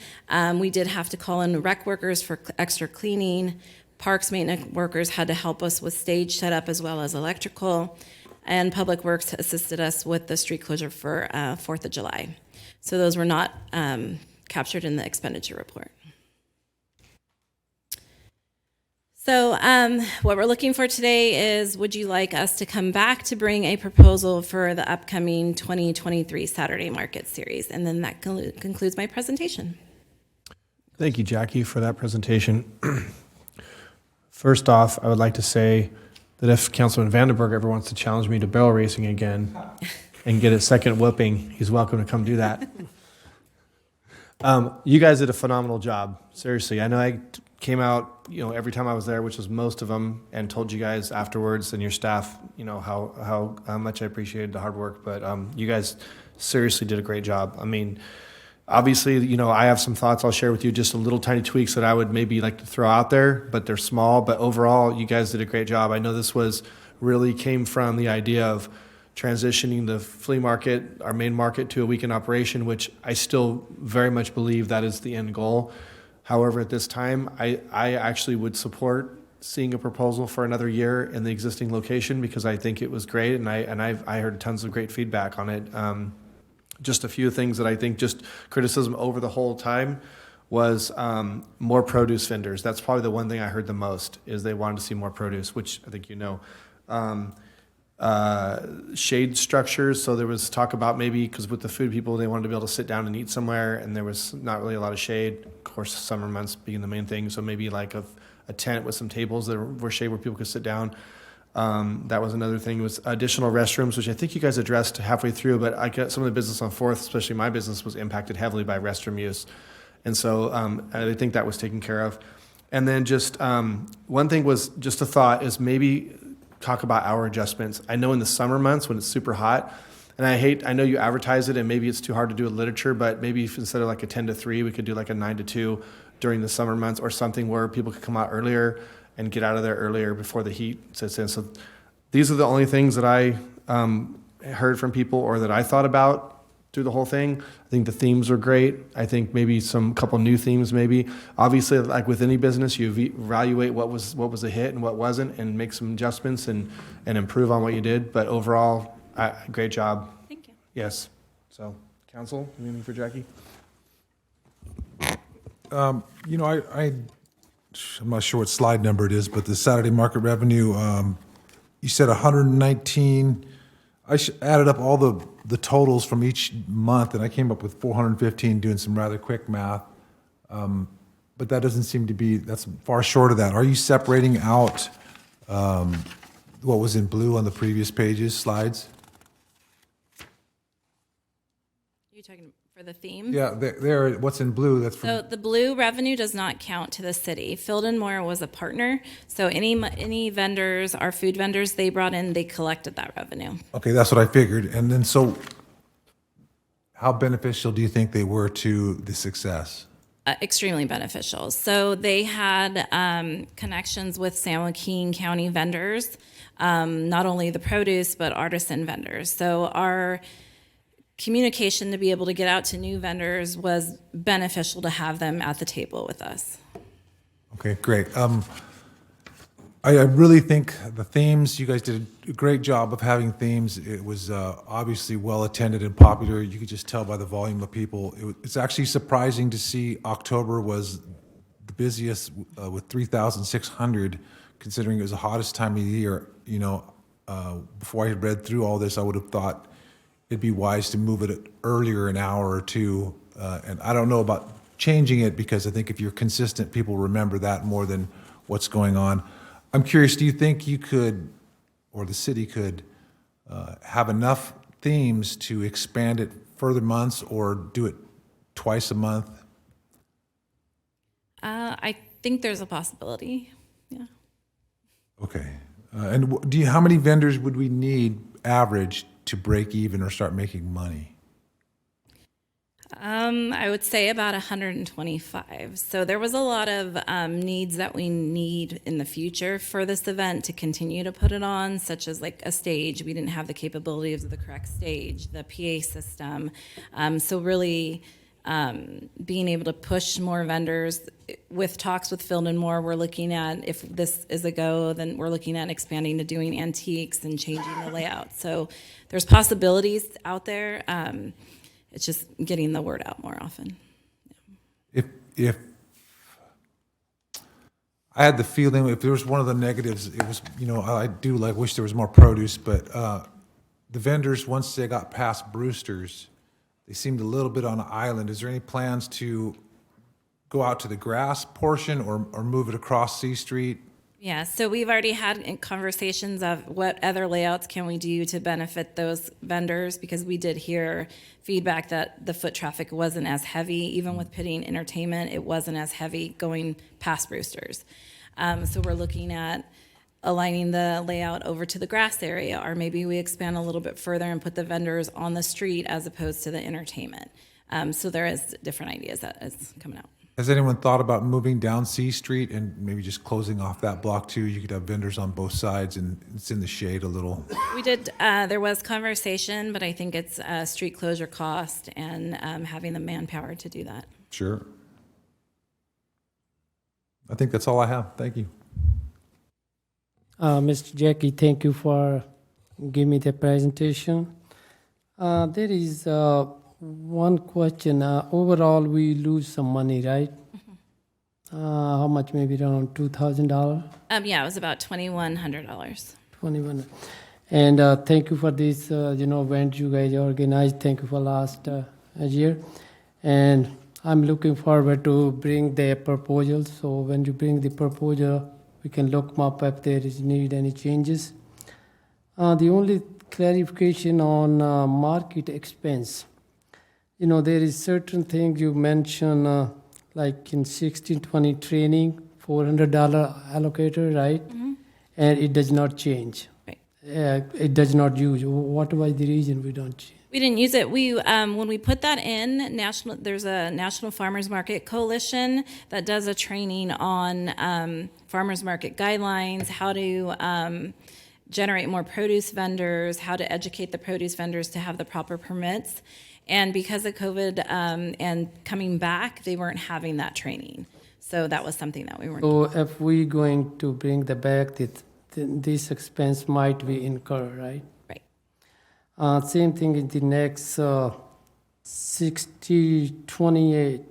We did have to call in rec workers for extra cleaning. Parks maintenance workers had to help us with stage setup as well as electrical. And Public Works assisted us with the street closure for 4th of July. So those were not captured in the expenditure report. So what we're looking for today is, would you like us to come back to bring a proposal for the upcoming 2023 Saturday Market Series? And then that concludes my presentation. Thank you, Jackie, for that presentation. First off, I would like to say that if Councilman Vandenberg ever wants to challenge me to barrel racing again and get a second whooping, he's welcome to come do that. You guys did a phenomenal job. Seriously, I know I came out, every time I was there, which was most of them, and told you guys afterwards and your staff, how much I appreciated the hard work. But you guys seriously did a great job. I mean, obviously, I have some thoughts I'll share with you, just a little tiny tweaks that I would maybe like to throw out there, but they're small. But overall, you guys did a great job. I know this really came from the idea of transitioning the flea market, our main market, to a weekend operation, which I still very much believe that is the end goal. However, at this time, I actually would support seeing a proposal for another year in the existing location, because I think it was great, and I heard tons of great feedback on it. Just a few things that I think just criticism over the whole time was more produce vendors. That's probably the one thing I heard the most, is they wanted to see more produce, which I think shade structures. So there was talk about maybe, because with the food people, they wanted to be able to sit down and eat somewhere, and there was not really a lot of shade. Of course, summer months being the main thing. So maybe like a tent with some tables that were shade where people could sit down. That was another thing. It was additional restrooms, which I think you guys addressed halfway through, but I get some of the business on 4th, especially my business, was impacted heavily by restroom use. And so I think that was taken care of. And then just one thing was just a thought is maybe talk about hour adjustments. I know in the summer months when it's super hot, and I know you advertise it and maybe it's too hard to do with literature, but maybe if instead of like a 10 to 3, we could do like a 9 to 2 during the summer months, or something where people could come out earlier and get out of there earlier before the heat sets in. So these are the only things that I heard from people, or that I thought about through the whole thing. I think the themes are great. I think maybe some couple new themes maybe. Obviously, like with any business, you evaluate what was a hit and what wasn't, and make some adjustments and improve on what you did. But overall, great job. Thank you. Yes. So, council, anything for Jackie? I'm not sure what slide number it is, but the Saturday market revenue, you said 119. I added up all the totals from each month, and I came up with 415 doing some rather quick math. But that doesn't seem to be, that's far short of that. Are you separating out what was in blue on the previous slides? Are you talking for the theme? Yeah, there. What's in blue? That's from. So the blue revenue does not count to the city. Field and More was a partner, so any vendors, our food vendors, they brought in, they collected that revenue. Okay, that's what I figured. And then, so how beneficial do you think they were to the success? Extremely beneficial. So they had connections with San Joaquin County vendors, not only the produce, but artisan vendors. So our communication to be able to get out to new vendors was beneficial to have them at the table with us. Okay, great. I really think the themes, you guys did a great job of having themes. It was obviously well attended and popular. You could just tell by the volume of people. It's actually surprising to see October was the busiest with 3,600, considering it was the hottest time of the year. Before I had read through all this, I would have thought it'd be wise to move it earlier, an hour or two. And I don't know about changing it, because I think if you're consistent, people remember that more than what's going on. I'm curious, do you think you could, or the city could, have enough themes to expand it further months, or do it twice a month? I think there's a possibility, yeah. Okay. And how many vendors would we need average to break even or start making money? I would say about 125. So there was a lot of needs that we need in the future for this event to continue to put it on, such as like a stage. We didn't have the capabilities of the correct stage, the PA system. So really being able to push more vendors. With talks with Field and More, we're looking at, if this is a go, then we're looking at expanding to doing antiques and changing the layout. So there's possibilities out there. It's just getting the word out more often. If I had the feeling if there was one of the negatives, it was, I do wish there was more produce, but the vendors, once they got past Brewster's, they seemed a little bit on an island. Is there any plans to go out to the grass portion or move it across C Street? Yeah, so we've already had conversations of what other layouts can we do to benefit those vendors, because we did hear feedback that the foot traffic wasn't as heavy, even with putting entertainment, it wasn't as heavy going past Brewster's. So we're looking at aligning the layout over to the grass area, or maybe we expand a little bit further and put the vendors on the street as opposed to the entertainment. So there is different ideas that is coming out. Has anyone thought about moving down C Street and maybe just closing off that block too? You could have vendors on both sides and it's in the shade a little. We did, there was conversation, but I think it's street closure cost and having the manpower to do that. Sure. I think that's all I have. Thank you. Mr. Jackie, thank you for giving me the presentation. There is one question. Overall, we lose some money, right? How much? Maybe around $2,000? Yeah, it was about $2,100. $2,100. And thank you for this, event you guys organized. Thank you for last year. And I'm looking forward to bring the proposal. So when you bring the proposal, we can look up if there is need any changes. The only clarification on market expense. There is certain things you mentioned, like in 1620 training, $400 allocator, right? Mm-hmm. And it does not change. Right. It does not use. What was the reason we don't change? We didn't use it. We when we put that in, there's a National Farmers Market Coalition that does a training on farmers market guidelines, how to generate more produce vendors, how to educate the produce vendors to have the proper permits. And because of COVID and coming back, they weren't having that training. So that was something that we weren't. So if we going to bring the back, this expense might be incurred, right? Right. Same thing in the next 6028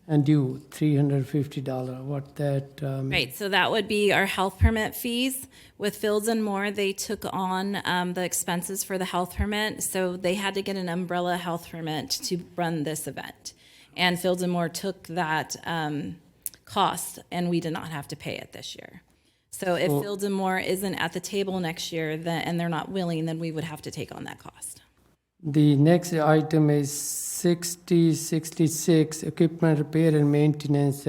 and due $350. What that? Right. So that would be our health permit fees. With Fields and More, they took on the expenses for the health permit. So they had to get an umbrella health permit to run this event. And Fields and More took that cost, and we did not have to pay it this year. So if Fields and More isn't at the table next year and they're not willing, then we would have to take on that cost. The next item is 6066, equipment repair and maintenance.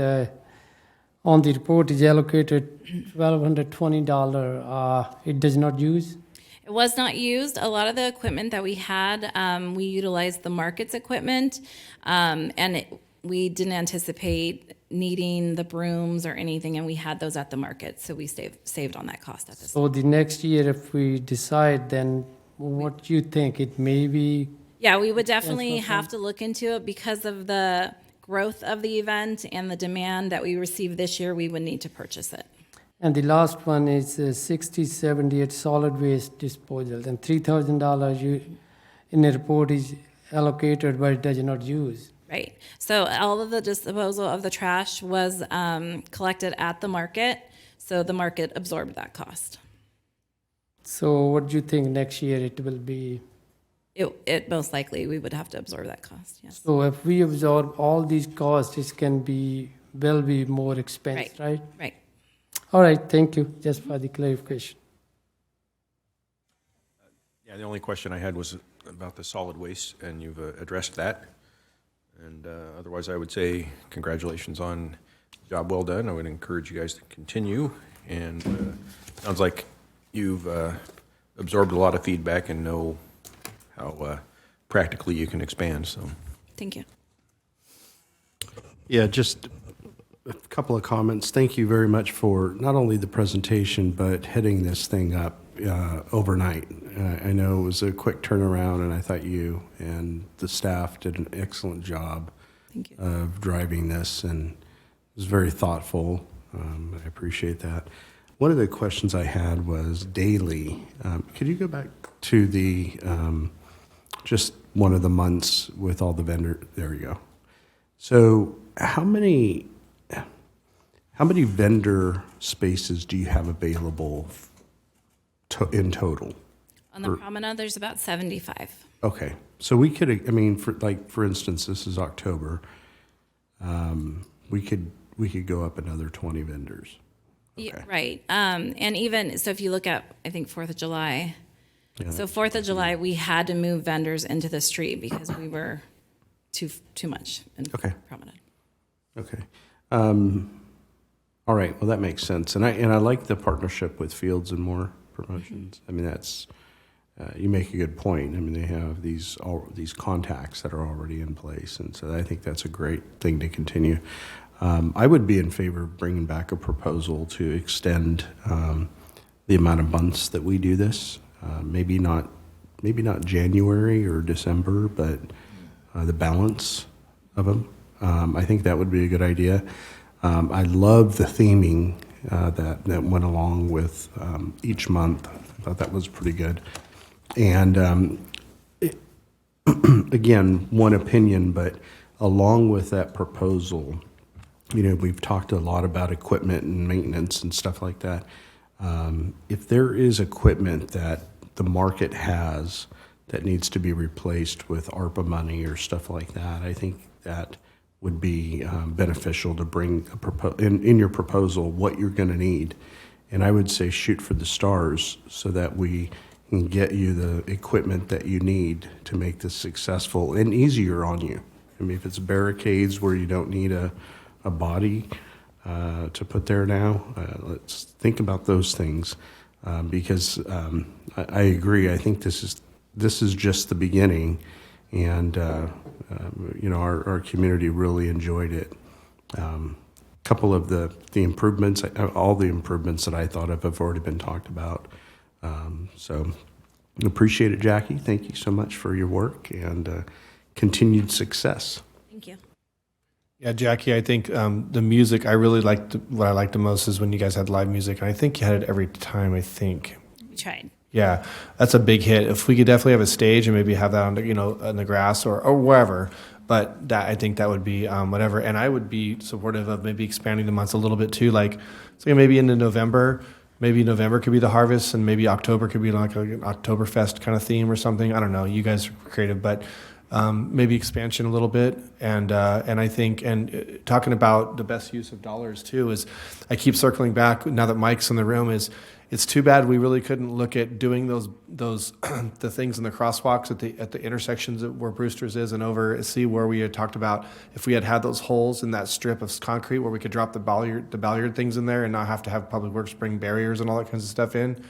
On the report is allocated $1,220. It does not use? It was not used. A lot of the equipment that we had, we utilized the market's equipment, and we didn't anticipate needing the brooms or anything, and we had those at the market, so we saved on that cost at this. So the next year, if we decide, then what do you think? It may be? Yeah, we would definitely have to look into it because of the growth of the event and the demand that we received this year. We would need to purchase it. And the last one is 6078 solid waste disposal, and $3,000 in the report is allocated, but it does not use. Right. So all of the disposal of the trash was collected at the market, so the market absorbed that cost. So what do you think next year it will be? It most likely we would have to absorb that cost, yes. So if we absorb all these costs, it will be more expensive, right? Right. All right, thank you, just for the clarification. Yeah, the only question I had was about the solid waste, and you've addressed that. And otherwise, I would say congratulations on the job well done. I would encourage you guys to continue. And sounds like you've absorbed a lot of feedback and know how practically you can expand. So, thank you. Yeah, just a couple of comments. Thank you very much for not only the presentation, but heading this thing up overnight. I know it was a quick turnaround, and I thought you and the staff did an excellent job of driving this, and it was very thoughtful. I appreciate that. One of the questions I had was daily. Could you go back to the just one of the months with all the vendors? There you go. So how many How many vendor spaces do you have available in total? On the promenade, there's about 75. Okay, so we could, I mean, for instance, this is October. We could go up another 20 vendors. Okay. Yeah, right. And even, so if you look at, I think 4th of July. Yeah, So 4th of July, we had to move vendors into the street because we were too much in promenade. Okay. All right. Well, that makes sense. And I like the partnership with Fields and More Promotions. I mean, that's, you make a good point. I mean, they have these contacts that are already in place. And so I think that's a great thing to continue. I would be in favor of bringing back a proposal to extend the amount of months that we do this. Maybe not January or December, but the balance of them. I think that would be a good idea. I love the theming that went along with each month. I thought that was pretty good. And again, one opinion, but along with that proposal, you know, we've talked a lot about equipment and maintenance and stuff like that. If there is equipment that the market has that needs to be replaced with ARPA money or stuff like that, I think that would be beneficial to bring in your proposal what you're going to need. And I would say shoot for the stars so that we can get you the equipment that you need to make this successful and easier on you. I mean, if it's barricades where you don't need a body to put there now, let's think about those things because I agree. I think this is just the beginning, and you know, our community really enjoyed it. A couple of the improvements, all the improvements that I thought of have already been talked about. So appreciate it, Jackie. Thank you so much for your work and continued success. Thank you. Yeah, Jackie, I think the music, I really liked, what I liked the most is when you guys had live music. And I think you had it every time, I think. We tried. Yeah, that's a big hit. If we could definitely have a stage and maybe have that on, you know, in the grass or wherever, but that, I think that would be whatever. And I would be supportive of maybe expanding the months a little bit too. Like, so maybe into November, maybe November could be the harvest and maybe October could be like an Oktoberfest kind of theme or something. I don't know. You guys are creative, but maybe expansion a little bit. And I think, and talking about the best use of dollars too, is I keep circling back now that Mike's in the room, is it's too bad we really couldn't look at doing those the things in the crosswalks at the intersections where Brewster's is and over, see where we had talked about if we had those holes in that strip of concrete where we could drop the Balliard things in there and not have to have Public Works bring barriers and all that kinds of stuff in.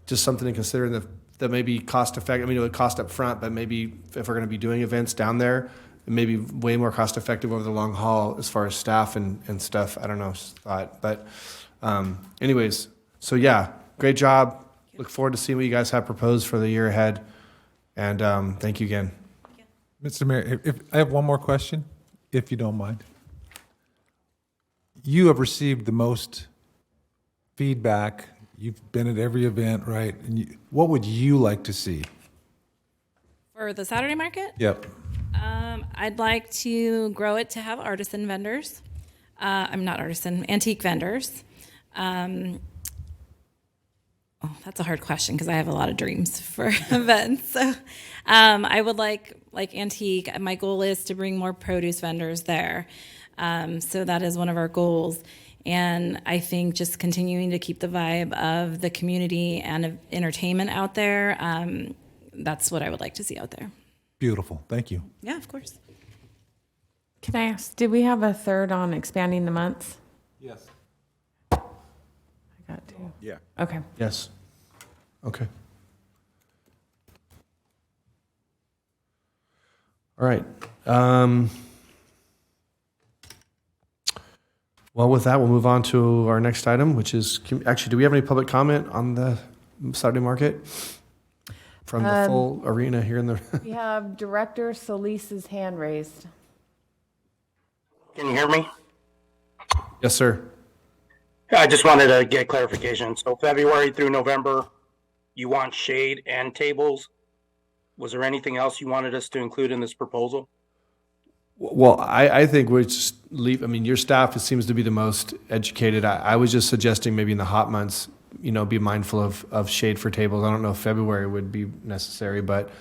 Just something to consider in that may be cost effective. I mean, it would cost up front, but maybe if we're going to be doing events down there, it may be way more cost effective over the long haul as far as staff and stuff. I don't know, but anyways. So yeah, great job. Look forward to seeing what you guys have proposed for the year ahead. And thank you again. Mr. Mayor, if I have one more question, if you don't mind. You have received the most feedback. You've been at every event, right? And what would you like to see? For the Saturday market? Yep. I'd like to grow it to have artisan vendors. I'm not artisan, antique vendors. That's a hard question because I have a lot of dreams for events. So I would like antique. My goal is to bring more produce vendors there. So that is one of our goals. And I think just continuing to keep the vibe of the community and of entertainment out there, that's what I would like to see out there. Beautiful. Thank you. Yeah, of course. Can I ask, did we have a third on expanding the months? Yes. I got two. Yeah. Okay. Yes. Okay. All right. Well, with that, we'll move on to our next item, which is, actually, do we have any public comment on the Saturday market from the full arena here in the? We have Director Solis's hand raised. Can you hear me? Yes, sir. I just wanted to get clarification. So February through November, you want shade and tables. Was there anything else you wanted us to include in this proposal? Well, I think we just leave, I mean, your staff seems to be the most educated. I was just suggesting maybe in the hot months, be mindful of shade for tables. I don't know if February would be necessary, but,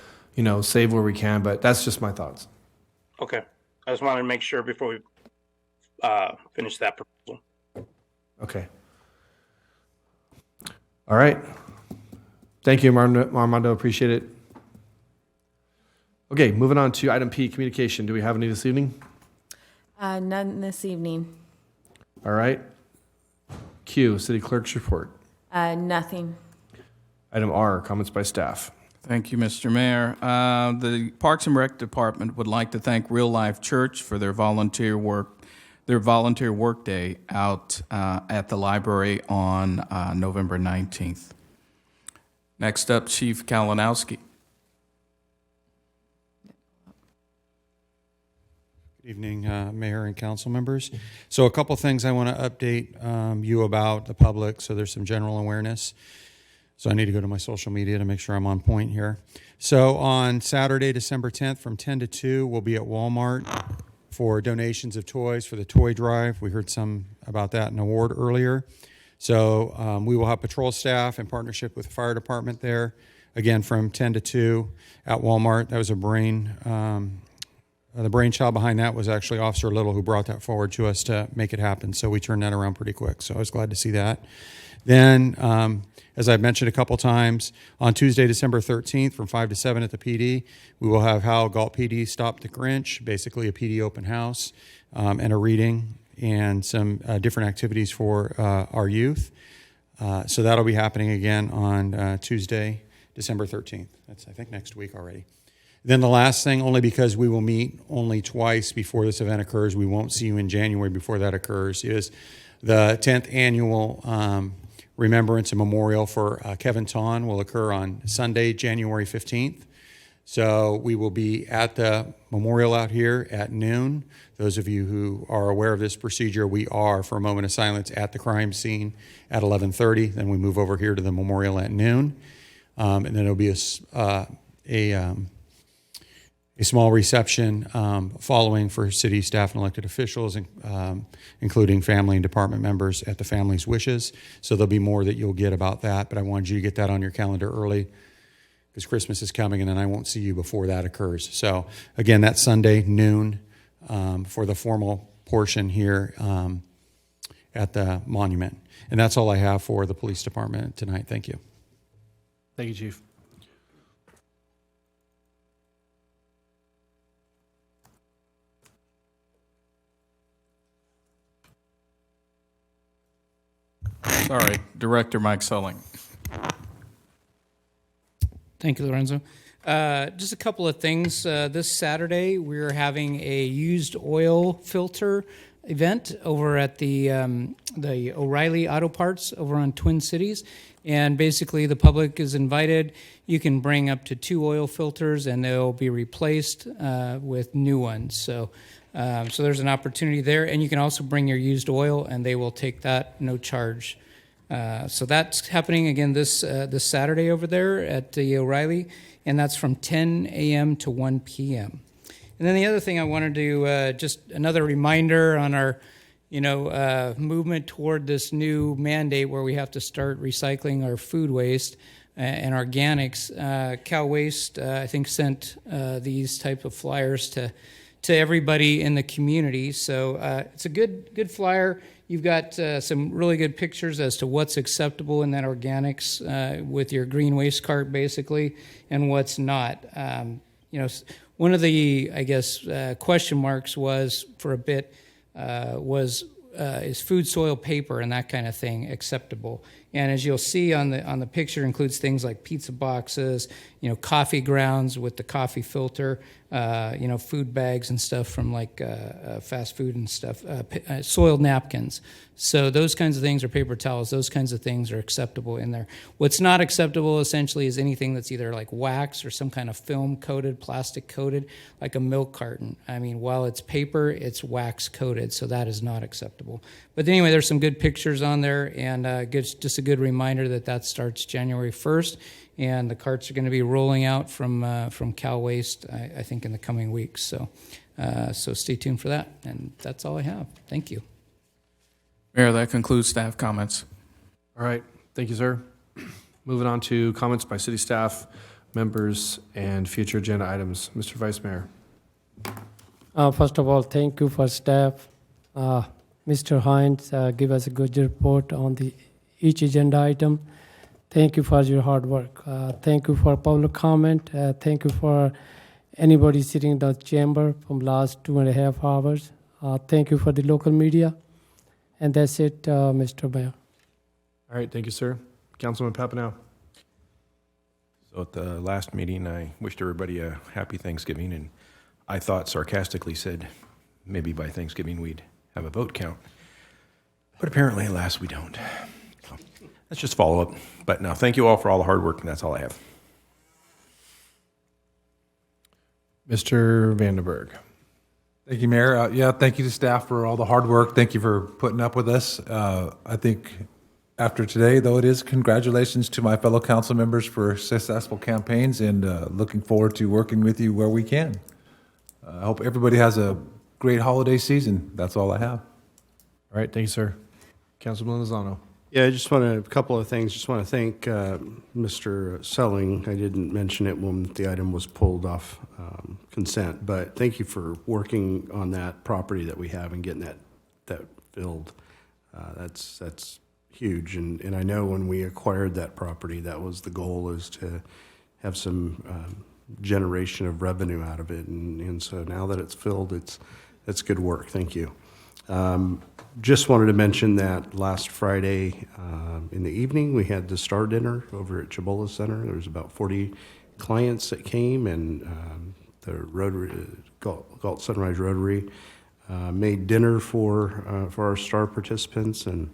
save where we can, but that's just my thoughts. Okay. I just wanted to make sure before we finish that proposal. Okay. All right. Thank you, Armando. Appreciate it. Okay, moving on to item P, communication. Do we have any this evening? None this evening. All right. Q, city clerk's report. Nothing. Item R, comments by staff. Thank you, Mr. Mayor. The Parks and Rec Department would like to thank Real Life Church for their volunteer work day out at the library on November 19th. Next up, Chief Kalinowski. Good evening, Mayor and council members. So a couple things I want to update you about the public, so there's some general awareness. So I need to go to my social media to make sure I'm on point here. So on Saturday, December 10th from 10 to 2, we'll be at Walmart for donations of toys for the toy drive. We heard some about that in award earlier. So we will have patrol staff in partnership with the fire department there, again from 10 to 2 at Walmart. That was the brainchild behind that was actually Officer Little, who brought that forward to us to make it happen. So we turned that around pretty quick. So I was glad to see that. Then, as I've mentioned a couple times, on Tuesday, December 13th from 5 to 7 at the PD, we will have how Galt PD Stop the Grinch, basically a PD open house and a reading and some different activities for our youth. So that'll be happening again on Tuesday, December 13th. That's, I think, next week already. Then the last thing, only because we will meet only twice before this event occurs, we won't see you in January before that occurs, is the 10th annual Remembrance and Memorial for Kevin Tawn will occur on Sunday, January 15th. So we will be at the memorial out here at noon. Those of you who are aware of this procedure, we are, for a moment of silence, at the crime scene at 11:30. Then we move over here to the memorial at noon. And then there'll be a small reception following for city staff and elected officials, including family and department members at the family's wishes. So there'll be more that you'll get about that, but I wanted you to get that on your calendar early because Christmas is coming and then I won't see you before that occurs. So again, that's Sunday, noon, for the formal portion here at the monument. And that's all I have for the police department tonight. Thank you. Thank you, Chief. Sorry, Director Mike Sulling. Thank you, Lorenzo. Just a couple of things. This Saturday, we're having a used oil filter event over at the O'Reilly Auto Parts over on Twin Cities. And basically, the public is invited. You can bring up to 2 oil filters, and they'll be replaced with new ones. So there's an opportunity there. And you can also bring your used oil, and they will take that, no charge. So that's happening again this Saturday over there at the O'Reilly, and that's from 10 a.m. to 1 p.m. And then the other thing I wanted to just another reminder on our movement toward this new mandate where we have to start recycling our food waste and organics. Cal Waste, I think, sent these type of flyers to everybody in the community. So it's a good flyer. You've got some really good pictures as to what's acceptable in that organics with your green waste cart, basically, and what's not. One of the, I guess, question marks was for a bit is food, soil, paper, and that kind of thing acceptable? And as you'll see on the picture, includes things like pizza boxes, coffee grounds with the coffee filter, food bags and stuff from like fast food and stuff, soiled napkins. So those kinds of things, or paper towels, those kinds of things are acceptable in there. What's not acceptable essentially is anything that's either like wax or some kind of film coated, plastic coated, like a milk carton. I mean, while it's paper, it's wax coated, so that is not acceptable. But anyway, there's some good pictures on there, and just a good reminder that starts January 1st, and the carts are going to be rolling out from Cal Waste, I think, in the coming weeks. So So stay tuned for that. And that's all I have. Thank you. Mayor, that concludes staff comments. All right, thank you, sir. Moving on to comments by city staff, members, and future agenda items. Mr. Vice Mayor. First of all, thank you for staff. Mr. Hines give us a good report on each agenda item. Thank you for your hard work. Thank you for public comment. Thank you for anybody sitting in the chamber from last 2.5 hours. Thank you for the local media. And that's it, Mr. Mayor. All right, thank you, sir. Councilman Papineau. So at the last meeting, I wished everybody a happy Thanksgiving, and I thought sarcastically said maybe by Thanksgiving we'd have a vote count. But apparently, alas, we don't. So let's just follow up. But no, thank you all for all the hard work, and that's all I have. Mr. Vandenberg. Thank you, Mayor. Yeah, thank you to staff for all the hard work. Thank you for putting up with us. I think after today, though it is, congratulations to my fellow council members for successful campaigns, and looking forward to working with you where we can. I hope everybody has a great holiday season. That's all I have. All right, thank you, sir. Councilman Lozano. Yeah, I just want a couple of things. Just want to thank Mr. Selling. I didn't mention it when the item was pulled off consent, but thank you for working on that property that we have and getting that filled. That's huge, and I know when we acquired that property, that was the goal, is to have some generation of revenue out of it, and so now that it's filled, it's good work. Thank you. Just wanted to mention that last Friday in the evening, we had the Star Dinner over at Cibola Center. There was about 40 clients that came, and the Rotary, Galt Sunrise Rotary made dinner for our Star participants, and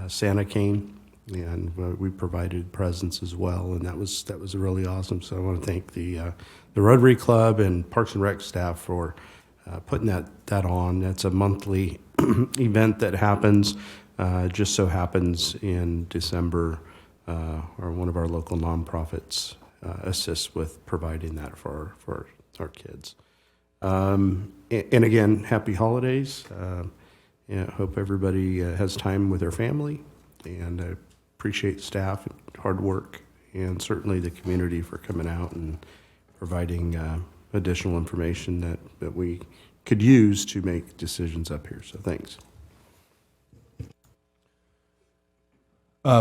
Santa came, and we provided presents as well, and that was really awesome. So I want to thank the Rotary Club and Parks and Rec staff for putting that on. That's a monthly event that happens. Just so happens in December, or one of our local nonprofits assists with providing that for our kids. And again, happy holidays. Yeah, hope everybody has time with their family, and I appreciate staff and hard work, and certainly the community for coming out and providing additional information that we could use to make decisions up here. So thanks.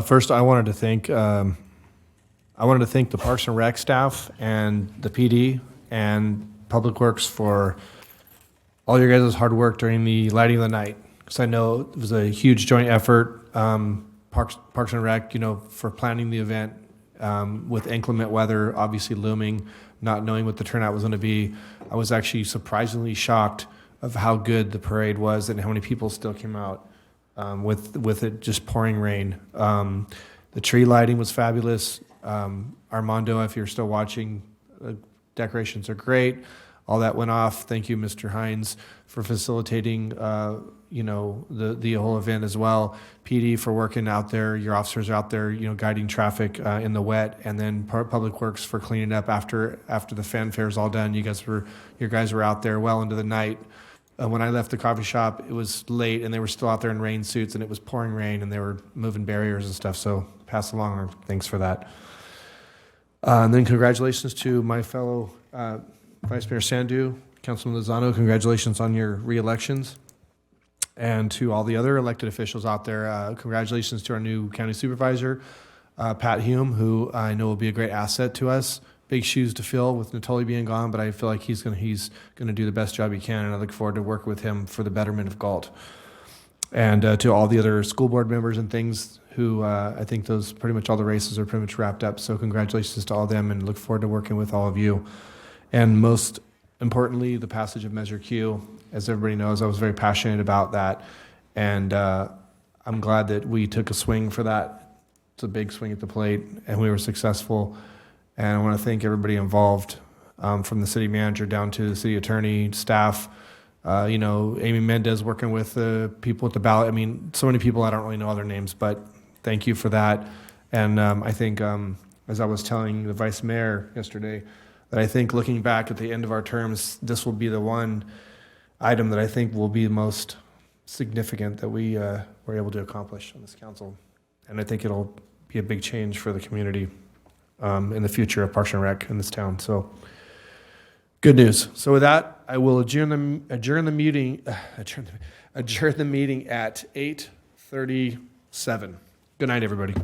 First, I wanted to thank the Parks and Rec staff and the PD and Public Works for all your guys' hard work during the lighting of the night. Because I know it was a huge joint effort. Parks and Rec, for planning the event with inclement weather obviously looming, not knowing what the turnout was going to be. I was actually surprisingly shocked of how good the parade was and how many people still came out with it just pouring rain. The tree lighting was fabulous. Armando, if you're still watching, decorations are great. All that went off. Thank you, Mr. Hines, for facilitating the whole event as well. PD for working out there. Your officers are out there, guiding traffic in the wet, and then Public Works for cleaning up after the fanfare is all done. Your guys were out there well into the night. When I left the coffee shop, it was late, and they were still out there in rain suits, and it was pouring rain, and they were moving barriers and stuff. So pass along our thanks for that. And then congratulations to my fellow Vice Mayor Sandu, Councilman Lozano. Congratulations on your re-elections. And to all the other elected officials out there, congratulations to our new county supervisor, Pat Hume, who I know will be a great asset to us. Big shoes to fill with Natoli being gone, but I feel like he's going to do the best job he can, and I look forward to working with him for the betterment of Galt. And to all the other school board members and things who I think those pretty much all the races are pretty much wrapped up. So congratulations to all of them, and look forward to working with all of you. And most importantly, the passage of Measure Q. As everybody knows, I was very passionate about that, and I'm glad that we took a swing for that. It's a big swing at the plate, and we were successful. And I want to thank everybody involved, from the city manager down to the city attorney, staff, Amy Mendez working with the people at the ballot. I mean, so many people, I don't really know other names, but thank you for that. And I think, as I was telling the vice mayor yesterday, that I think, looking back at the end of our terms, this will be the one item that I think will be the most significant that we were able to accomplish on this council. And I think it'll be a big change for the community in the future of Parks and Rec in this town. So good news. So with that, I will adjourn the meeting at 8:37. Good night, everybody.